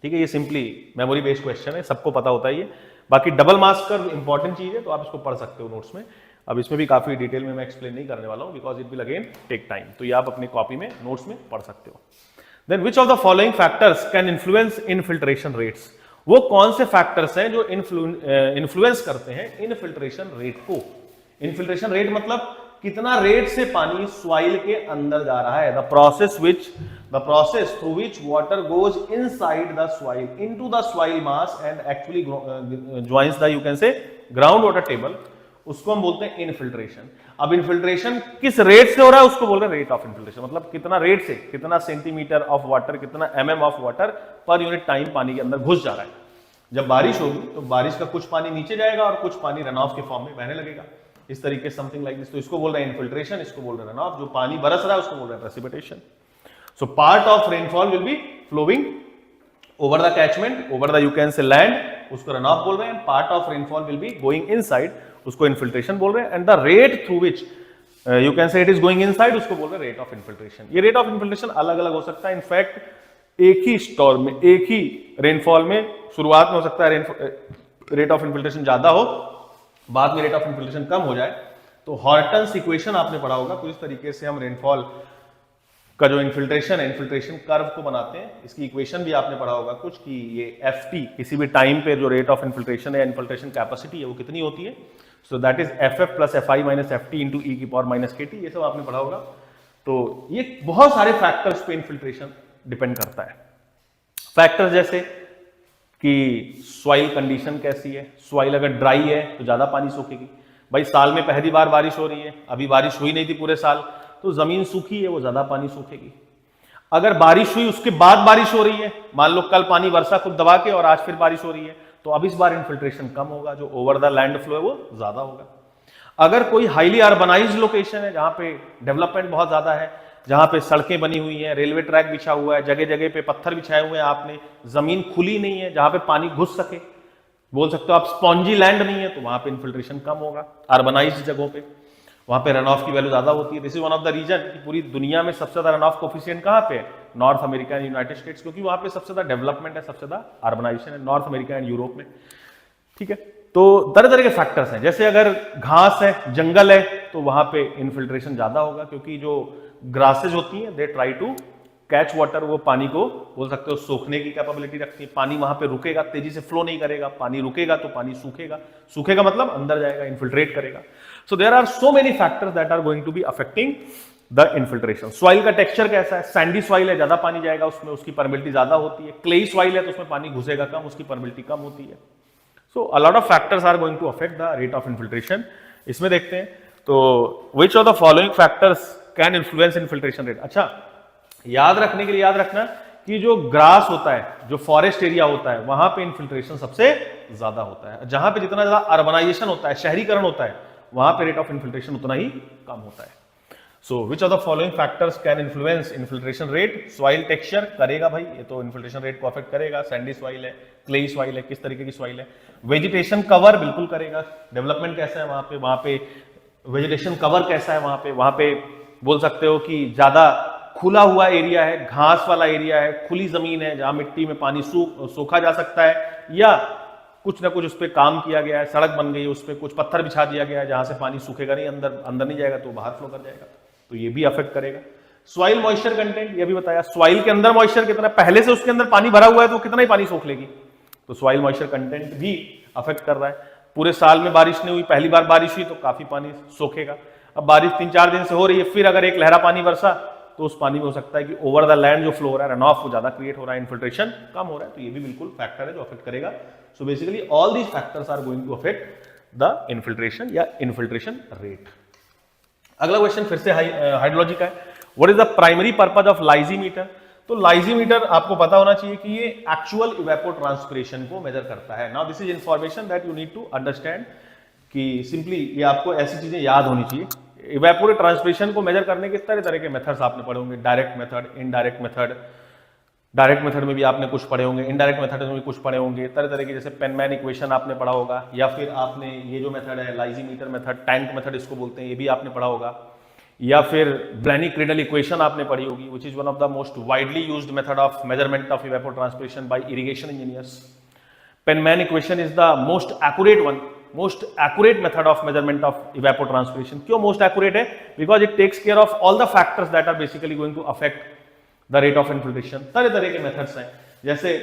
ठीक है। ये सिंपली मेमोरी बेस्ड क्वेश्चन है, सबको पता होता है ये। बाकी डबल मास कर्व इंपॉर्टेंट चीज है, तो आप इसको पढ़ सकते हो नोट्स में। अब इसमें भी काफी डिटेल में मैं एक्सप्लेन नहीं करने वाला हूं, because it will again take time. तो ये आप अपनी कॉपी में नोट्स में पढ़ सकते हो। Then which of the following factors can influence infiltration rates? वो कौन से फैक्टर्स हैं जो इन्फ्लुएंस करते हैं इनफिल्ट्रेशन रेट को? इनफिल्ट्रेशन रेट मतलब कितना रेट से पानी सॉइल के अंदर जा रहा है। The process through which water goes inside the soil into the soil mass and actually joins the, you can से, ग्राउंड वाटर टेबल, उसको हम बोलते हैं इनफिल्ट्रेशन। अब इनफिल्ट्रेशन किस रेट से हो रहा है उसको बोल रहे हैं रेट ऑफ इनफिल्ट्रेशन। मतलब कितना रेट से, कितना सेंटीमीटर ऑफ वाटर, कितना mm of water per unit time पानी के अंदर घुस जा रहा है। जब बारिश होगी तो बारिश का कुछ पानी नीचे जाएगा और कुछ पानी रन ऑफ के फॉर्म में बहने लगेगा, इस तरीके समथिंग लाइक दिस। तो इसको बोल रहे हैं इन्फिल्ट्रेशन, इसको बोल रहे हैं रन ऑफ। जो पानी बरस रहा है उसको बोल रहे हैं precipitation. So part of rainfall will be flowing over the catchment, over the you can say land, उसको रन ऑफ बोल रहे हैं, part of rainfall will be going inside, उसको इन्फिल्ट्रेशन बोल रहे हैं, and the rate through which you can से it is going inside, उसको बोल रहे हैं रेट ऑफ इन्फिल्ट्रेशन। ये रेट ऑफ इन्फिल्ट्रेशन अलग अलग हो सकता है, इनफैक्ट एक ही स्टॉर्म में, एक ही रेनफॉल में शुरुआत में हो सकता है रेट ऑफ इन्फिल्ट्रेशन ज्यादा हो, बाद में रेट ऑफ इन्फिल्ट्रेशन कम हो जाए। तो हॉर्टन्स इक्वेशन आपने पढ़ा होगा, तो इस तरीके से हम रेनफॉल का जो इन्फिल्ट्रेशन है, इन्फिल्ट्रेशन कर्व को बनाते हैं। इसकी इक्वेशन भी आपने पढ़ा होगा कुछ, कि ये FT किसी भी टाइम पे जो रेट ऑफ इन्फिल्ट्रेशन है, इन्फिल्ट्रेशन कैपेसिटी है, वो कितनी होती है। So that is FF plus FI minus FT into E की पावर माइनस KT, ये सब आपने पढ़ा होगा। तो ये बहुत सारे फैक्टर्स पे इन्फिल्ट्रेशन डिपेंड करता है। फैक्टर्स जैसे कि सॉइल कंडीशन कैसी है, सॉइल अगर ड्राई है तो ज्यादा पानी सोखेगी। भाई साल में पहली बार बारिश हो रही है, अभी बारिश हुई नहीं थी पूरे साल, तो जमीन सूखी है, वो ज्यादा पानी सूखेगी। अगर बारिश हुई उसके बाद बारिश हो रही है, मान लो कल पानी वर्षा खुद दबा के और आज फिर बारिश हो रही है, तो अब इस बार इन्फिल्ट्रेशन कम होगा, जो ओवर द लैंड फ्लो है वो ज्यादा होगा। अगर कोई हाईली अर्बनाइज्ड लोकेशन है, जहां पे डेवलपमेंट बहुत ज्यादा है, जहां पे सड़कें बनी हुई हैं, रेलवे ट्रैक बिछा हुआ है, जगह जगह पे पत्थर बिछाए हुए हैं आपने, जमीन खुली नहीं है जहां पे पानी घुस सके, बोल सकते हो आप स्पॉन्जी लैंड नहीं है, तो वहां पे इन्फिल्ट्रेशन कम होगा। अर्बनाइज्ड जगहों पे वहां पे रन ऑफ की वैल्यू ज्यादा होती है। This is one of the reason कि पूरी दुनिया में सबसे ज्यादा रन ऑफ कोफिशिएंट कहां पे है, north America and United states, क्योंकि वहां पे सबसे ज्यादा डेवलपमेंट है, सबसे ज्यादा अर्बनाइजेशन है, नॉर्थ अमेरिका एंड यूरोप में। ठीक है, तो तरह तरह के फैक्टर्स हैं। जैसे अगर घास है, जंगल है, तो वहां पे इन्फिल्ट्रेशन ज्यादा होगा, क्योंकि जो ग्रासेज होती हैं they try to catch water, वो पानी को बोल सकते हो सोखने की कैपेबिलिटी रखती है। पानी वहां पे रुकेगा, तेजी से फ्लो नहीं करेगा, पानी रुकेगा तो पानी सूखेगा, सूखेगा मतलब अंदर जाएगा, इन्फिल्ट्रेट करेगा। So there are so many factors that are going to be affecting the infiltration. Soil का टेक्सचर कैसा है, सैंडी सॉइल है, ज्यादा पानी जाएगा उसमें, उसकी परमिलिटी ज्यादा होती है। क्लेई सॉइल है तो उसमें पानी घुसेगा कम, उसकी परमिलिटी कम होती है। So a lot of factors are going to affect the rate of infiltration. इसमें देखते हैं, तो which of the following factors can influence infiltration rate. अच्छा, याद रखने के लिए याद रखना कि जो ग्रास होता है, जो फॉरेस्ट एरिया होता है, वहां पे इन्फिल्ट्रेशन सबसे ज्यादा होता है। जहां पे जितना ज्यादा अर्बनाइजेशन होता है, शहरीकरण होता है, वहां पे रेट ऑफ इन्फिल्ट्रेशन उतना ही कम होता है। So which of the following factors can influence infiltration rate. Soil texture करेगा भाई, ये तो इन्फिल्ट्रेशन रेट को अफेक्ट करेगा। सैंडी सॉइल है, क्लेई सॉइल है, किस तरीके की सॉइल है। वेजिटेशन कवर बिल्कुल करेगा, डेवलपमेंट कैसा है वहां पे वेजिटेशन कवर कैसा है, वहां पे बोल सकते हो कि ज्यादा खुला हुआ एरिया है, घास वाला एरिया है, खुली जमीन है, जहां मिट्टी में पानी सोखा जा सकता है, या कुछ ना कुछ उस पर काम किया गया है, सड़क बन गई है, उस पर कुछ पत्थर बिछा दिया गया है, जहां से पानी सूखेगा नहीं, अंदर नहीं जाएगा तो बाहर फ्लो कर जाएगा, तो ये भी अफेक्ट करेगा। सॉइल मॉइस्चर कंटेंट, ये भी बताया, सॉइल के अंदर मॉइस्चर कितना, पहले से उसके अंदर पानी भरा हुआ है तो कितना ही पानी सोख लेगी, तो सॉइल मॉइस्चर कंटेंट भी अफेक्ट कर रहा है। पूरे साल में बारिश नहीं हुई, पहली बार बारिश हुई तो काफी पानी सोखेगा। अब बारिश 3-4 दिन से हो रही है, फिर अगर एक लहरा पानी बरसा तो उस पानी में हो सकता है कि ओवर द लैंड जो फ्लो हो रहा है, रन ऑफ वो ज्यादा क्रिएट हो रहा है, इन्फिल्ट्रेशन कम हो रहा है, तो ये भी बिल्कुल फैक्टर है जो अफेक्ट करेगा। So basically all these factors are going to affect the infiltration या इन्फिल्ट्रेशन रेट। अगला क्वेश्चन फिर से हाइड्रोलॉजी का है। What is the primary purpose of lysimeter. तो लाइजीमीटर आपको पता होना चाहिए कि ये एक्चुअल इवेपोट्रांसपिरेशन को मेजर करता है। Now this is information that you need to understand, कि सिंपली ये आपको ऐसी चीजें याद होनी चाहिए। इवेपोरेट ट्रांसपिरेशन को मेजर करने के तरह के मेथड्स आपने पढ़े होंगे, direct method, indirect method. Direct method में भी आपने कुछ पढ़े होंगे, इनडायरेक्ट मेथड में भी कुछ पढ़े होंगे, तरह के, जैसे पेनमैन इक्वेशन आपने पढ़ा होगा, या फिर आपने ये जो मेथड है लाइजीमीटर मेथड, टैंक मेथड इसको बोलते हैं, ये भी आपने पढ़ा होगा, या फिर ब्लैनी-क्रेडल इक्वेशन आपने पढ़ी होगी, which is one of the most widely used method of measurement of evapotranspiration by irrigation engineers. Penman equation is the most accurate one, most accurate method of measurement of evapotranspiration. क्यों most accurate है? Because it takes care of all the factors that are basically going to affect the rate of infiltration. तरह के methods हैं, जैसे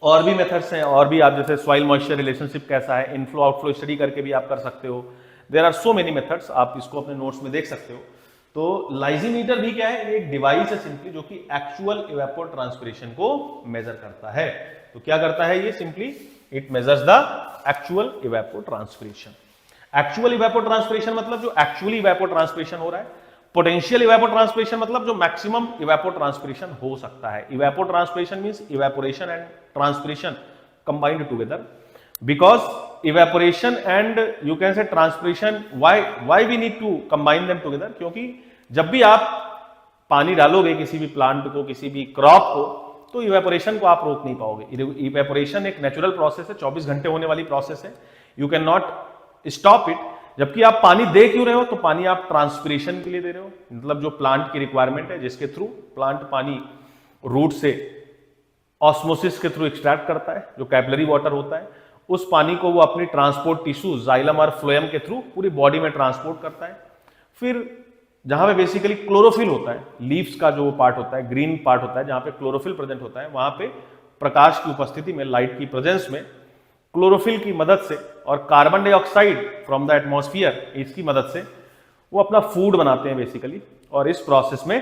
और भी methods हैं, और भी आप जैसे soil moisture relationship कैसा है, inflow outflow study करके भी आप कर सकते हो। There are so many methods, आप इसको अपने notes में देख सकते हो। तो लाइजीमीटर भी क्या है, एक डिवाइस है सिंपली जो कि एक्चुअल इवेपोट्रांसपिरेशन को मेजर करता है। तो क्या करता है ये, simply it measures the actual evapotranspiration. Actual evapotranspiration मतलब जो एक्चुअली इवेपोट्रांसपिरेशन हो रहा है। पोटेंशियल इवेपोट्रांसपिरेशन मतलब जो मैक्सिमम इवेपोट्रांसपिरेशन हो सकता है। Evapotranspiration means evaporation and transpiration combined together, because evaporation and you can say transpiration, why we need to combine them together, क्योंकि जब भी आप पानी डालोगे किसी भी प्लांट को, किसी भी क्रॉप को, तो इवेपोरेशन को आप रोक नहीं पाओगे। इवेपोरेशन एक नेचुरल प्रोसेस है, 24 घंटे होने वाली प्रोसेस है, you can not stop it. जबकि आप पानी दे क्यों रहे हो, तो पानी आप ट्रांसपिरेशन के लिए दे रहे हो, मतलब जो प्लांट की रिक्वायरमेंट है, जिसके थ्रू प्लांट पानी रूट से ऑस्मोसिस के थ्रू एक्सट्रैक्ट करता है, जो कैपिलरी वाटर होता है, उस पानी को वो अपनी ट्रांसपोर्ट टिश्यू जाइलम और फ्लोएम के थ्रू पूरी बॉडी में ट्रांसपोर्ट करता है। फिर जहां पे बेसिकली क्लोरोफिल होता है, लीव्स का जो पार्ट होता है, ग्रीन पार्ट होता है, जहां पे क्लोरोफिल प्रेजेंट होता है, वहां पे प्रकाश की उपस्थिति में, लाइट की प्रेजेंस में क्लोरोफिल की मदद से और carbon dioxide from the atmosphere, इसकी मदद से वो अपना फूड बनाते हैं बेसिकली, और इस प्रोसेस में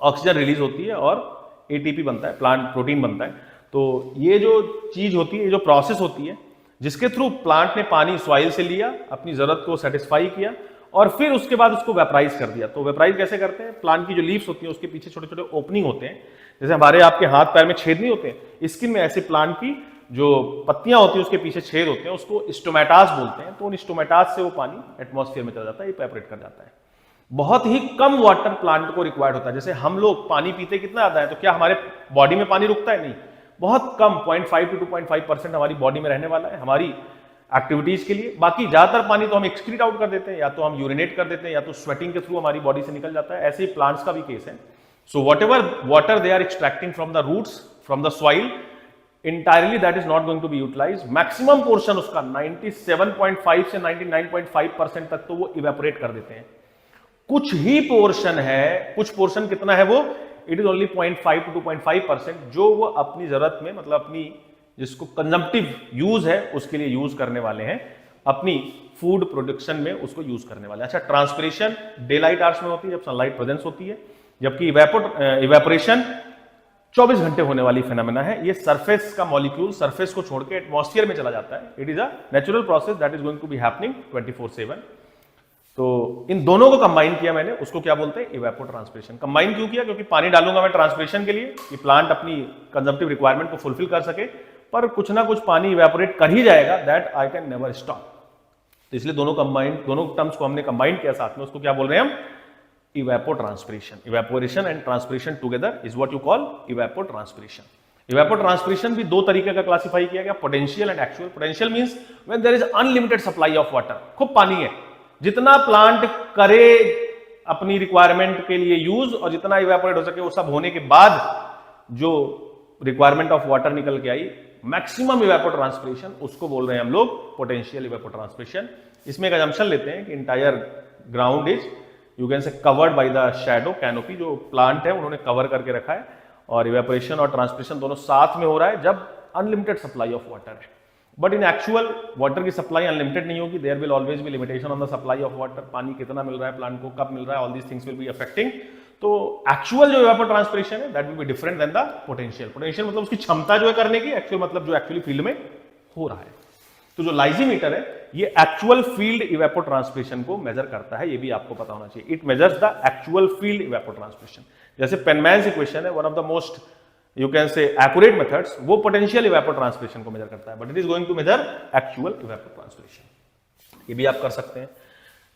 ऑक्सीजन रिलीज होती है और एटीपी बनता है, प्लांट प्रोटीन बनता है। तो ये जो चीज होती है, ये जो प्रोसेस होती है, जिसके थ्रू प्लांट ने पानी सॉइल से लिया, अपनी जरूरत को सेटिस्फाई किया और फिर उसके बाद उसको वेपराइज कर दिया। तो वेपराइज कैसे करते हैं, प्लांट की जो लीव्स होती है उसके पीछे छोटे छोटे ओपनिंग होते हैं, जैसे हमारे आपके हाथ पैर में छेद नहीं होते, स्किन में ऐसे प्लांट की जो पत्तियां होती है उसके पीछे छेद होते हैं, उसको स्टोमेटास बोलते हैं। तो उन स्टोमेटास से वो पानी एटमॉस्फेयर में चला जाता है, इवेपोरेट कर जाता है। बहुत ही कम वाटर प्लांट को रिक्वायर्ड होता है। जैसे हम लोग पानी पीते कितना ज्यादा है, तो क्या हमारे बॉडी में पानी रुकता है? नहीं, बहुत कम, 0.5 to 2.5% हमारी बॉडी में रहने वाला है हमारी एक्टिविटीज के लिए। बाकी ज्यादातर पानी तो हम एक्सक्रीट आउट कर देते हैं, या तो हम यूरिनेट कर देते हैं, या तो स्वेटिंग के थ्रू हमारी बॉडी से निकल जाता है। ऐसे ही प्लांट्स का भी केस है। So whatever water they are extracting from the roots, from the soil, entirely that is not going to be utilise. Maximum portion उसका 97.5 से 99.5% तक तो वो इवेपोरेट कर देते हैं। कुछ ही पोर्शन है, कुछ पोर्शन कितना है वो, इट इज ओनली 0.5 to 2.5%, जो वो अपनी जरूरत में, मतलब अपनी जिसको कंजम्पटिव यूज है उसके लिए यूज करने वाले हैं, अपनी फूड प्रोडक्शन में उसको यूज करने वाले हैं। अच्छा, ट्रांसपिरेशन डे लाइट आवर्स में होती है, जब सनलाइट प्रेजेंस होती है, जबकि इवेपोरेशन 24 घंटे होने वाली फेनोमेना है। ये सरफेस का मॉलिक्यूल सरफेस को छोड़ के एटमॉस्फेयर में चला जाता है। It is a natural process that is going to be happening 24/7। तो इन दोनों को कंबाइन किया मैंने, उसको क्या बोलते हैं, इवेपोट्रांसपिरेशन। कंबाइन क्यों किया? क्योंकि पानी डालूंगा मैं ट्रांसपिरेशन के लिए कि प्लांट अपनी कंजम्पटिव रिक्वायरमेंट को फुलफिल कर सके, पर कुछ ना कुछ पानी इवेपोरेट कर ही जाएगा, that I can never stop. तो इसलिए दोनों टर्म्स को हमने कंबाइन किया साथ में, उसको क्या बोल रहे हैं हम, evapotranspiration. Evaporation and transpiration together is what you call evapotranspiration. Evapotranspiration भी दो तरीके का क्लासिफाई किया गया, potential and actual. Potential means when there is unlimited supply of water, खूब पानी है, जितना प्लांट करे अपनी रिक्वायरमेंट के लिए यूज, और जितना इवेपोरेट हो सके वो सब होने के बाद जो रिक्वायरमेंट ऑफ वाटर निकल के आई, मैक्सिमम इवेपोट्रांसपिरेशन, उसको बोल रहे हैं हम लोग पोटेंशियल इवेपोट्रांसपिरेशन। इसमें एक असम्पशन लेते हैं कि entire ground is, you can से, covered by the shadow canopy. जो प्लांट है उन्होंने कवर करके रखा है, और इवेपोरेशन और ट्रांसपिरेशन दोनों साथ में हो रहा है जब अनलिमिटेड सप्लाई ऑफ वाटर है। बट इन एक्चुअल वाटर की सप्लाई अनलिमिटेड नहीं होगी, there will always be limitation on the supply of water. पानी कितना मिल रहा है प्लांट को, कब मिल रहा है, all these things will be affecting. तो एक्चुअल जो इवेपोट्रांसपिरेशन है that will be different than the potential. Potential मतलब उसकी क्षमता जो है करने की, एक्चुअल मतलब जो एक्चुअली फील्ड में हो रहा है। तो जो लाइजीमीटर है ये एक्चुअल फील्ड इवेपोट्रांसपिरेशन को मेजर करता है, ये भी आपको पता होना चाहिए। It measures the actual field evapotranspiration. जैसे पेनमैन्स इक्वेशन है, one of the most you can say accurate methods, वो पोटेंशियल इवेपोट्रांसपिरेशन को मेजर करता है, but it is going to measure actual evapotranspiration. ये भी आप कर सकते हैं।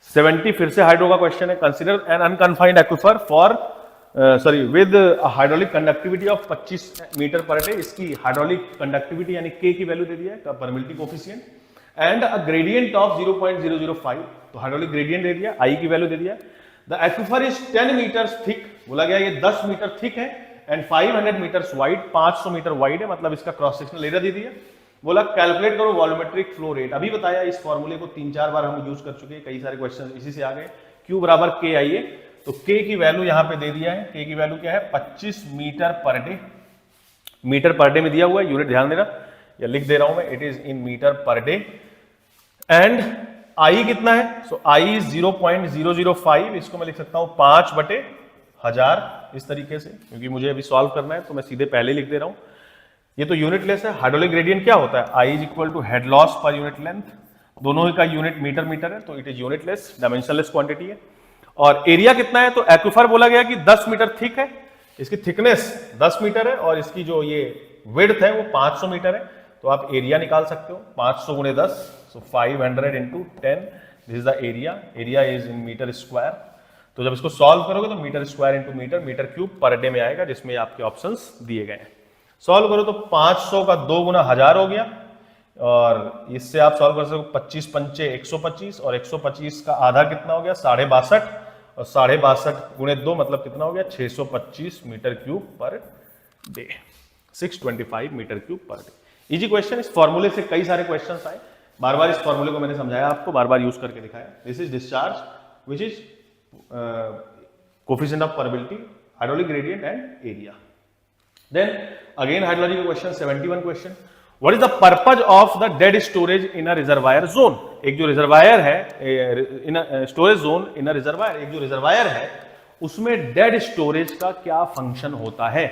70 फिर से हाइड्रो का क्वेश्चन है। Consider an unconfined aquifer for with hydraulic conductivity of 25 meter per day. इसकी हाइड्रोलिक कंडक्टिविटी यानी के की वैल्यू दे दिया है, permittivity coefficient, and a gradient of 0.005। तो हाइड्रोलिक ग्रेडियंट दे दिया, आई की वैल्यू दे दिया। The aquifer is 10 meters thick, बोला गया ये 10 मीटर थिक है, and 500 meters wide, 500 meter wide है, मतलब इसका क्रॉस सेक्शनल एरिया दे दिया। बोला कैलकुलेट करो वॉल्यूमेट्रिक फ्लो रेट। अभी बताया, इस फॉर्मूले को 3-4 बार हम यूज कर चुके हैं, कई सारे क्वेश्चन इसी से आ गए। Q बराबर K आई है, तो K की वैल्यू यहां पे दे दिया है। K की वैल्यू क्या है, 25 meter per day. Metre per day में दिया हुआ है, यूनिट ध्यान देना, या लिख दे रहा हूं मैं, it is in meter per day. And I कितना है, सो I इज 0.005, इसको मैं लिख सकता हूं 5/1000 इस तरीके से, क्योंकि मुझे अभी सॉल्व करना है तो मैं सीधे पहले लिख दे रहा हूं। ये तो यूनिट लेस है। हाइड्रोलिक ग्रेडियंट क्या होता है, I is equal to head loss per unit length, दोनों का यूनिट मीटर मीटर है, तो it is unit less, dimensionless quantity है। और एरिया कितना है, तो एक्विफर बोला गया कि 10 मीटर थिक है, इसकी थिकनेस 10 मीटर है, और इसकी जो ये विड्थ है वो 500 मीटर है। तो आप एरिया निकाल सकते हो, 500 गुणे 10, so 500 into 10, this is the area. Area is in meter square. तो जब इसको सॉल्व करोगे तो meter square into meter cube per day में आएगा, जिसमें आपके ऑप्शंस दिए गए हैं। सॉल्व करो तो 500 का 2 गुना 1000 हो गया, और इससे आप सॉल्व कर सकते हो 25 पंचे 125, और 125 का आधा कितना हो गया 62.5, और 62.5 गुणे 2 मतलब कितना हो गया 625 meter cube per day, 625 meter cube per day. Easy question. इस फॉर्मूले से कई सारे क्वेश्चन आए, बार बार इस फॉर्मूले को मैंने समझाया आपको, बार बार यूज करके दिखाया। This is discharge which is coefficient of permeability, hydraulic gradient and area. Then again hydrology का question, 71 question, what is the purpose of the dead storage in a reservoir zone. एक जो रिजर्वायर है in storage zone in a reservoir, एक जो reservoir है उसमें dead storage का क्या फंक्शन होता है।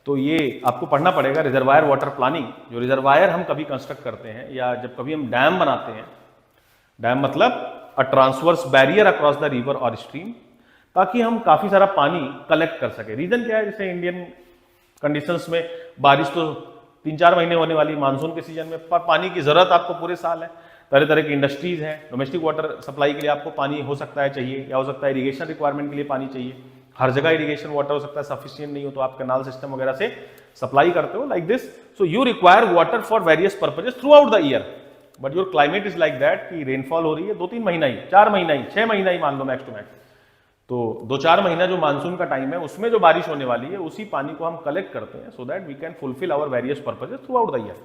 तो ये आपको पढ़ना पड़ेगा, रिजर्वायर वाटर प्लानिंग। जो रिजर्वायर हम कभी कंस्ट्रक्ट करते हैं या जब कभी हम डैम बनाते हैं, डैम मतलब a transverse barrier across the river और स्ट्रीम, ताकि हम काफी सारा पानी कलेक्ट कर सके। रीजन क्या है, जैसे इंडियन कंडीशंस में बारिश तो 3-4 महीने होने वाली मानसून के सीजन में, पर पानी की जरूरत आपको पूरे साल है। तरह तरह की इंडस्ट्रीज हैं, डोमेस्टिक वाटर सप्लाई के लिए आपको पानी हो सकता है चाहिए, या हो सकता है इरिगेशन रिक्वायरमेंट के लिए पानी चाहिए। हर जगह इरिगेशन वाटर हो सकता है सफिशिएंट नहीं हो, तो आप कैनाल सिस्टम वगैरह से सप्लाई करते हो like this. So you require water for various purposes throughout the year, but your climate is like that कि रेनफॉल हो रही है 2-3 महीना ही, 4 महीना ही, 6 महीना ही मान लो मैक्स टू मैक्स। तो 2-4 महीना जो मानसून का टाइम है उसमें जो बारिश होने वाली है, उसी पानी को हम कलेक्ट करते हैं so that we can fulfil our various purposes throughout the year.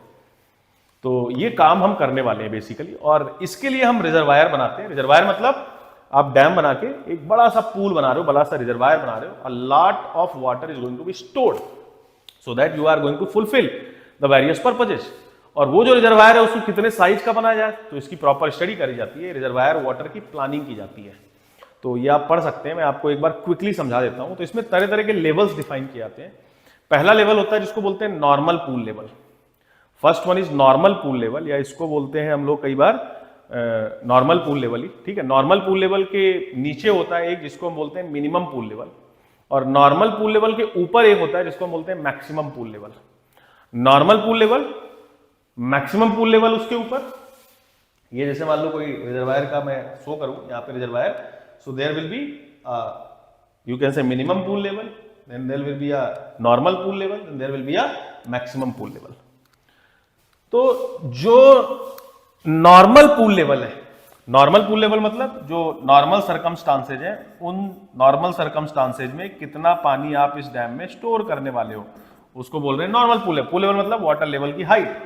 तो ये काम हम करने वाले हैं बेसिकली, और इसके लिए हम रिजर्वायर बनाते हैं। रिजर्वायर मतलब आप डैम बना के एक बड़ा सा पूल बना रहे हो, बड़ा सा रिजर्वायर बना रहे हो, a lot of water is going to be stored so that you are going to fulfil the various purposes. और वो जो रिजर्वायर है उसको कितने साइज का बनाया जाए, तो इसकी प्रॉपर स्टडी करी जाती है, रिजर्वायर वाटर की प्लानिंग की जाती है। तो ये आप पढ़ सकते हैं, मैं आपको एक बार क्विकली समझा देता हूं। तो इसमें तरह तरह के लेवल्स डिफाइन किए जाते हैं। पहला लेवल होता है जिसको बोलते हैं normal pool level. First one is normal pool level, या इसको बोलते हैं हम लोग कई बार नॉर्मल पूल लेवल ही, ठीक है। नॉर्मल पूल लेवल के नीचे होता है एक जिसको हम बोलते हैं मिनिमम पूल लेवल, और नॉर्मल पूल लेवल के ऊपर एक होता है जिसको हम बोलते हैं maximum pool level. Normal pool level, maximum pool level उसके ऊपर। ये जैसे मान लो कोई रिजर्वायर का मैं शो करूं, यहाँ पे reservoir, so there will be you can say minimum pool level, then there will be a normal pool level, then there will be a maximum pool level। तो जो नॉर्मल पूल लेवल है, normal pool level मतलब जो normal circumstances है, उन normal circumstances में कितना पानी आप इस डैम में स्टोर करने वाले हो, उसको बोल रहे हैं normal pool level. Pool level मतलब वाटर लेवल की हाइट।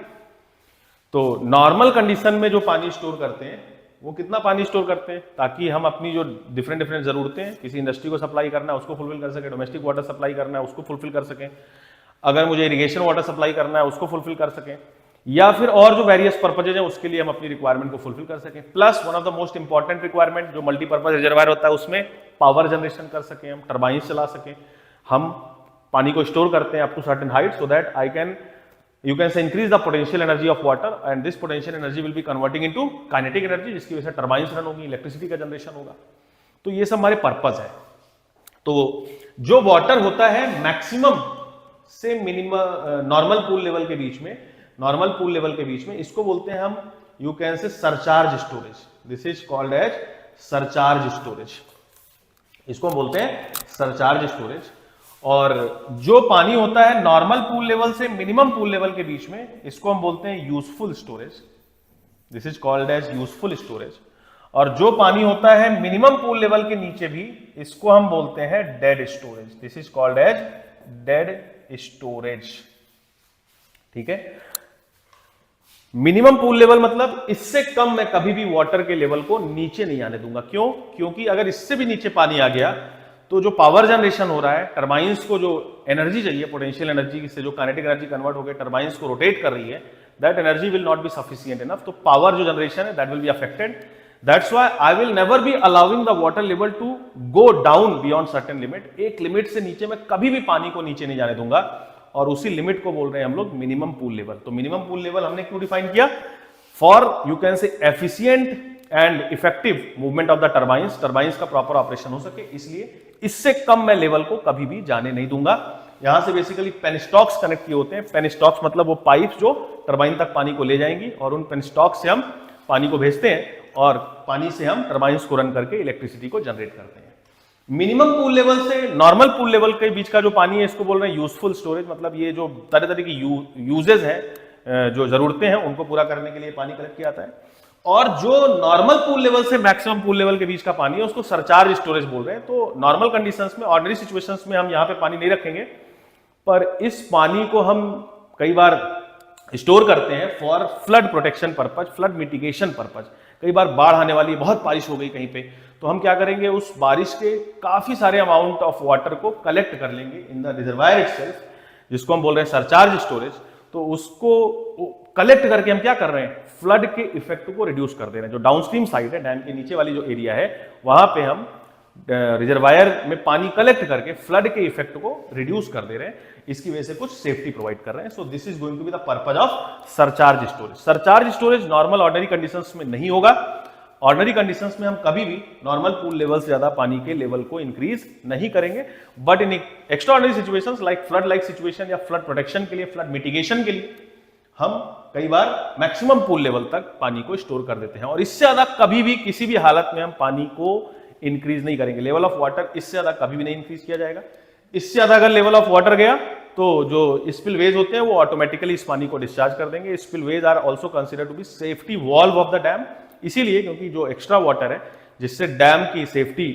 तो नॉर्मल कंडीशन में जो पानी स्टोर करते हैं वो कितना पानी स्टोर करते हैं, ताकि हम अपनी जो डिफरेंट डिफरेंट जरूरतें हैं, किसी इंडस्ट्री को सप्लाई करना है उसको फुलफिल कर सके, डोमेस्टिक वाटर सप्लाई करना है उसको फुलफिल कर सकें, अगर मुझे इरिगेशन वाटर सप्लाई करना है उसको फुलफिल कर सकें, या फिर और जो वेरियस पर्पजेज हैं उसके लिए हम अपनी रिक्वायरमेंट को फुलफिल कर सकें। Plus one of the most important requirement जो मल्टीपर्पज रिजर्वायर होता है उसमें पावर जनरेशन कर सकें, हम टर्बाइंस चला सकें, हम पानी को स्टोर करते हैं up to certain height so that you can say increase the potential energy of water and this potential energy will be converting into kinetic energy, जिसकी वजह से टर्बाइंस रन होगी, इलेक्ट्रिसिटी का जनरेशन होगा। तो ये सब हमारे पर्पज है। तो जो वाटर होता है मैक्सिमम से मिनिमम नॉर्मल पूल लेवल के बीच में, नॉर्मल पूल लेवल के बीच में, इसको बोलते हैं हम you can say surcharge storage. This is called as surcharge storage, इसको हम बोलते हैं सरचार्ज स्टोरेज। और जो पानी होता है नॉर्मल पूल लेवल से मिनिमम पूल लेवल के बीच में, इसको हम बोलते हैं useful storage. This is called as useful storage. और जो पानी होता है मिनिमम पूल लेवल के नीचे भी, इसको हम बोलते हैं dead storage. This is called as dead storage, ठीक है। मिनिमम पूल लेवल मतलब इससे कम मैं कभी भी वाटर के लेवल को नीचे नहीं आने दूंगा। क्यों? क्योंकि अगर इससे भी नीचे पानी आ गया तो जो पावर जनरेशन हो रहा है, टर्बाइंस को जो एनर्जी चाहिए, पोटेंशियल एनर्जी से जो काइनेटिक एनर्जी कन्वर्ट होकर टर्बाइंस को रोटेट कर रही है, that energy will not be sufficient enough. तो पावर जो जनरेशन है that will be affected. That's why I will never be allowing the water level to go down beyond certain limit. एक limit से नीचे मैं कभी भी पानी को नीचे नहीं जाने दूंगा, और उसी लिमिट को बोल रहे हैं हम लोग मिनिमम पूल लेवल। तो मिनिमम पूल लेवल हमने क्यों डिफाइन किया? फॉर यू कैन से efficient and effective movement of the turbines, turbines का प्रॉपर ऑपरेशन हो सके, इसलिए इससे कम मैं लेवल को कभी भी जाने नहीं दूंगा। यहां से बेसिकली पेनस्टॉक्स कनेक्ट किए होते हैं। पेनस्टॉक्स मतलब वो पाइप्स जो टर्बाइन तक पानी को ले जाएंगी, और उन पेनस्टॉक्स से हम पानी को भेजते हैं, और पानी से हम टर्बाइंस को रन करके इलेक्ट्रिसिटी को जनरेट करते हैं। मिनिमम पूल लेवल से नॉर्मल पूल लेवल के बीच का जो पानी है इसको बोल रहे हैं यूजफुल स्टोरेज, मतलब ये जो तरह तरह की यूजेज हैं, जो जरूरतें हैं उनको पूरा करने के लिए पानी कलेक्ट किया जाता है। और जो नॉर्मल पूल लेवल से मैक्सिमम पूल लेवल के बीच का पानी है उसको सरचार्ज स्टोरेज बोल रहे हैं। तो नॉर्मल कंडीशंस में, ऑर्डिनरी सिचुएशंस में हम यहाँ पे पानी नहीं रखेंगे, पर इस पानी को हम कई बार स्टोर करते हैं for flood protection purpose, flood mitigation purpose. कई बार बाढ़ आने वाली, बहुत बारिश हो गई कहीं पे, तो हम क्या करेंगे, उस बारिश के काफी सारे अमाउंट ऑफ वाटर को कलेक्ट कर लेंगे इन द रिजर्वायर इटसेल्फ, जिसको हम बोल रहे हैं सरचार्ज स्टोरेज। तो उसको कलेक्ट करके हम क्या कर रहे हैं, फ्लड के इफेक्ट को रिड्यूस कर दे रहे हैं। जो डाउनस्ट्रीम साइड है, डैम के नीचे वाली जो एरिया है, वहां पे हम रिजर्वायर में पानी कलेक्ट करके फ्लड के इफेक्ट को रिड्यूस कर दे रहे हैं। इसकी वजह से कुछ सेफ्टी प्रोवाइड कर रहे हैं। So this is going to be the purpose of surcharge storage. Surcharge storage normal ordinary conditions में नहीं होगा। ऑर्डिनरी कंडीशंस में हम कभी भी नॉर्मल पूल लेवल से ज्यादा पानी के लेवल को इंक्रीज नहीं करेंगे, but in extra ordinary situations like flood like situation या फ्लड प्रोटेक्शन के लिए, फ्लड मिटिगेशन के लिए हम कई बार मैक्सिमम पूल लेवल तक पानी को स्टोर कर देते हैं। और इससे ज्यादा कभी भी किसी भी हालत में हम पानी को इंक्रीज नहीं करेंगे। लेवल ऑफ वाटर इससे ज्यादा कभी भी नहीं इंक्रीज किया जाएगा। इससे ज्यादा अगर लेवल ऑफ वाटर गया तो जो स्पिलवेज होते हैं वो ऑटोमेटिकली इस पानी को डिस्चार्ज कर देंगे। Spillways are also considered to be safety valve of the dam, इसीलिए क्योंकि जो एक्स्ट्रा वाटर है जिससे डैम की सेफ्टी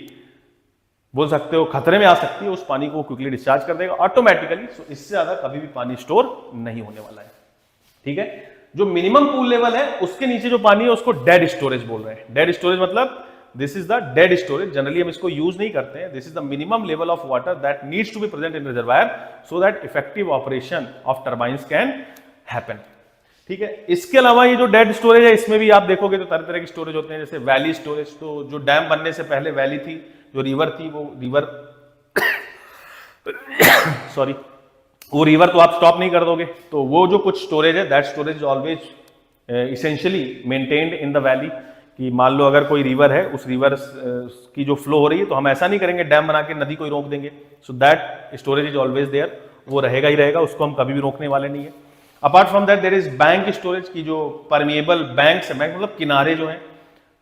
बोल सकते हो खतरे में आ सकती है, उस पानी को क्विकली डिस्चार्ज कर देगा ऑटोमेटिकली। सो इससे ज्यादा कभी भी पानी स्टोर नहीं होने वाला है। ठीक है, जो मिनिमम पूल लेवल है उसके नीचे जो पानी है उसको डेड स्टोरेज बोल रहे हैं। डेड स्टोरेज मतलब this is the dead storage. Generally हम इसको यूज नहीं करते हैं। This is the minimum level of water that needs to be present in reservoir so that effective operation of turbines can happen. ठीक है, इसके अलावा ये जो डेड स्टोरेज है इसमें भी आप देखोगे तो तरह तरह के स्टोरेज होते हैं, जैसे वैली स्टोरेज। तो जो डैम बनने से पहले वैली थी, जो रिवर थी, वो रिवर सॉरी वो रिवर तो आप स्टॉप नहीं कर दोगे, तो वो जो कुछ स्टोरेज है that storage always essentially maintained in the valley. कि मान लो अगर कोई रिवर है, उस रिवर की जो फ्लो हो रही है, तो हम ऐसा नहीं करेंगे डैम बना के नदी को ही रोक देंगे। So that storage is always there, वो रहेगा ही रहेगा, उसको हम कभी भी रोकने वाले नहीं है। Apart from that there is bank storage की जो परमिएबल बैंक्स है, बैंक मतलब किनारे जो है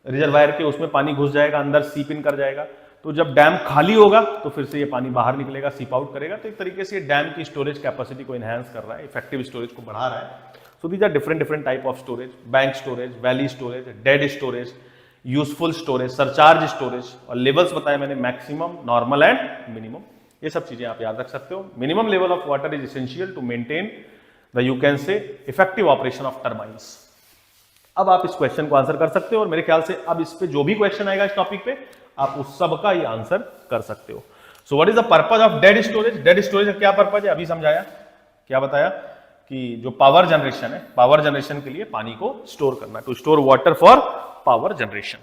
रिजर्वायर के, उसमें पानी घुस जाएगा, अंदर सीप इन कर जाएगा। तो जब डैम खाली होगा तो फिर से ये पानी बाहर निकलेगा, सीप आउट करेगा। तो एक तरीके से डैम की स्टोरेज कैपेसिटी को एनहांस कर रहा है, इफेक्टिव स्टोरेज को बढ़ा रहा है। So these are different type of storage: bank storage, valley storage, dead storage, useful storage, surcharge storage। और लेवल्स बताए मैंने, मैक्सिमम, नॉर्मल एंड मिनिमम। ये सब चीजें आप याद रख सकते हो। Minimum level of water is essential to maintain the, you can say, effective operation of turbines. अब आप इस क्वेश्चन को आंसर कर सकते हो, और मेरे ख्याल से अब इस पे जो भी क्वेश्चन आएगा इस टॉपिक पे आप उस सब का ही आंसर कर सकते हो। So what is the purpose of dead storage? Dead storage का क्या पर्पज है अभी समझाया, क्या बताया कि जो पावर जनरेशन है, पावर जनरेशन के लिए पानी को स्टोर करना, to store water for power generation.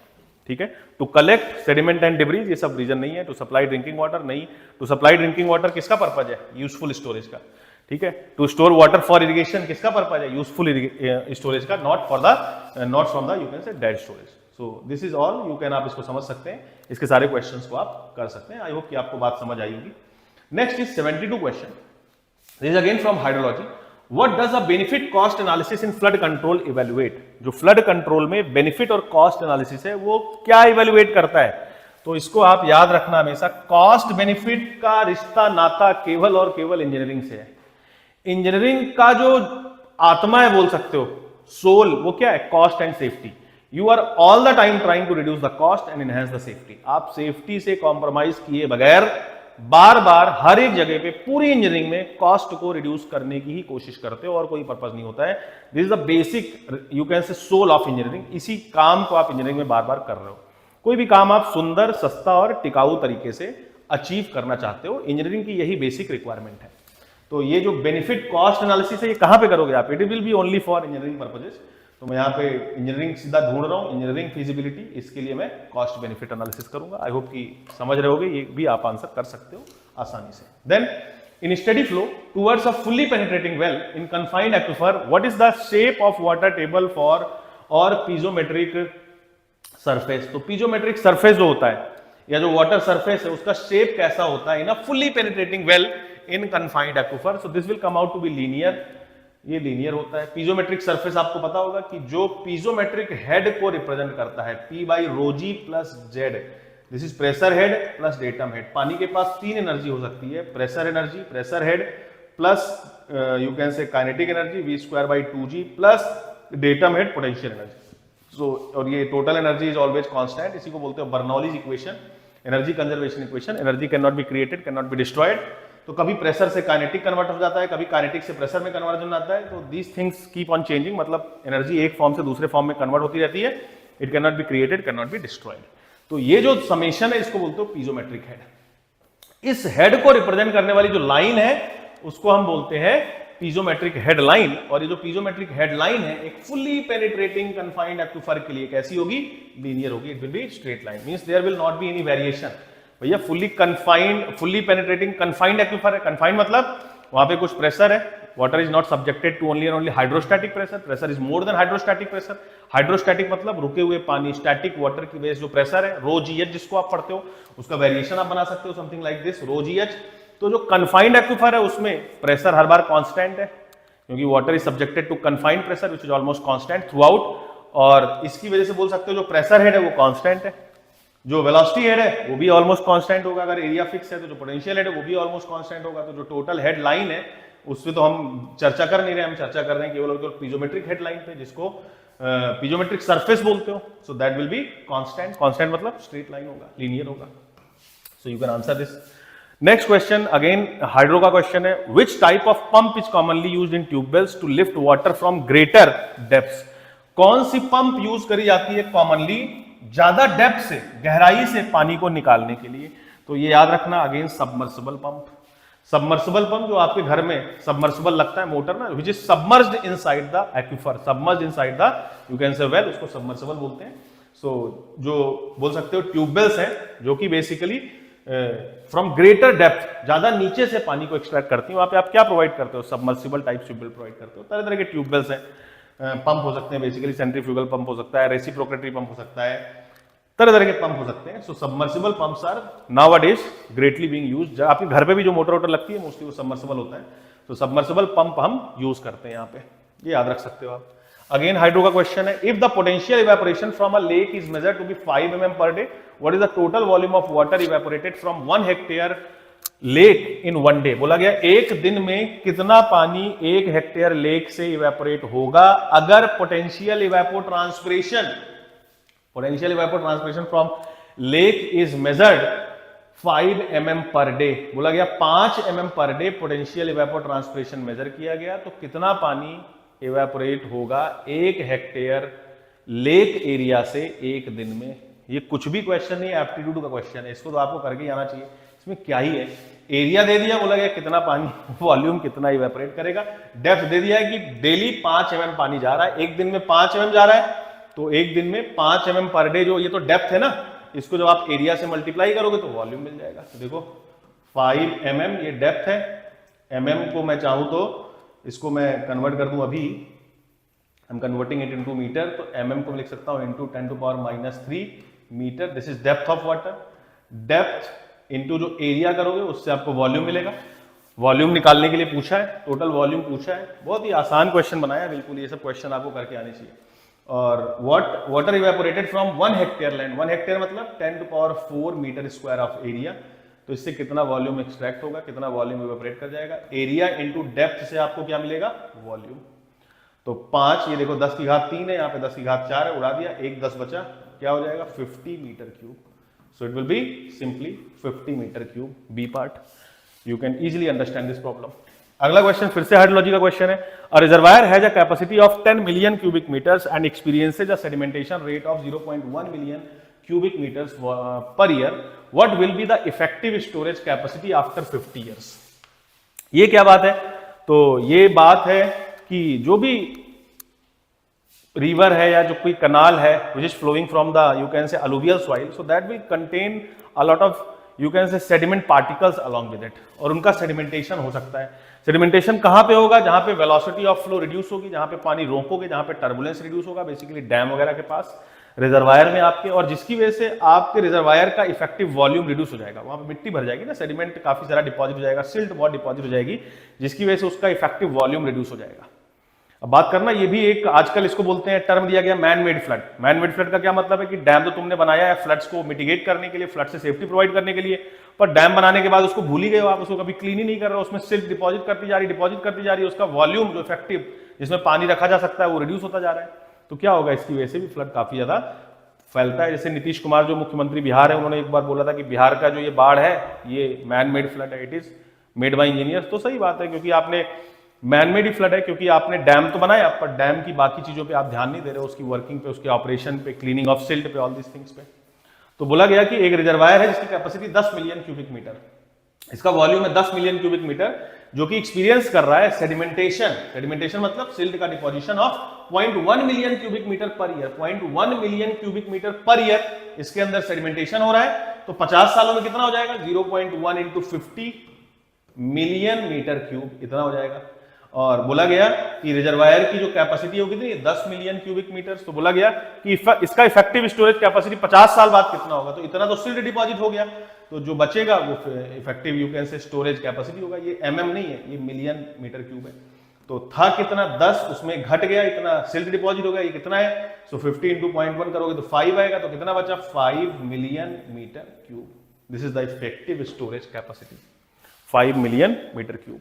ठीक है, to collect sediment and debris, ये सब रीजन नहीं है। टू सप्लाई ड्रिंकिंग वाटर नहीं, टू सप्लाई ड्रिंकिंग वाटर किसका पर्पज है? यूजफुल स्टोरेज का। ठीक है, to store water for irrigation किसका पर्पज है? यूजफुल स्टोरेज का, not from the, you can say, dead storage. So this is all, you can, आप इसको समझ सकते हैं, इसके सारे क्वेश्चंस को आप कर सकते हैं। आई होप कि आपको बात समझ आई होगी। Next is 72 question, this is again from hydrology. What does a benefit cost analysis in flood control evaluate? जो फ्लड कंट्रोल में बेनिफिट और कॉस्ट एनालिसिस है वो क्या इवेल्युएट करता है? तो इसको आप याद रखना हमेशा, कॉस्ट बेनिफिट का रिश्ता नाता केवल और केवल इंजीनियरिंग से है। इंजीनियरिंग का जो आत्मा है बोल सकते हो, सोल, वो क्या है? Cost and safety. You are all the time trying to reduce the cost and enhance the safety. आप सेफ्टी से कॉम्प्रोमाइज किए बगैर बार बार हर एक जगह पे पूरी इंजीनियरिंग में कॉस्ट को रिड्यूस करने की ही कोशिश करते हो, और कोई पर्पस नहीं होता है। This is the basic, you can say, soul of engineering. इसी काम को आप इंजीनियरिंग में बार बार कर रहे हो। कोई भी काम आप सुंदर, सस्ता और टिकाऊ तरीके से अचीव करना चाहते हो, इंजीनियरिंग की यही बेसिक रिक्वायरमेंट है। तो ये जो बेनिफिट कॉस्ट एनालिसिस है, ये कहां पे करोगे आप? It will B only for engineering purposes. तो मैं यहाँ पे इंजीनियरिंग सीधा ढूंढ रहा हूँ, इंजीनियरिंग फिजिबिलिटी, इसके लिए मैं कॉस्ट बेनिफिट एनालिसिस करूंगा। आई होप कि समझ रहे होगे, ये भी आप आंसर कर सकते हो आसानी से। Then in steady flow towards a fully penetrating well in confined aquifer, what is the shape of water table for और पीजोमेट्रिक सरफेस? तो पीजोमेट्रिक सरफेस जो होता है, या जो वाटर सरफेस है, उसका शेप कैसा होता है in a fully penetrating well in confined aquifer? So this will come out to be linear. ये लीनियर होता है। पीजोमेट्रिक सरफेस आपको पता होगा कि जो पीजोमेट्रिक हेड को रिप्रेजेंट करता है, P by rho g plus Z, this is pressure head plus datum head. पानी के पास तीन एनर्जी हो सकती है, pressure energy, pressure head plus you can say kinetic energy v²/2g plus datum head potential energy. So और ये total energy is always constant, इसी को बोलते हैं Bernoulli's equation, energy conservation equation. Energy can not be created, can not be destroyed. तो कभी pressure से kinetic convert हो जाता है, कभी काइनेटिक से प्रेशर में कन्वर्जन हो जाता है। तो these things keep on changing, मतलब एनर्जी एक फॉर्म से दूसरे फॉर्म में कन्वर्ट होती रहती है। It can not be created, can not be destroyed. तो ये जो समेशन है इसको बोलते हो पीजोमेट्रिक हेड। इस हेड को रिप्रेजेंट करने वाली जो लाइन है उसको हम बोलते हैं पीजोमेट्रिक हेड लाइन। और ये जो पीजोमेट्रिक हेड लाइन है एक फुल्ली पेनिट्रेटिंग कन्फाइंड एक्विफर के लिए कैसी होगी? लीनियर होगी। It will be straight line, means there will not be any variation. भैया fully confined, fully penetrating confined aquifer है। कन्फाइंड मतलब वहां पे कुछ प्रेशर है, water is not subjected to only and only hydrostatic pressure, pressure is more than hydrostatic pressure. Hydrostatic मतलब रुके हुए पानी, स्टैटिक वाटर की बेस जो प्रेशर है रो जी एच जिसको आप पढ़ते हो, उसका वेरिएशन आप बना सकते हो something like this rho g h. तो जो कन्फाइंड एक्विफर है उसमें प्रेशर हर बार कांस्टेंट है, क्योंकि water is subjected to confined pressure which is almost constant throughout. और इसकी वजह से बोल सकते हो जो प्रेशर हेड है वो कांस्टेंट है, जो वेलोसिटी हेड है वो भी ऑलमोस्ट कांस्टेंट होगा। अगर एरिया फिक्स है तो जो पोटेंशियल हेड है वो भी ऑलमोस्ट कांस्टेंट होगा। तो जो टोटल हेड लाइन है उसमें तो हम चर्चा कर नहीं रहे, हम चर्चा कर रहे हैं केवल पीजोमेट्रिक हेड लाइन पे, जिसको पीजोमेट्रिक सरफेस बोलते हो। So that will be constant. Constant मतलब स्ट्रेट लाइन होगा, लीनियर होगा। So you can answer this. Next question again hydro का क्वेश्चन है। Which type of pump is commonly used in tubewells to lift water from greater depths? कौन सी pump use करी जाती है कॉमनली ज्यादा डेप्थ से, गहराई से पानी को निकालने के लिए? तो ये याद रखना again submersible pump. Submersible pump जो आपके घर में सबमर्सिबल लगता है मोटर ना, which is submerged inside the aquifer, submerged inside the you can से वेल, उसको सबमर्सिबल बोलते हैं। सो जो बोल सकते हो ट्यूबवेल्स हैं जो कि बेसिकली फ्रॉम ग्रेटर डेप्थ, ज्यादा नीचे से पानी को एक्सट्रैक्ट करती है, वहां पे आप क्या प्रोवाइड करते हो? सबमर्सिबल टाइप ट्यूबवेल प्रोवाइड करते हो। तरह तरह के ट्यूबवेल्स हैं, पंप हो सकते हैं, बेसिकली सेंट्रीफ्यूगल पंप हो सकता है, रेसिप्रोकेटरी पंप हो सकता है, तरह तरह के पंप हो सकते हैं। So submersible pumps are nowadays greatly being used. आपके घर पे भी जो मोटर वोटर लगती है मोस्टली वो सबमर्सिबल होता है। तो सबमर्सिबल पंप हम यूज करते हैं यहाँ पे, ये याद रख सकते हो आप। अगेन हाइड्रो का क्वेश्चन है। If the potential evaporation from a lake is measured to be 5 mm per day, what is the total volume of water evaporated from 1 hectare lake in 1 day? बोला गया एक दिन में कितना पानी 1 हेक्टेयर लेक से इवेपोरेट होगा अगर potential evapotranspiration from lake is measured 5 mm per day। बोला गया 5 mm per day potential evapotranspiration measure किया गया, तो कितना पानी इवेपोरेट होगा 1 हेक्टेयर लेक एरिया से एक दिन में? ये कुछ भी क्वेश्चन नहीं, एप्टीट्यूड का क्वेश्चन है, इसको तो आपको करके आना चाहिए। इसमें क्या ही है, एरिया दे दिया, बोला गया कितना पानी, वॉल्यूम कितना इवेपोरेट करेगा, डेप्थ दे दिया है कि डेली 5 mm पानी जा रहा है, एक दिन में 5 mm जा रहा है, तो एक दिन में 5 mm पर डे, जो ये तो डेप्थ है ना, इसको जब आप एरिया से मल्टीप्लाई करोगे तो वॉल्यूम मिल जाएगा। तो देखो 5 mm ये डेप्थ है, mm को मैं चाहूं तो इसको मैं कन्वर्ट कर दूं, अभी I am converting it into meter, तो mm को लिख सकता हूं into 10⁻³ meter. This is depth of water. Depth into जो एरिया करोगे उससे आपको वॉल्यूम मिलेगा। वॉल्यूम निकालने के लिए पूछा है, टोटल वॉल्यूम पूछा है, बहुत ही आसान क्वेश्चन बनाया, बिल्कुल ये सब क्वेश्चन आपको करके आने चाहिए। और water evaporated from 1 hectare land, 1 hectare मतलब 10⁴ मीटर स्क्वायर ऑफ एरिया, तो इससे कितना वॉल्यूम एक्सट्रैक्ट होगा, कितना वॉल्यूम इवेपोरेट कर जाएगा? एरिया इनटू डेप्थ से आपको क्या मिलेगा? वॉल्यूम। तो 5, ये देखो 10⁻³ है, यहाँ पे 10⁻⁴ है, उड़ा दिया, 1 10 बचा, क्या हो जाएगा? 50 meter cube. So it will be simply 50 meter cube, B part. You can easily understand this problem. अगला क्वेश्चन फिर से हाइड्रोलॉजी का क्वेश्चन है। A reservoir has a capacity of 10 million cubic meters and experiences a sedimentation rate of 0.1 million cubic meters per year, what will be the effective storage capacity after 50 years? ये क्या बात है? तो ये बात है कि जो भी रिवर है या जो कोई कनाल है which is flowing from the you can say alluvial soil, so that will contain a lot of you can say sediment particles along with it, और उनका सेडिमेंटेशन हो सकता है। सेडिमेंटेशन कहाँ पे होगा? जहां पे वेलोसिटी ऑफ फ्लो रिड्यूस होगी, जहां पे पानी रोकोगे, जहां पे टर्बुलेंस रिड्यूस होगा, बेसिकली डैम वगैरह के पास, रिजर्वायर में आपके, और जिसकी वजह से आपके रिजर्वायर का इफेक्टिव वॉल्यूम रिड्यूस हो जाएगा। वहां पे मिट्टी भर जाएगी ना, सेडिमेंट काफी सारा डिपॉजिट हो जाएगा, सिल्ट बहुत डिपॉजिट हो जाएगी, जिसकी वजह से उसका इफेक्टिव वॉल्यूम रिड्यूस हो जाएगा। अब बात करना, ये भी एक आजकल इसको बोलते हैं, टर्म दिया गया man made flood. Man made flood का क्या मतलब है कि डैम तो तुमने बनाया है फ्लड्स को मिटिगेट करने के लिए, फ्लड से सेफ्टी प्रोवाइड करने के लिए, पर डैम बनाने के बाद उसको भूल ही गए हो आप, उसको कभी क्लीन ही नहीं कर रहे हो, उसमें सिल्ट डिपॉजिट करती जा रही है, उसका वॉल्यूम जो इफेक्टिव जिसमें पानी रखा जा सकता है वो रिड्यूस होता जा रहा है। तो क्या होगा, इसकी वजह से भी फ्लड काफी ज्यादा फैलता है। जैसे नीतीश कुमार जो मुख्यमंत्री बिहार है, उन्होंने एक बार बोला था कि बिहार का जो ये बाढ़ है ये मैन मेड फ्लड है, it is made by engineers. तो सही बात है, क्योंकि आपने मैन मेड ही फ्लड है, क्योंकि आपने डैम तो बनाया पर डैम की बाकी चीजों पे आप ध्यान नहीं दे रहे हो, उसकी वर्किंग पे, उसके ऑपरेशन पे, क्लीनिंग ऑफ सिल्ट पे, ऑल दिस थिंग्स पे। तो बोला गया कि एक रिजर्वायर है जिसकी कैपेसिटी 10 मिलियन क्यूबिक मीटर, इसका वॉल्यूम है 10 मिलियन क्यूबिक मीटर, जो कि एक्सपीरियंस कर रहा है सेडिमेंटेशन। सेडिमेंटेशन मतलब सिल्ट का deposition of 0.1 million cubic meter per year. 0.1 million cubic meter per year इसके अंदर सेडिमेंटेशन हो रहा है। तो 50 सालों में कितना हो जाएगा, 0.1 इंटू 50 मिलियन मीटर क्यूब, इतना हो जाएगा। और बोला गया कि रिजर्वायर की जो कैपेसिटी होगी कितनी, 10 मिलियन क्यूबिक मीटर। तो बोला गया कि इसका इफेक्टिव स्टोरेज कैपेसिटी 50 साल बाद कितना होगा, तो इतना तो सिल्ट डिपॉजिट हो गया, तो जो बचेगा वो इफेक्टिव यू कैन से स्टोरेज कैपेसिटी होगा। ये mm नहीं है, ये मिलियन मीटर क्यूब है। तो था कितना 10, उसमें घट गया, इतना सिल्ट डिपॉजिट हो गया, ये कितना है, सो 50 इंटू 0.1 करोगे तो 5 आएगा, तो कितना बचा, 5 million meter cube. This is the effective storage capacity, 5 million meter cube.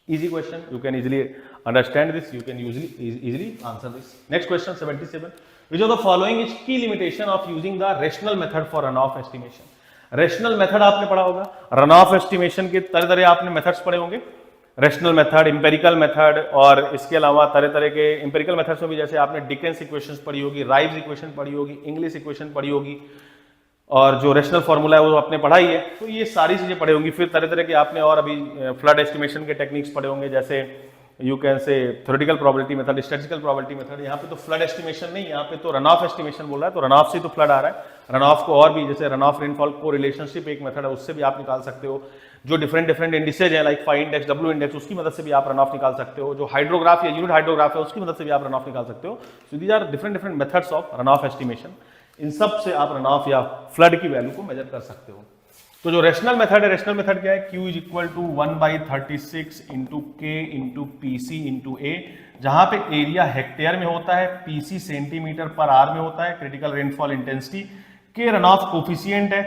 Easy question, you can easily understand this, you can easily answer this. Next question 77, which of the following is key limitation of using the rational method for runoff estimation? Rational method आपने पढ़ा होगा, runoff estimation के तरह तरह आपने methods पढ़े होंगे, rational method, empirical method, और इसके अलावा तरह तरह के इंपेरिकल मेथड्स में भी जैसे आपने डिकेंस इक्वेशंस पढ़ी होगी, राइव्स इक्वेशन पढ़ी होगी, इंग्लिश इक्वेशन पढ़ी होगी, और जो रेशनल फार्मूला है वो आपने पढ़ा ही है। तो ये सारी चीजें पढ़े होंगी। फिर तरह तरह के आपने और अभी फ्लड एस्टिमेशन के टेक्निक्स पढ़े होंगे, जैसे यू कैन से theoretical probability method, statistical probability method. यहाँ पे तो फ्लड एस्टिमेशन नहीं, यहाँ पे तो रन ऑफ एस्टिमेशन बोल रहा है, तो रन ऑफ से तो फ्लड आ रहा है। रन ऑफ को और भी, जैसे रन ऑफ रेनफॉल को रिलेशनशिप एक मेथड है, उससे भी आप निकाल सकते हो। जो डिफरेंट इंडिसेज है like phi index, W index, उसकी मदद से भी आप रन ऑफ निकाल सकते हो। जो हाइड्रोग्राफ या यूनिट हाइड्रोग्राफ है उसकी मदद से भी आप रन ऑफ निकाल सकते हो। So these are different methods of runoff estimation. इन सब से आप रन ऑफ या फ्लड की वैल्यू को मेजर कर सकते हो। तो जो रेशनल मेथड है, रेशनल मेथड क्या है, Q is equal to 1/36 into K into PC into A, जहां पे एरिया हेक्टेयर में होता है, पीसी सेंटीमीटर पर आर में होता है, क्रिटिकल रेनफॉल इंटेंसिटी, के रन ऑफ कोफिशिएंट है,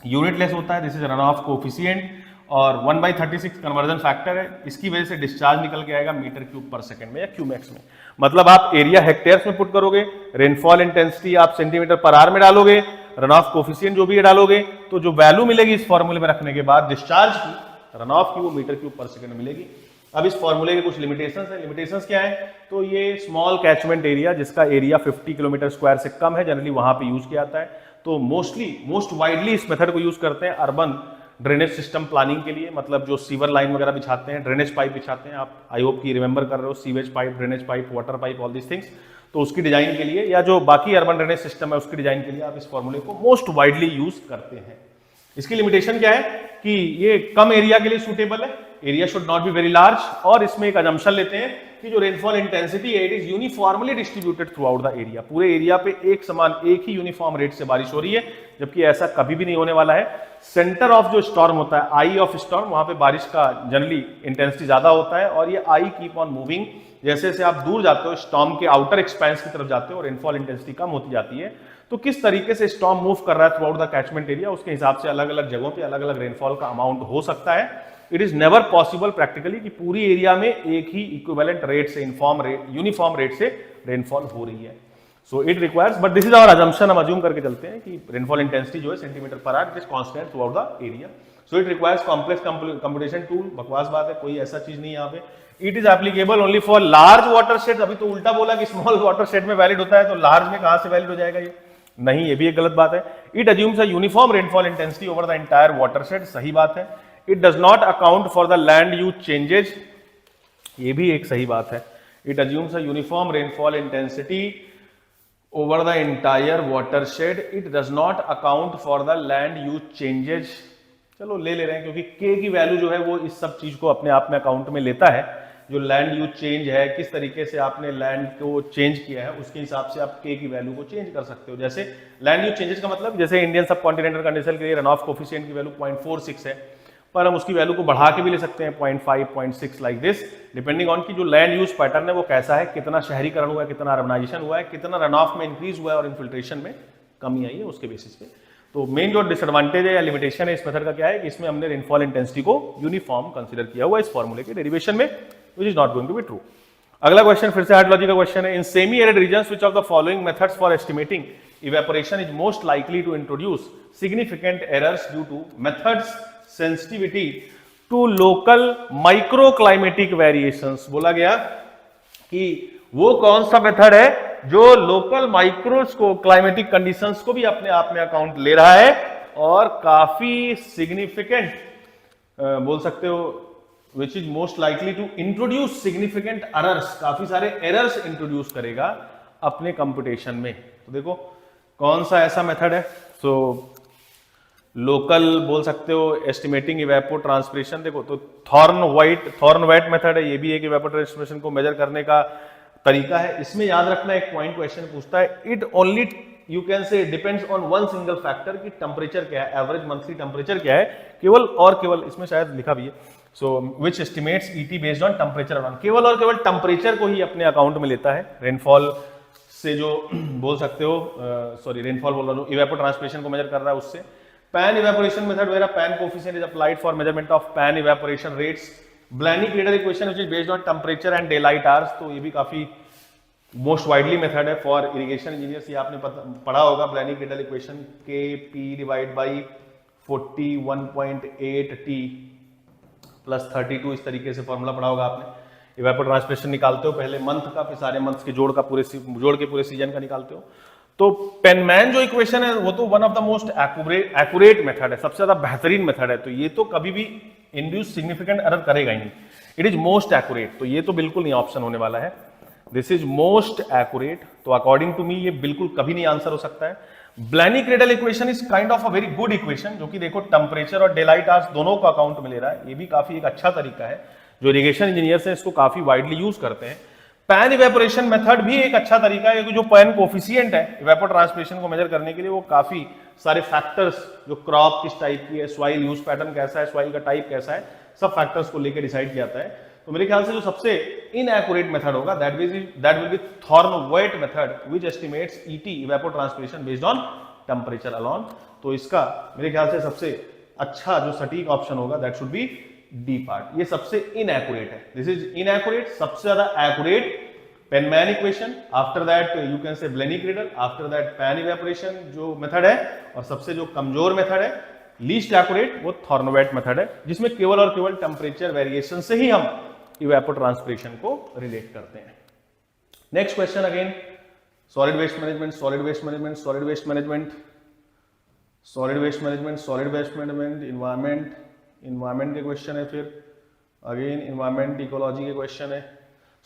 यूनिटलेस होता है, this is run of coefficient, और 1/36 कन्वर्जन फैक्टर है। इसकी वजह से डिस्चार्ज निकल के आएगा मीटर क्यूब पर सेकंड में या क्यूमैक्स में। मतलब आप एरिया हेक्टेयर्स में पुट करोगे, रेनफॉल इंटेंसिटी आप सेंटीमीटर पर आर में डालोगे, रन ऑफ कोफिशिएंट जो भी डालोगे, तो जो वैल्यू मिलेगी इस फॉर्मूले में रखने के बाद डिस्चार्ज की, रन ऑफ की, वो मीटर क्यूब पर सेकंड मिलेगी। अब इस फॉर्मूले के कुछ लिमिटेशंस है। लिमिटेशंस क्या है, तो ये स्मॉल कैचमेंट एरिया जिसका एरिया 50 किलोमीटर स्क्वायर से कम है, जनरली वहां पे यूज किया जाता है। तो मोस्ट वाइडली इस मेथड को यूज करते हैं अर्बन ड्रेनेज सिस्टम प्लानिंग के लिए, मतलब जो सीवर लाइन वगैरह बिछाते हैं, ड्रेनेज पाइप बिछाते हैं, आप आई होप की रिमेंबर कर रहे हो, sewage pipe, drainage pipe, water pipe, all this things, तो उसकी डिजाइन के लिए, या जो बाकी अर्बन ड्रेनेज सिस्टम है उसकी डिजाइन के लिए आप इस फॉर्मूले को मोस्ट वाइडली यूज करते हैं। इसकी लिमिटेशन क्या है कि ये कम एरिया के लिए सूटेबल है, area should not be very large, और इसमें एक अजम्पशन लेते हैं कि जो रेनफॉल इंटेंसिटी है it is uniformly distributed through out the area, पूरे एरिया पे एक समान, एक ही यूनिफॉर्म रेट से बारिश हो रही है, जबकि ऐसा कभी भी नहीं होने वाला है। सेंटर ऑफ जो स्टॉर्म होता है, आई ऑफ स्टॉर्म, वहां पे बारिश का जनरली इंटेंसिटी ज्यादा होता है, और ये आई कीप ऑन मूविंग, जैसे जैसे आप दूर जाते हो स्टॉर्म के आउटर एक्सपेंस की तरफ जाते हो, रेनफॉल इंटेंसिटी कम होती जाती है। तो किस तरीके से स्टॉर्म मूव कर रहा है through out the catchment area, उसके हिसाब से अलग अलग जगहों पे अलग अलग रेनफॉल का अमाउंट हो सकता है। It is never possible practically कि पूरी एरिया में एक ही इक्विवेलेंट रेट से, यूनिफॉर्म रेट से रेनफॉल हो रही है। So it requires, but this is our assumption, हम अज्यूम करके चलते हैं कि रेनफॉल इंटेंसिटी जो है centimetre per hour, it is constant throughout the area. So it requires complex computation tool. बकवास बात है, कोई ऐसा चीज नहीं है यहाँ पे। It is applicable only for large water shade. अभी तो उल्टा बोला कि स्मॉल वाटर शेड में वैलिड होता है, तो लार्ज में कहां से वैलिड हो जाएगा ये? नहीं, ये भी एक गलत बात है। It assumes a uniform rainfall intensity over the entire water shade, सही बात है। It does not account for the land use changes, ये भी एक सही बात है। It assumes a uniform rainfall intensity over the entire water shade, it does not account for the land use changes. चलो ले रहे हैं, क्योंकि के की वैल्यू जो है वो इस सब चीज को अपने आप में अकाउंट में लेता है। जो लैंड यूज चेंज है, किस तरीके से आपने लैंड को चेंज किया है, उसके हिसाब से आप के की वैल्यू को चेंज कर सकते हो। जैसे लैंड यूज चेंजेस का मतलब, जैसे इंडियन सब कॉन्टिनेंटल कंडीशन के लिए रन ऑफ कोफिशिएंट की वैल्यू 0.46 है, पर हम उसकी वैल्यू को बढ़ा के भी ले सकते हैं 0.5, 0.6 लाइक दिस, डिपेंडिंग ऑन कि जो लैंड यूज पैटर्न है वो कैसा है, कितना शहरीकरण हुआ है, कितना अर्बनाइजेशन हुआ है, कितना रन ऑफ में इंक्रीज हुआ है और इन्फिल्ट्रेशन में कमी आई है, उसके बेसिस पे। तो मेन जो डिसएडवांटेज है या लिमिटेशन है इस मेथड का क्या है कि इसमें हमने रेनफॉल इंटेंसिटी को यूनिफॉर्म कंसीडर किया हुआ इस फॉर्मूले के डेरिवेशन में, which is not going to be true. अगला क्वेश्चन फिर से हाइड्रोलॉजी का क्वेश्चन है। In semi arid regions which of the following methods for estimating evaporation is most likely to introduce significant errors due to methods sensitivity to local microclimatic variations. बोला गया कि वो कौन सा मेथड है जो लोकल माइक्रोस को क्लाइमेटिक कंडीशंस को भी अपने आप में अकाउंट ले रहा है और काफी सिग्निफिकेंट बोल सकते हो which is most likely to introduce significant errors, काफी सारे एरर्स इंट्रोड्यूस करेगा अपने कंप्यूटेशन में। तो देखो कौन सा ऐसा मेथड है। सो लोकल बोल सकते हो एस्टिमेटिंग इवेपो ट्रांसपिरेशन, देखो तो थॉर्न वेट मेथड है, ये भी एक इवेपो ट्रांसपिरेशन को मेजर करने का तरीका है। इसमें याद रखना एक पॉइंट क्वेश्चन पूछता है, इट ओनली यू कैन से depends on one single factor कि टेम्परेचर क्या है, एवरेज मंथली टेम्परेचर क्या है, केवल और केवल, इसमें शायद लिखा भी है, so which estimates ET based on temperature alone, केवल और केवल टेम्परेचर को ही अपने अकाउंट में लेता है। रेनफॉल से जो बोल सकते हो सॉरी रेनफॉल बोल रहा हूं, इवेपो ट्रांसपिरेशन को मेजर कर रहा है उससे। Pan evaporation method where pan coefficient is applied for measurement of pan evaporation rates. Blaney Criddle equation which is based on temperature and daylight hours, तो ये भी काफी मोस्ट वाइडली मेथड है फॉर इरिगेशन इंजीनियर्स। ये आपने पढ़ा होगा Blaney Criddle equation, Kp divide by 41.8 T plus 32, इस तरीके से फॉर्मूला पढ़ा होगा आपने। इवेपो ट्रांसपिरेशन निकालते हो पहले मंथ का, फिर सारे मंथ्स के जोड़ के पूरे सीजन का निकालते हो। तो पेनमैन जो इक्वेशन है वो तो one of the most accurate method है, सबसे ज्यादा बेहतरीन मेथड है, तो ये तो कभी भी इंड्यूस सिग्निफिकेंट एरर करेगा ही नहीं, इट इज मोस्ट एक्यूरेट, तो ये तो बिल्कुल नहीं ऑप्शन होने वाला है, दिस इज मोस्ट एक्यूरेट, तो अकॉर्डिंग टू मी ये बिल्कुल कभी नहीं आंसर हो सकता है। Blaney Criddle equation is kind of a very good equation, जो कि देखो टेम्परेचर और डेलाइट आवर्स दोनों को अकाउंट में ले रहा है, ये भी काफी एक अच्छा तरीका है, जो इरिगेशन इंजीनियर्स हैं इसको काफी वाइडली यूज करते हैं। पैन इवेपोरेशन मेथड भी एक अच्छा तरीका है, क्योंकि जो पैन कोफिशिएंट है इवेपो ट्रांसपिरेशन को मेजर करने के लिए, वो काफी सारे फैक्टर्स, जो क्रॉप किस टाइप की है, सॉइल यूज पैटर्न कैसा है, सॉइल का टाइप कैसा है, सब फैक्टर्स को लेकर डिसाइड किया जाता है। तो मेरे ख्याल से जो सबसे इनएक्यूरेट मेथड होगा that will be Thornthwaite method which estimates ET evapotranspiration based on temperature alone. तो इसका मेरे ख्याल से सबसे अच्छा जो सटीक ऑप्शन होगा that should be D part, ये सबसे इनएक्यूरेट है, दिस इज इनएक्यूरेट। सबसे ज्यादा accurate Penman equation, after that you can say Blaney Criddle, after that pan evaporation जो मेथड है, और सबसे जो कमजोर मेथड है लीस्ट एक्यूरेट वो थॉर्न-वेट मेथड है, जिसमें केवल और केवल टेम्परेचर वेरिएशन से ही हम इवेपो ट्रांसपिरेशन को रिलेट करते हैं। Next question again solid waste management, solid waste management, solid waste management, solid waste management, solid waste management, environment के क्वेश्चन है, फिर अगेन इन्वायरमेंट इकोलॉजी के क्वेश्चन है।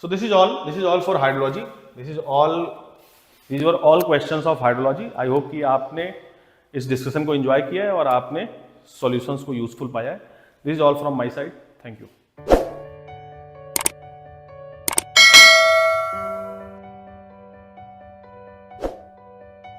So this is all for hydrology. These were all questions of hydrology. I hope कि आपने इस discussion को enjoy किया है और आपने सॉल्यूशंस को यूजफुल पाया है। This is all from my side. Thank you.